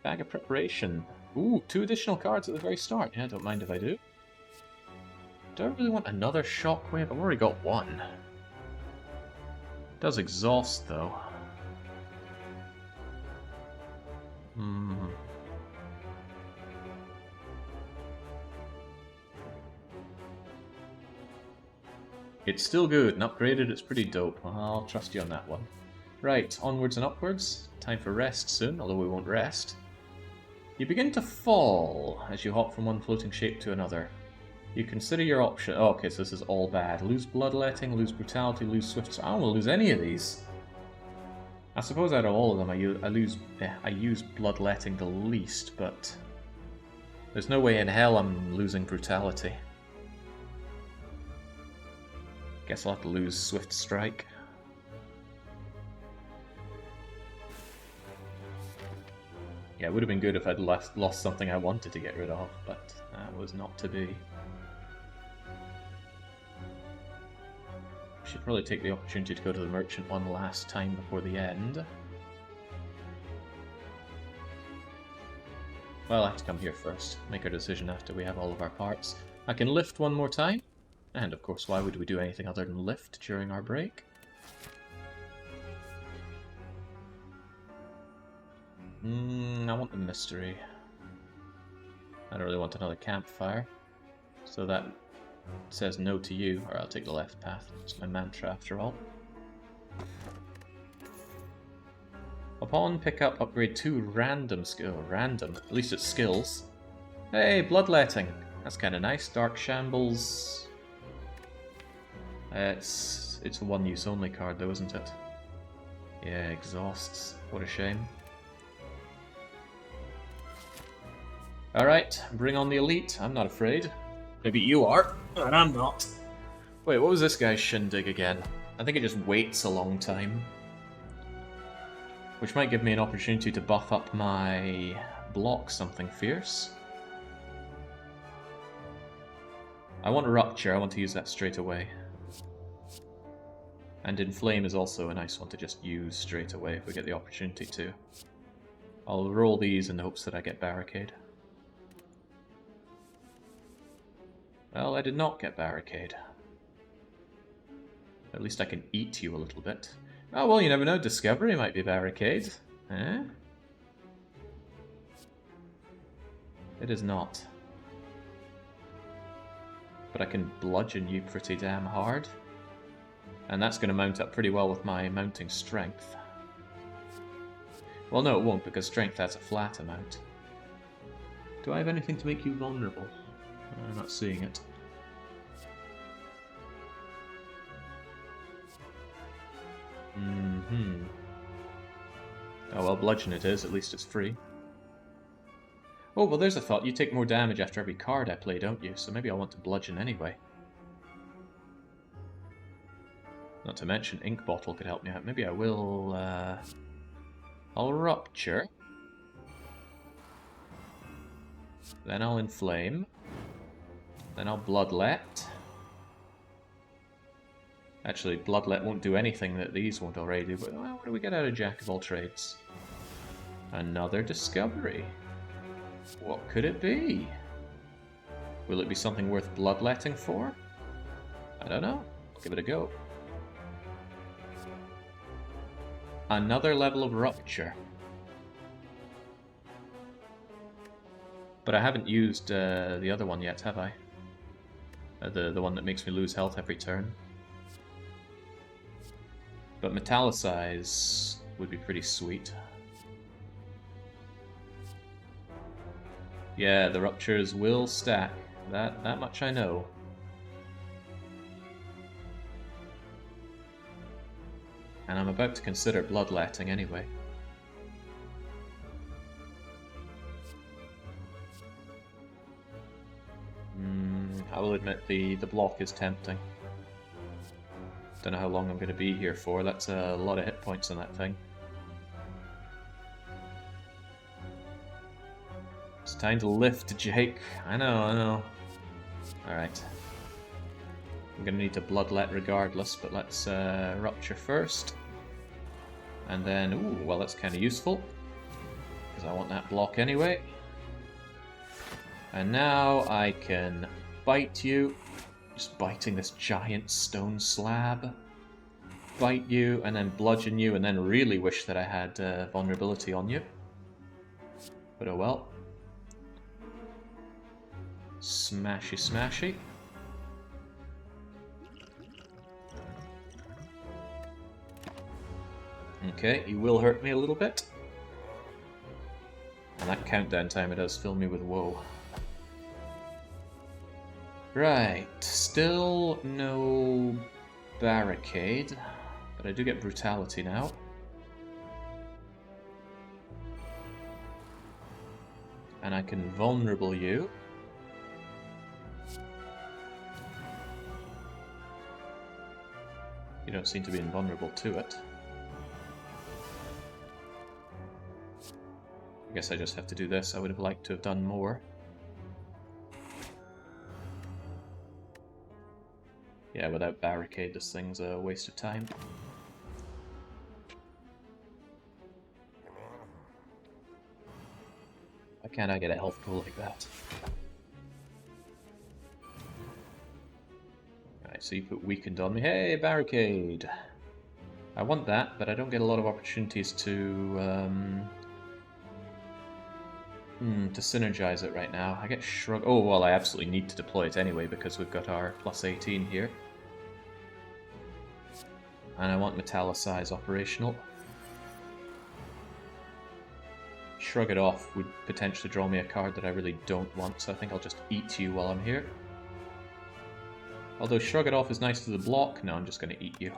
Bag of preparation. Ooh, 2 additional cards at the very start. Yeah, don't mind if I do. Do I really want another shockwave? I've already got 1. Does exhaust, though. It's still good, and upgraded it's pretty dope. I'll trust you on that one. Right, onwards and upwards. Time for rest soon, although we won't rest. You begin to fall as you hop from one floating shape to another. You consider your option. Oh, okay, so this is all bad. Lose bloodletting, lose brutality, lose swift. I don't want to lose any of these. I suppose out of all of them, I use bloodletting the least, but there's no way in hell I'm losing brutality. Guess I'll have to lose swift strike. Yeah, it would have been good if I'd lost something I wanted to get rid of, but that was not to be. Should probably take the opportunity to go to the merchant one last time before the end. Well, I have to come here first. Make our decision after we have all of our parts. I can lift one more time. And of course, why would we do anything other than lift during our break? I want the mystery. I don't really want another campfire. So that says no to you, or I'll take the left path. It's my mantra after all. Upon pickup, upgrade 2 random skill. Random. At least it's skills. Hey, bloodletting. That's kind of nice. Dark Shambles. It's a one-use only card though, isn't it? Yeah, exhausts. What a shame. Alright, bring on the elite. I'm not afraid. Maybe you are, but I'm not. Wait, what was this guy's shindig again? I think it just waits a long time. Which might give me an opportunity to buff up my block something fierce. I want Rupture, I want to use that straight away. And Inflame is also a nice one to just use straight away if we get the opportunity to. I'll roll these in the hopes that I get Barricade. Well, I did not get Barricade. At least I can eat you a little bit. Oh, well, you never know. Discovery might be Barricade. Eh? It is not. But I can bludgeon you pretty damn hard. And that's going to mount up pretty well with my mounting strength. Well, no, it won't, because strength has a flat amount. Do I have anything to make you vulnerable? I'm not seeing it. Oh well, bludgeon it is, at least it's free. Oh, well there's a thought, you take more damage after every card I play, don't you? So maybe I'll want to bludgeon anyway. Not to mention Ink Bottle could help me out. Maybe I will, I'll Rupture. Then I'll Inflame. Then I'll Bloodlet. Actually, Bloodlet won't do anything that these won't already do, but well, what do we get out of Jack of all trades? Another Discovery. What could it be? Will it be something worth bloodletting for? I don't know. I'll give it a go. Another level of Rupture. But I haven't used the other one yet, have I? The one that makes me lose health every turn. But Metallicize would be pretty sweet. Yeah, the Ruptures will stack. That much I know. And I'm about to consider bloodletting anyway. I will admit the block is tempting. Don't know how long I'm going to be here for. That's a lot of hit points on that thing. It's time to lift, Jake. I know. Alright. I'm going to need to bloodlet regardless, but let's rupture first. And then, ooh, well that's kind of useful. Because I want that block anyway. And now I can bite you. Just biting this giant stone slab. Bite you, and then bludgeon you, and then really wish that I had vulnerability on you. But oh well. Smashy, smashy. Okay, you will hurt me a little bit. And that countdown timer does fill me with woe. Right, still no barricade, but I do get brutality now. And I can vulnerable you. You don't seem to be invulnerable to it. I guess I just have to do this. I would have liked to have done more. Yeah, without barricade, this thing's a waste of time. Why can't I get a health pool like that? Alright, so you put weakened on me. Hey, barricade! I want that, but I don't get a lot of opportunities to synergize it right now. I get shrug. Oh, well, I absolutely need to deploy it anyway because we've got our plus 18 here. And I want Metallicize operational. Shrug it off would potentially draw me a card that I really don't want, so I think I'll just eat you while I'm here. Although Shrug it off is nice to the block, no, I'm just going to eat you.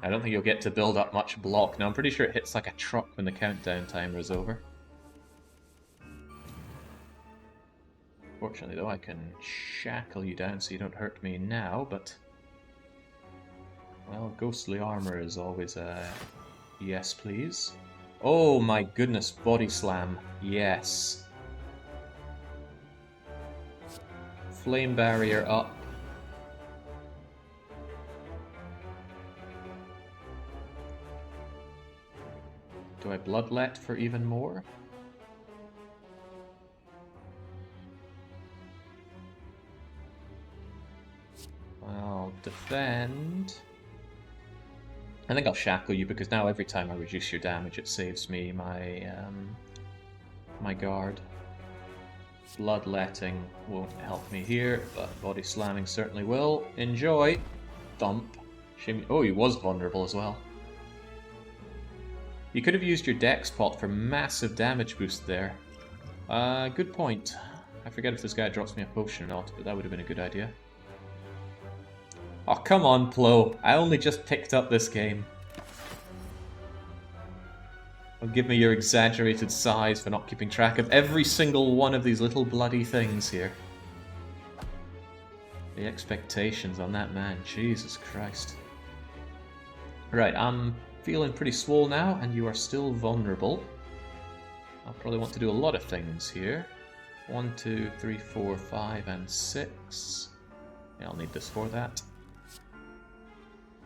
I don't think you'll get to build up much block. Now, I'm pretty sure it hits like a truck when the countdown timer is over. Fortunately, though, I can shackle you down so you don't hurt me now, but... Well, ghostly armor is always a... Yes, please. Oh my goodness, body slam. Yes. Flame barrier up. Do I bloodlet for even more? I'll defend. I think I'll shackle you because now every time I reduce your damage, it saves me my my guard. Bloodletting won't help me here, but body slamming certainly will. Enjoy. Thump. Shame. Oh, he was vulnerable as well. You could have used your dex pot for massive damage boost there. Good point. I forget if this guy drops me a potion or not, but that would have been a good idea. Oh, come on, Plo. I only just picked up this game. Well, give me your exaggerated size for not keeping track of every single one of these little bloody things here. The expectations on that man, Jesus Christ. Right, I'm feeling pretty swole now, and you are still vulnerable. I'll probably want to do a lot of things here. 1, 2, 3, 4, 5, and 6. Yeah, I'll need this for that.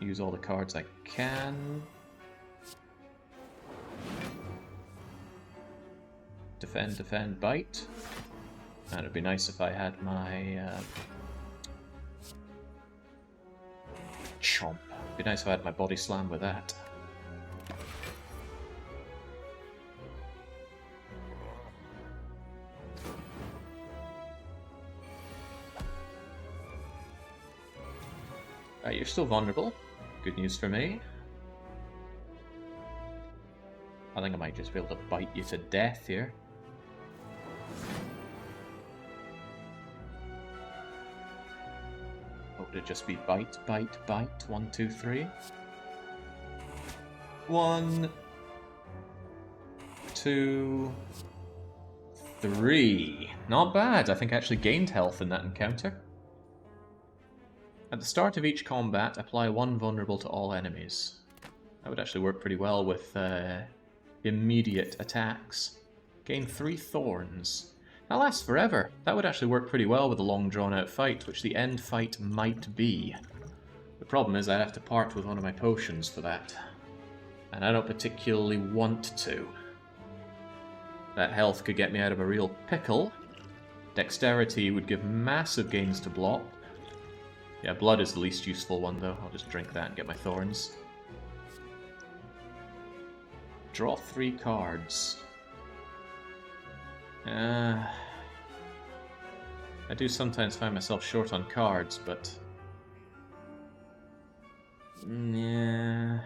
Use all the cards I can. Defend, defend, bite. And it'd be nice if I had my chomp. It'd be nice if I had my body slam with that. Right, you're still vulnerable. Good news for me. I think I might just be able to bite you to death here. Would it just be bite, bite, bite? 1, 2, 3. 1, 2, 3. Not bad. I think I actually gained health in that encounter. At the start of each combat, apply 1 vulnerable to all enemies. That would actually work pretty well with immediate attacks. Gain 3 thorns. That lasts forever. That would actually work pretty well with a long drawn-out fight, which the end fight might be. The problem is I'd have to part with one of my potions for that. And I don't particularly want to. That health could get me out of a real pickle. Dexterity would give massive gains to block. Yeah, blood is the least useful one though. I'll just drink that and get my thorns. Draw 3 cards. I do sometimes find myself short on cards, but... yeah...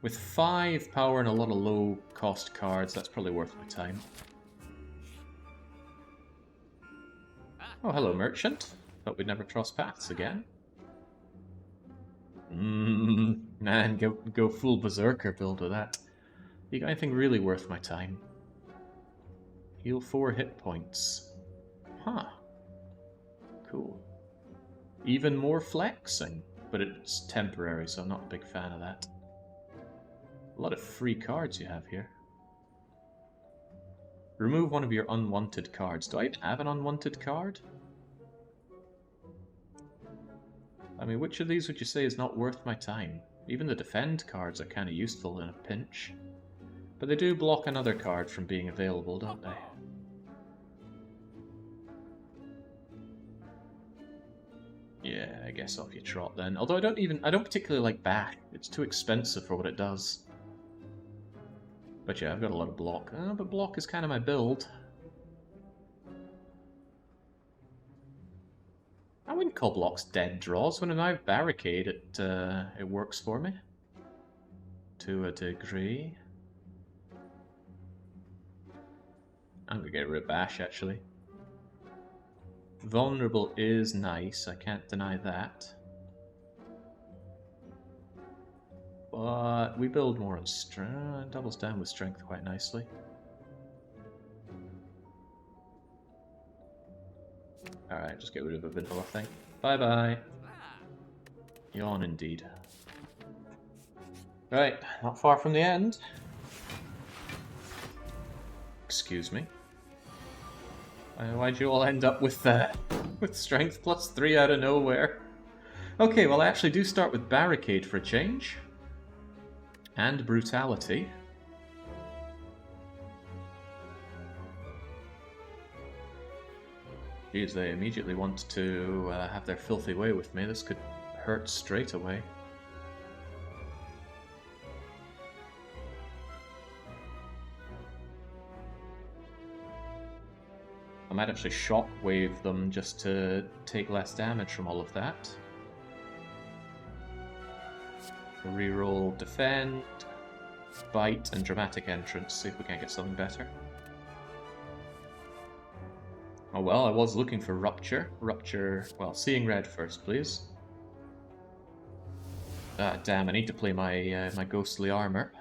With 5 power and a lot of low-cost cards, that's probably worth my time. Oh, hello, merchant. Thought we'd never cross paths again. Man, go full berserker build with that. You got anything really worth my time? Heal 4 hit points. Huh. Cool. Even more flexing, but it's temporary, so I'm not a big fan of that. A lot of free cards you have here. Remove one of your unwanted cards. Do I even have an unwanted card? I mean, which of these would you say is not worth my time? Even the defend cards are kind of useful in a pinch. But they do block another card from being available, don't they? Yeah, I guess off you trot then. Although I don't particularly like Bash. It's too expensive for what it does. But yeah, I've got a lot of block. But block is kind of my build. I wouldn't call blocks dead draws. When I have barricade, it works for me. To a degree. I'm gonna get rid of Bash, actually. Vulnerable is nice, I can't deny that. But we build more on strength, doubles down with strength quite nicely. Alright, just get rid of a vanilla thing. Bye-bye. Yawn indeed. Right, not far from the end. Excuse me. Why'd you all end up with strength plus 3 out of nowhere? Okay, well I actually do start with barricade for a change. And brutality. Geez, they immediately want to have their filthy way with me. This could hurt straight away. I might actually shockwave them just to take less damage from all of that. Reroll defend, bite, and dramatic entrance. See if we can get something better. Oh well, I was looking for rupture. Rupture. Well, seeing red first, please. Ah, damn! I need to play my my ghostly armor.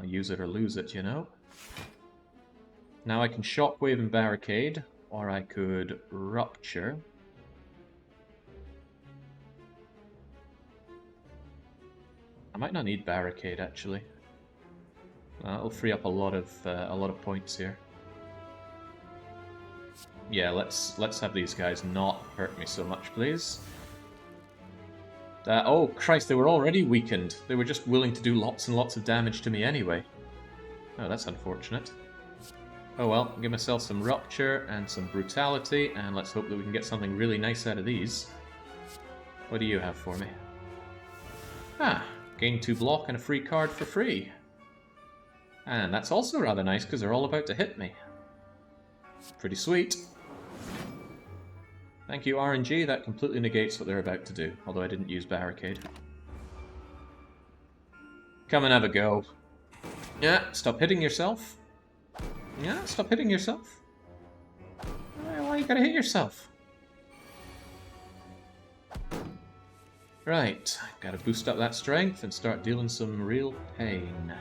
Use it or lose it, you know. Now I can shockwave and barricade, or I could rupture. I might not need barricade actually. It'll free up a lot of points here. Yeah, let's have these guys not hurt me so much, please. Oh Christ, they were already weakened. They were just willing to do lots and lots of damage to me anyway. Oh, that's unfortunate. Oh well, give myself some rupture and some brutality, and let's hope that we can get something really nice out of these. What do you have for me? Ah, gain 2 block and a free card for free. And that's also rather nice because they're all about to hit me. Pretty sweet. Thank you, RNG. That completely negates what they're about to do, although I didn't use barricade. Come and have a go. Yeah, stop hitting yourself. Yeah, stop hitting yourself. gotta hit yourself. Right, gotta boost up that strength and start dealing some real pain.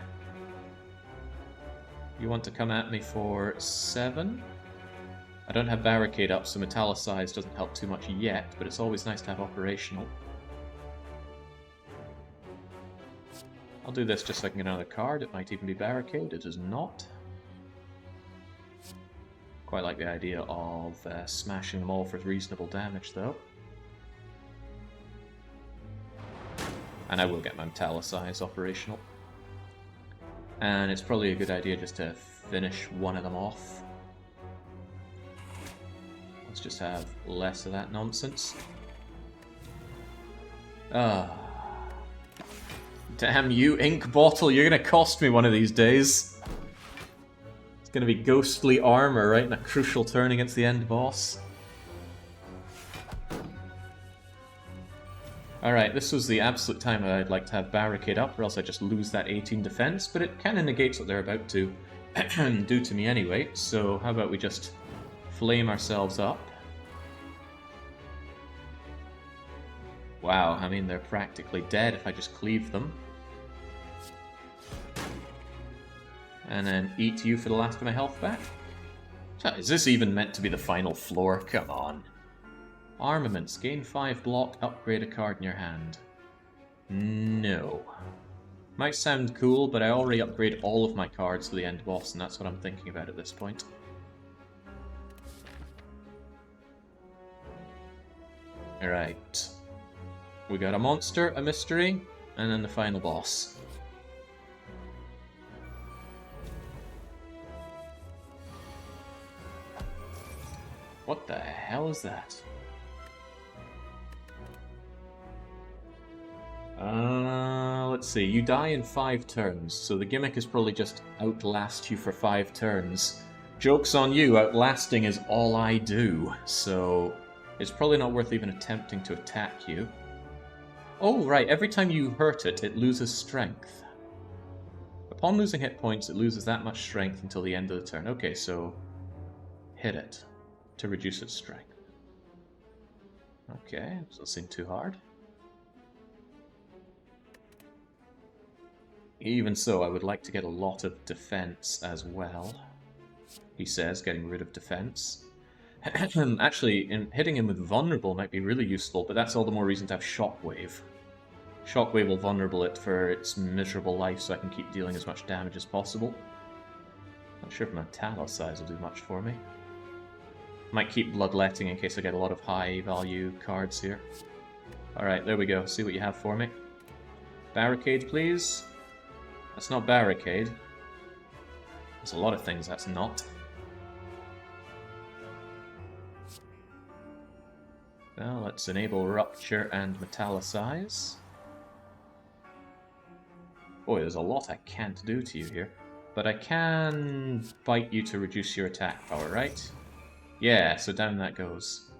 You want to come at me for 7? I don't have Barricade up, so Metallicize doesn't help too much yet, but it's always nice to have operational. I'll do this just so I can get another card. It might even be Barricade. It is not. Quite like the idea of smashing them all for reasonable damage, though. And I will get my Metallicize operational. And it's probably a good idea just to finish one of them off. Let's just have less of that nonsense. Damn you, ink bottle, you're gonna cost me one of these days. It's gonna be ghostly armor right in a crucial turn against the end boss. Alright, this was the absolute time I'd like to have Barricade up, or else I just lose that 18 defense, but it kind of negates what they're about to do to me anyway, so how about we just flame ourselves up. Wow, I mean, they're practically dead if I just cleave them. And then eat you for the last of my health back. Is this even meant to be the final floor? Come on. Armaments. Gain 5 block, upgrade a card in your hand. No. Might sound cool, but I already upgrade all of my cards for the end boss, and that's what I'm thinking about at this point. Alright. We got a monster, a mystery, and then the final boss. What the hell is that? Let's see. You die in 5 turns, so the gimmick is probably just outlast you for 5 turns. Joke's on you, outlasting is all I do, so it's probably not worth even attempting to attack you. Oh, right, every time you hurt it, it loses strength. Upon losing hit points, it loses that much strength until the end of the turn. Okay, so hit it to reduce its strength. Okay, doesn't seem too hard. Even so, I would like to get a lot of defense as well. He says, getting rid of defense. Actually, hitting him with Vulnerable might be really useful, but that's all the more reason to have Shockwave. Shockwave will vulnerable it for its miserable life so I can keep dealing as much damage as possible. Not sure if Metallicize will do much for me. Might keep Bloodletting in case I get a lot of high value cards here. Alright, there we go. See what you have for me. Barricade, please. That's not Barricade. There's a lot of things that's not. Well, let's enable Rupture and Metallicize. Boy, there's a lot I can't do to you here. But I can bite you to reduce your attack power, right? Yeah, so down that goes.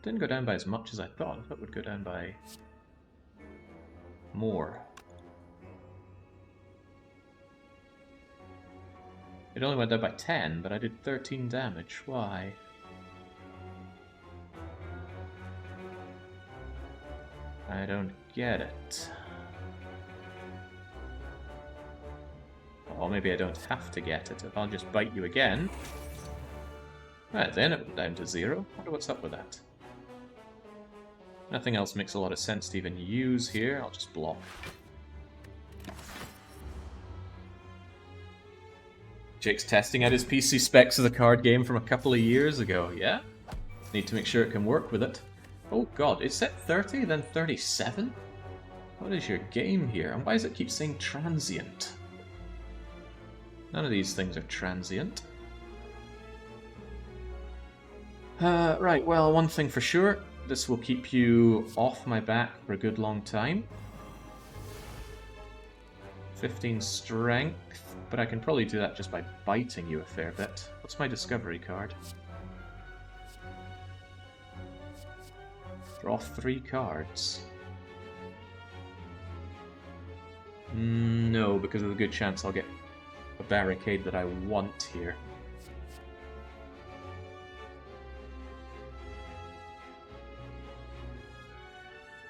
Didn't go down by as much as I thought. I thought it would go down by more. It only went down by 10, but I did 13 damage. Why? I don't get it. Or maybe I don't have to get it. If I'll just bite you again. Right, then it went down to 0. Wonder what's up with that. Nothing else makes a lot of sense to even use here. I'll just block. Jake's testing out his PC specs of the card game from a couple of years ago, yeah? Need to make sure it can work with it. Oh god, it's set 30, then 37? What is your game here? And why does it keep saying transient? None of these things are transient. Right, well, one thing for sure. This will keep you off my back for a good long time. 15 strength, but I can probably do that just by biting you a fair bit. What's my discovery card? Draw 3 cards. No, because there's a good chance I'll get a barricade that I want here.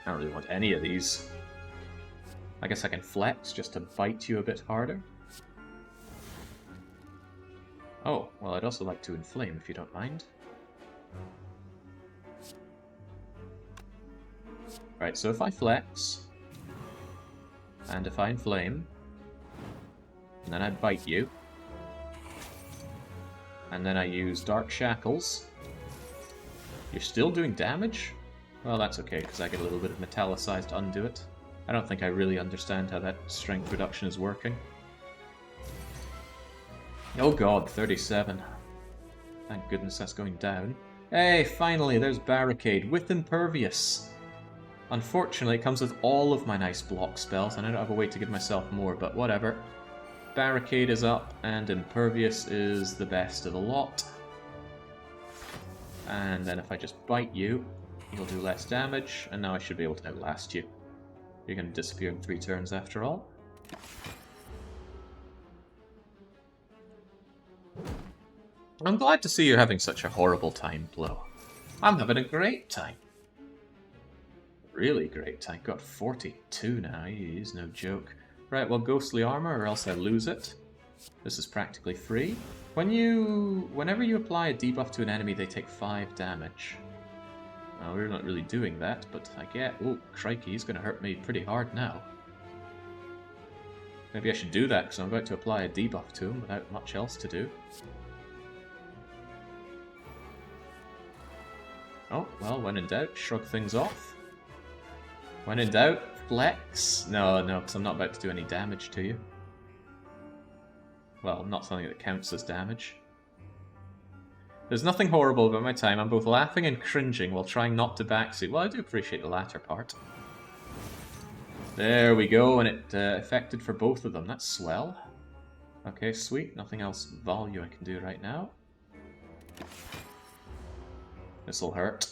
I don't really want any of these. I guess I can flex just to bite you a bit harder. Oh, well, I'd also like to inflame if you don't mind. Right, so if I flex, and if I inflame, and then I bite you, and then I use Dark Shackles, you're still doing damage? Well, that's okay, because I get a little bit of Metallicize to undo it. I don't think I really understand how that strength reduction is working. Oh god, 37. Thank goodness that's going down. Hey, finally, there's Barricade with Impervious. Unfortunately, it comes with all of my nice block spells, and I don't have a way to give myself more, but whatever. Barricade is up, and Impervious is the best of the lot. And then if I just bite you, you'll do less damage, and now I should be able to outlast you. You're going to disappear in 3 turns after all. I'm glad to see you're having such a horrible time, Blow. I'm having a great time. Really great time. Got 42 now, he's no joke. Right, well, Ghostly Armor, or else I lose it. This is practically free. Whenever you apply a debuff to an enemy, they take 5 damage. Well, we're not really doing that, but I get... Oh, crikey, he's going to hurt me pretty hard now. Maybe I should do that, because I'm about to apply a debuff to him without much else to do. Oh, well, when in doubt, shrug things off. When in doubt, flex. No, because I'm not about to do any damage to you. Well, not something that counts as damage. There's nothing horrible about my time. I'm both laughing and cringing while trying not to backseat. Well, I do appreciate the latter part. There we go, and it affected for both of them. That's swell. Okay, sweet. Nothing else value I can do right now. This'll hurt.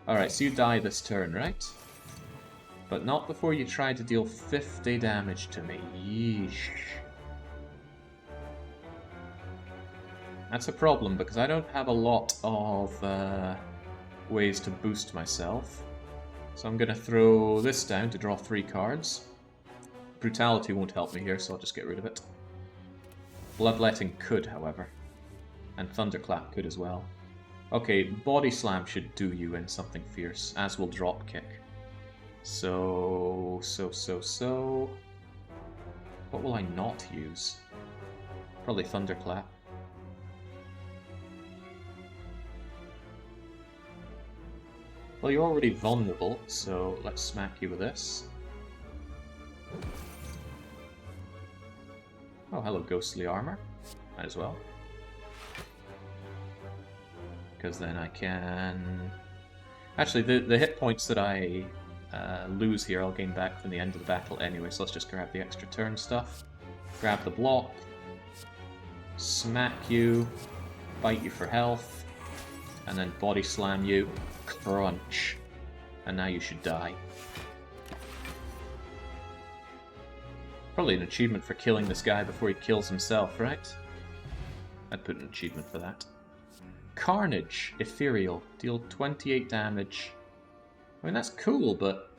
Alright, so you die this turn, right? But not before you try to deal 50 damage to me. Yeesh. That's a problem, because I don't have a lot of ways to boost myself. So I'm going to throw this down to draw 3 cards. Brutality won't help me here, so I'll just get rid of it. Bloodletting could, however. And Thunderclap could as well. Okay, Body Slam should do you in something fierce, as will Drop Kick. So... What will I not use? Probably Thunderclap. Well, you're already vulnerable, so let's smack you with this. Oh, hello, Ghostly Armor. Might as well. Because then I can... Actually, the hit points that I lose here I'll gain back from the end of the battle anyway, so let's just grab the extra turn stuff. Grab the block. Smack you. Bite you for health. And then Body Slam you. Crunch. And now you should die. Probably an achievement for killing this guy before he kills himself, right? I'd put an achievement for that. Carnage, Ethereal, deal 28 damage. I mean, that's cool, but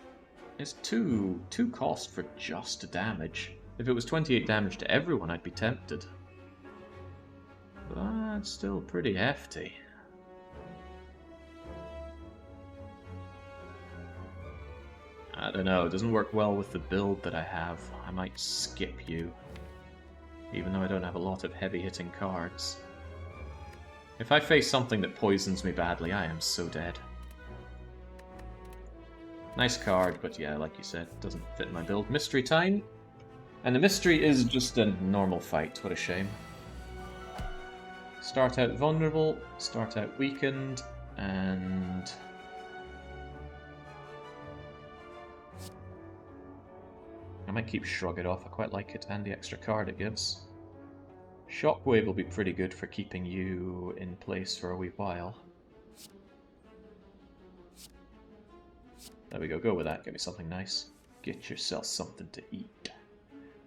it's two cost for just damage. If it was 28 damage to everyone, I'd be tempted. But that's still pretty hefty. I don't know, it doesn't work well with the build that I have. I might skip you, even though I don't have a lot of heavy-hitting cards. If I face something that poisons me badly, I am so dead. Nice card, but yeah, like you said, doesn't fit my build. Mystery time. And the mystery is just a normal fight, what a shame. Start out vulnerable, start out weakened, and... I might keep Shrug It Off, I quite like it, and the extra card it gives. Shockwave will be pretty good for keeping you in place for a wee while. There we go, go with that, give me something nice. Get yourself something to eat.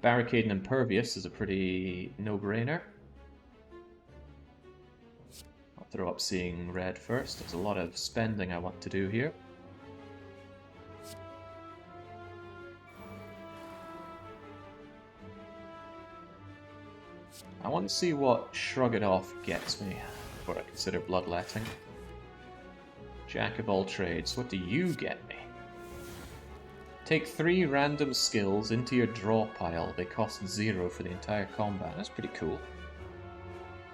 Barricade and Impervious is a pretty no-brainer. I'll throw up seeing red first. There's a lot of spending I want to do here. I want to see what Shrug It Off gets me before I consider bloodletting. Jack of all trades, what do you get me? Take 3 random skills into your draw pile. They cost 0 for the entire combat. That's pretty cool.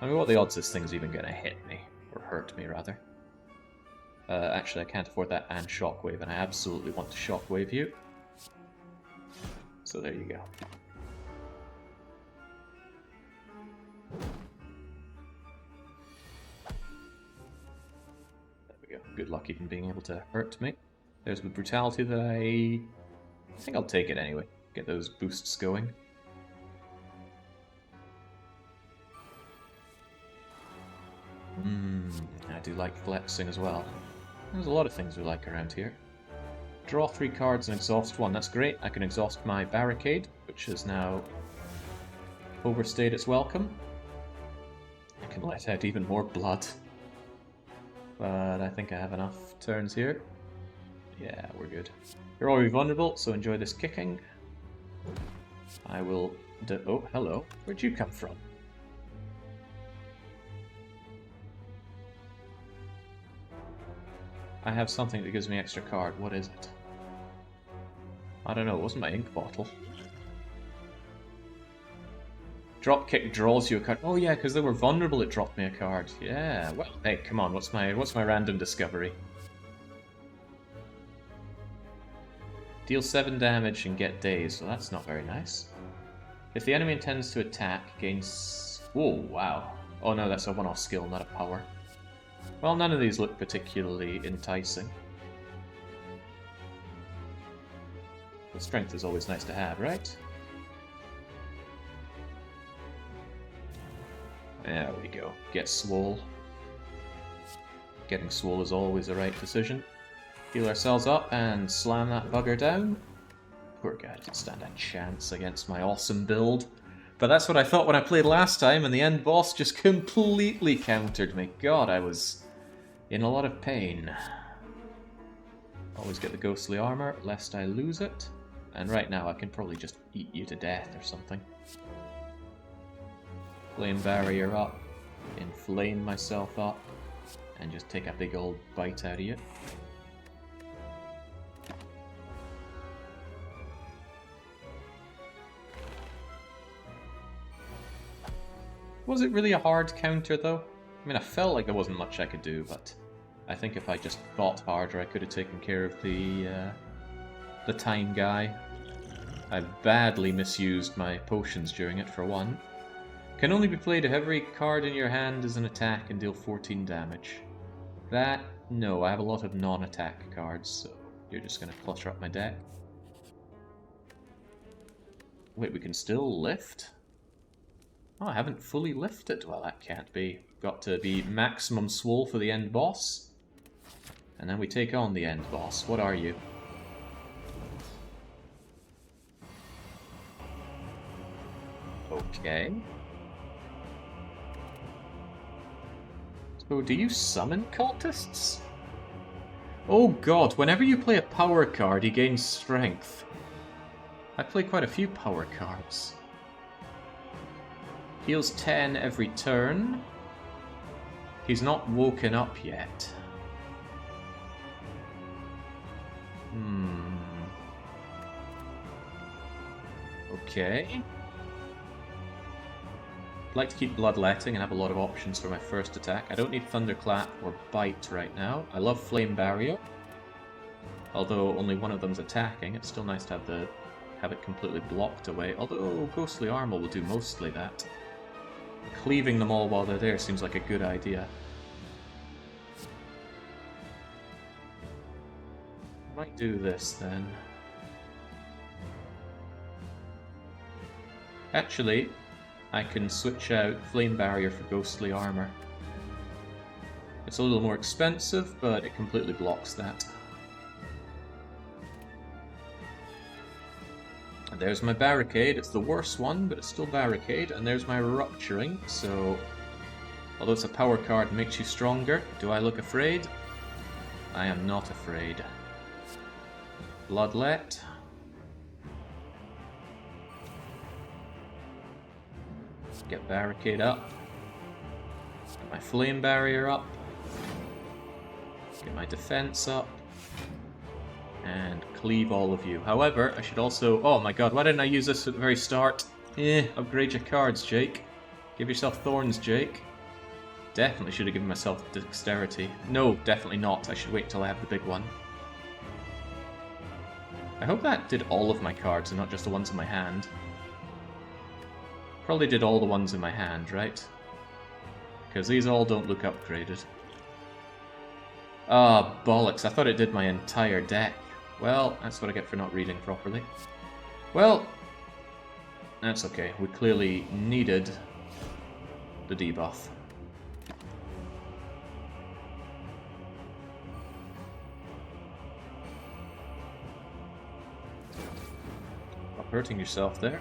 I mean, what are the odds this thing's even going to hit me? Or hurt me, rather. Actually, I can't afford that and Shockwave, and I absolutely want to Shockwave you. So there you go. There we go. Good luck even being able to hurt me. There's the brutality that I think I'll take it anyway. Get those boosts going. I do like flexing as well. There's a lot of things we like around here. Draw 3 cards and exhaust 1. That's great. I can exhaust my barricade, which has now overstayed its welcome. I can let out even more blood. But I think I have enough turns here. Yeah, we're good. You're already vulnerable, so enjoy this kicking. I will do... Oh, hello. Where'd you come from? I have something that gives me extra card. What is it? I don't know. It wasn't my ink bottle. Dropkick draws you a card. Oh yeah, because they were vulnerable. It dropped me a card. Yeah. Well, hey, come on. What's my random discovery? Deal 7 damage and get dazed. So that's not very nice. If the enemy intends to attack, gains. Oh wow. Oh no, that's a one-off skill, not a power. Well, none of these look particularly enticing. But strength is always nice to have, right? There we go. Get swole. Getting swole is always the right decision. Heal ourselves up and slam that bugger down. Poor guy doesn't stand a chance against my awesome build. But that's what I thought when I played last time, and the end boss just completely countered me. God, I was in a lot of pain. Always get the ghostly armor, lest I lose it. And right now I can probably just eat you to death or something. Flame barrier up, inflame myself up, and just take a big old bite out of you. Was it really a hard counter though? I mean, I felt like there wasn't much I could do, but I think if I just thought harder, I could have taken care of the time guy. I badly misused my potions during it, for one. Can only be played if every card in your hand is an attack and deal 14 damage. That, no, I have a lot of non-attack cards, so you're just going to clutter up my deck. Wait, we can still lift? Oh, I haven't fully lifted. Well, that can't be. We've got to be maximum swole for the end boss. And then we take on the end boss. What are you? Okay. So, do you summon cultists? Oh god, whenever you play a power card, he gains strength. I play quite a few power cards. Heals 10 every turn. He's not woken up yet. Okay. I'd like to keep bloodletting and have a lot of options for my first attack. I don't need Thunderclap or Bite right now. I love Flame Barrier. Although only one of them's attacking, it's still nice to have it completely blocked away. Although Ghostly Armor will do mostly that. Cleaving them all while they're there seems like a good idea. Might do this then. Actually, I can switch out Flame Barrier for Ghostly Armor. It's a little more expensive, but it completely blocks that. And there's my Barricade. It's the worst one, but it's still Barricade. And there's my Rupturing, so Although it's a power card, makes you stronger. Do I look afraid? I am not afraid. Bloodlet. Get barricade up. Get my flame barrier up. Get my defense up. And cleave all of you. However, I should also... Oh my god, why didn't I use this at the very start? Upgrade your cards, Jake. Give yourself thorns, Jake. Definitely should have given myself dexterity. No, definitely not. I should wait till I have the big one. I hope that did all of my cards and not just the ones in my hand. Probably did all the ones in my hand, right? Because these all don't look upgraded. Ah, bollocks. I thought it did my entire deck. Well, that's what I get for not reading properly. Well, that's okay. We clearly needed the debuff. Stop hurting yourself there.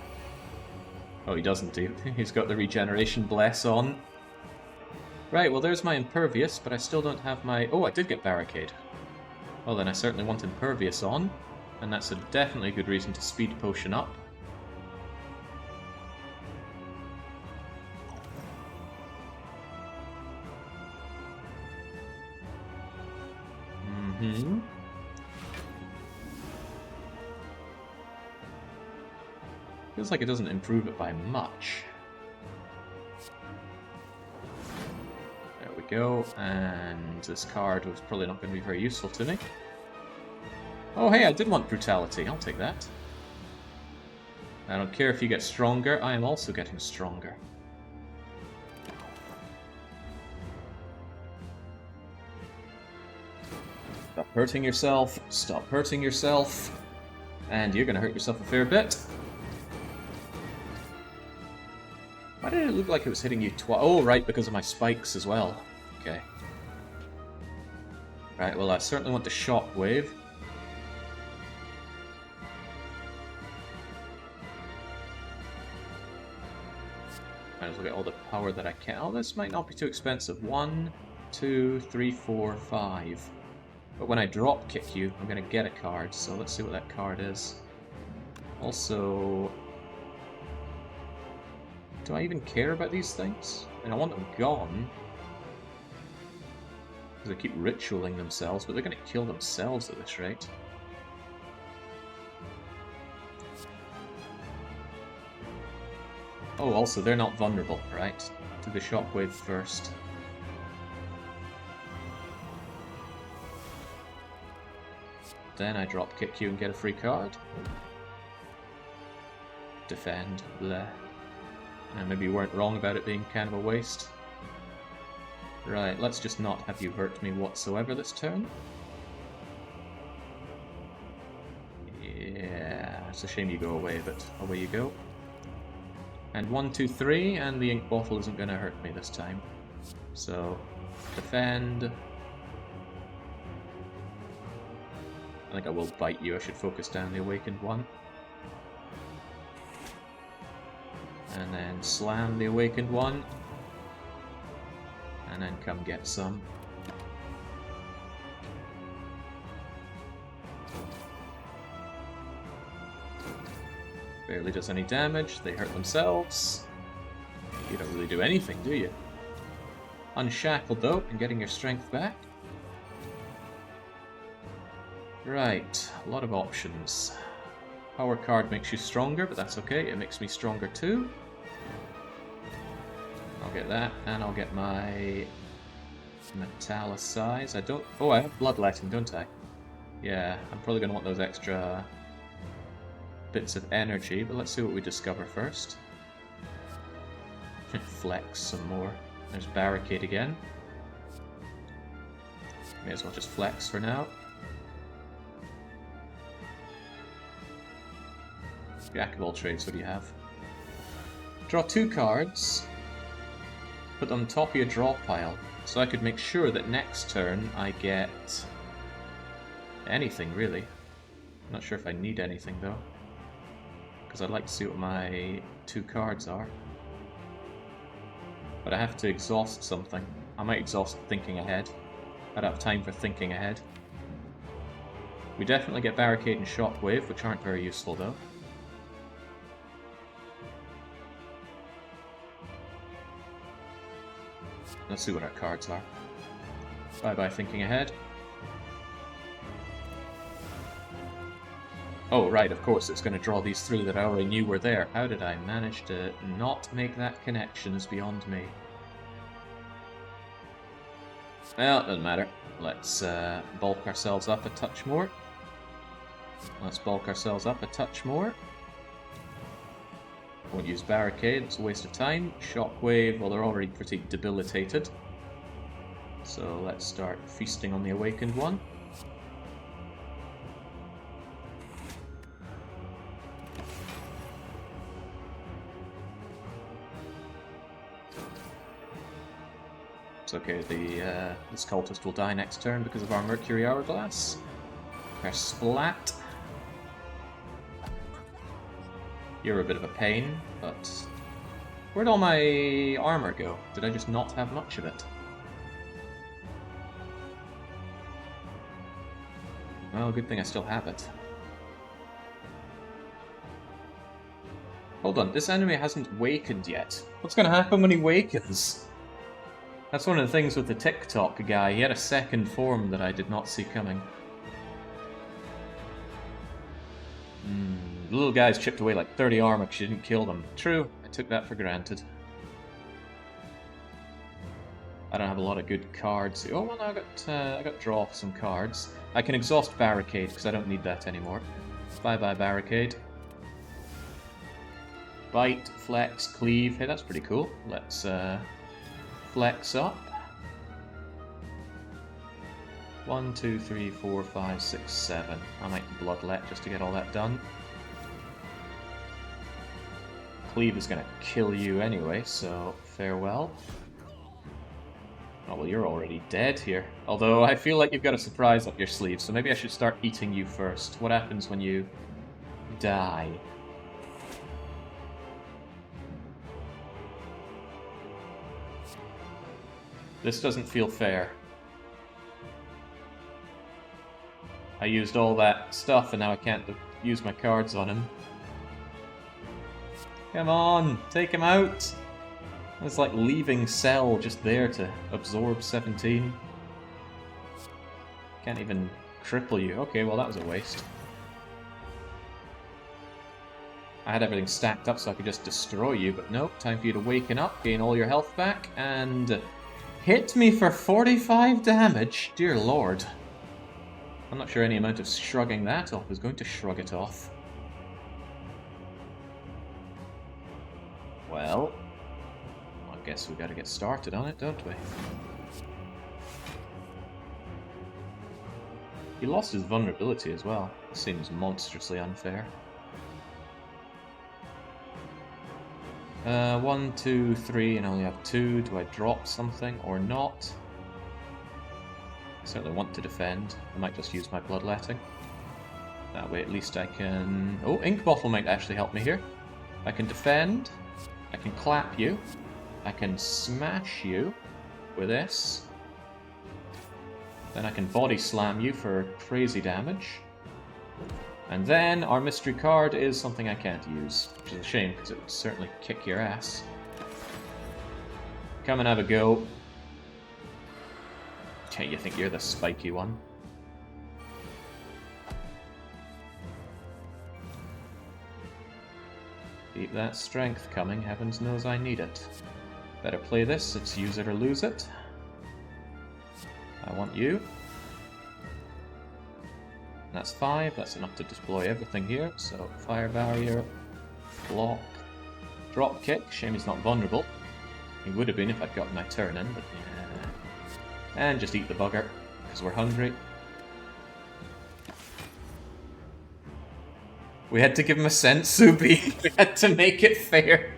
Oh, he doesn't do. He's got the regeneration bless on. Right, well there's my impervious, but I still don't have my... Oh, I did get barricade. Well then I certainly want impervious on, and that's a definitely good reason to speed potion up. Feels like it doesn't improve it by much. There we go, and this card was probably not going to be very useful to me. Oh hey, I did want brutality, I'll take that. I don't care if you get stronger, I am also getting stronger. Stop hurting yourself, stop hurting yourself, and you're going to hurt yourself a fair bit. Why did it look like it was hitting you twice? Oh, right, because of my spikes as well. Okay. Right, well, I certainly want the shockwave. Might as well get all the power that I can. Oh, this might not be too expensive. 1, 2, 3, 4, 5. But when I drop kick you, I'm going to get a card, so let's see what that card is. Also... do I even care about these things? I mean, I want them gone. Because they keep ritualing themselves, but they're going to kill themselves at this rate. Oh, also, they're not vulnerable, right? To the shockwave first. Then I drop kick you and get a free card. Defend, bleh. Maybe you weren't wrong about it being kind of a waste. Right, let's just not have you hurt me whatsoever this turn. Yeah, it's a shame you go away, but away you go. And 1, 2, 3, and the ink bottle isn't going to hurt me this time. So, defend. I think I will bite you, I should focus down the awakened one. And then slam the awakened one. And then come get some. Barely does any damage, they hurt themselves. You don't really do anything, do you? Unshackled though, and getting your strength back. Right, a lot of options. Power card makes you stronger, but that's okay, it makes me stronger too. I'll get that, and I'll get my Metallicize. I don't... oh, I have Bloodletting, don't I? Yeah, I'm probably going to want those extra bits of energy, but let's see what we discover first. Flex some more. There's Barricade again. May as well just flex for now. Jack of all trades, what do you have? Draw 2 cards. Put them on top of your draw pile. So I could make sure that next turn I get anything, really. I'm not sure if I need anything, though. Because I'd like to see what my 2 cards are. But I have to exhaust something. I might exhaust thinking ahead. I don't have time for thinking ahead. We definitely get Barricade and Shockwave, which aren't very useful though. Let's see what our cards are. Bye-bye thinking ahead. Oh, right, of course, it's going to draw these three that I already knew were there. How did I manage to not make that connection is beyond me. Well, it doesn't matter. Let's bulk ourselves up a touch more. Let's bulk ourselves up a touch more. Won't use Barricade, it's a waste of time. Shockwave, well, they're already pretty debilitated. So let's start feasting on the Awakened one. It's okay, this cultist will die next turn because of our Mercury Hourglass. Our Splat. You're a bit of a pain, but where'd all my armor go? Did I just not have much of it? Well, good thing I still have it. Hold on, this enemy hasn't wakened yet. What's gonna happen when he wakens? That's one of the things with the TikTok guy. He had a second form that I did not see coming. The little guy's chipped away like 30 armor because she didn't kill them. True, I took that for granted. I don't have a lot of good cards. Oh, well, no, I got draw for some cards. I can exhaust Barricade because I don't need that anymore. Bye-bye Barricade. Bite, Flex, Cleave. Hey, that's pretty cool. Let's flex up. 1, 2, 3, 4, 5, 6, 7. I might Bloodlet just to get all that done. Cleave is going to kill you anyway, so farewell. Oh, well, you're already dead here. Although, I feel like you've got a surprise up your sleeve, so maybe I should start eating you first. What happens when you die? This doesn't feel fair. I used all that stuff and now I can't use my cards on him. Come on, take him out! It's like leaving Cell just there to absorb 17. Can't even cripple you. Okay, well that was a waste. I had everything stacked up so I could just destroy you, but nope, time for you to waken up, gain all your health back, and hit me for 45 damage. Dear lord. I'm not sure any amount of shrugging that off is going to shrug it off. Well, I guess we gotta get started on it, don't we? He lost his vulnerability as well. Seems monstrously unfair. 1, 2, 3, and I only have 2. Do I drop something or not? I certainly want to defend. I might just use my Bloodletting. That way at least I can... Oh, Ink Bottle might actually help me here. I can defend. I can clap you. I can smash you with this. Then I can body slam you for crazy damage. And then our mystery card is something I can't use, which is a shame because it would certainly kick your ass. Come and have a go. Okay, you think you're the spiky one? Keep that strength coming, heavens knows I need it. Better play this, it's use it or lose it. I want you. That's 5, that's enough to deploy everything here. So, fire barrier, block, drop kick. Shame he's not vulnerable. He would have been if I'd gotten my turn in, but yeah. And just eat the bugger, because we're hungry. We had to give him a senzu bean. We had to make it fair.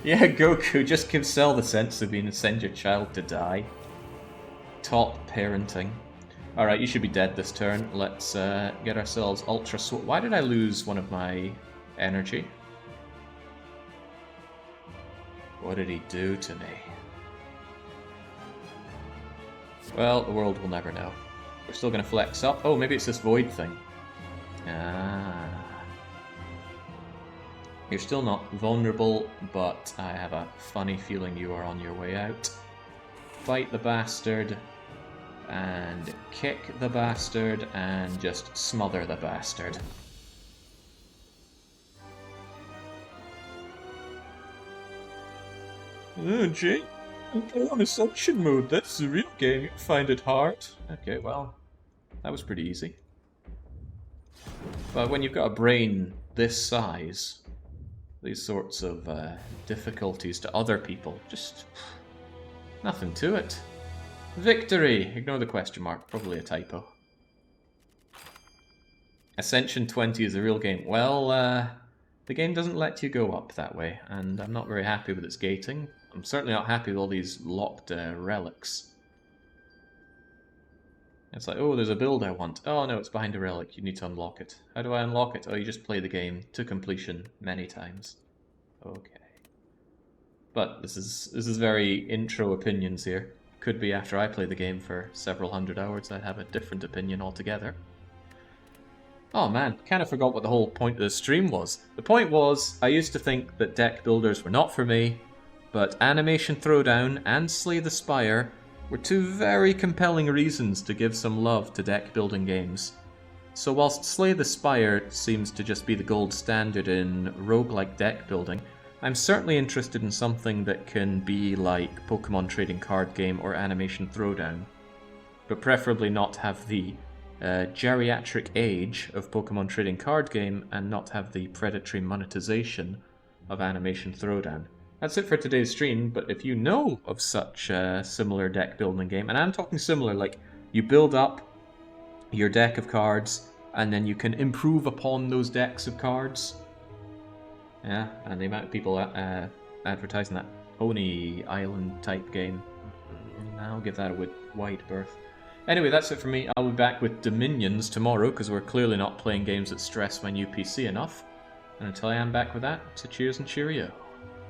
Yeah, Goku, just give Cell the senzu bean and send your child to die. Top parenting. Alright, you should be dead this turn. Let's get ourselves Ultra Sword. Why did I lose one of my energy? What did he do to me? Well, the world will never know. We're still going to flex up. Oh, maybe it's this void thing. Ah. You're still not vulnerable, but I have a funny feeling you are on your way out. Fight the bastard, and kick the bastard, and just smother the bastard. Oh, Jay, I'm on assumption mode. That's the real game. You find it hard. Okay, well, that was pretty easy. But when you've got a brain this size, these sorts of difficulties to other people, just nothing to it. Victory! Ignore the question mark, probably a typo. Ascension 20 is a real game. Well, the game doesn't let you go up that way, and I'm not very happy with its gating. I'm certainly not happy with all these locked relics. It's like, oh, there's a build I want. Oh no, it's behind a relic. You need to unlock it. How do I unlock it? Oh, you just play the game to completion many times. Okay. But this is very intro opinions here. Could be after I play the game for several hundred hours, I'd have a different opinion altogether. Oh man, kind of forgot what the whole point of the stream was. The point was, I used to think that deck builders were not for me, but Animation Throwdown and Slay the Spire were two very compelling reasons to give some love to deck building games. So whilst Slay the Spire seems to just be the gold standard in roguelike deck building, I'm certainly interested in something that can be like Pokemon Trading Card Game or Animation Throwdown, but preferably not have the geriatric age of Pokemon Trading Card Game and not have the predatory monetization of Animation Throwdown. That's it for today's stream, but if you know of such a similar deck building game, and I'm talking similar, like you build up your deck of cards and then you can improve upon those decks of cards. Yeah, and the amount of people advertising that Pony Island type game, I'll give that a wide berth. Anyway, that's it for me. I'll be back with Dominions tomorrow, because we're clearly not playing games that stress my new PC enough. And until I am back with that, so cheers and cheerio.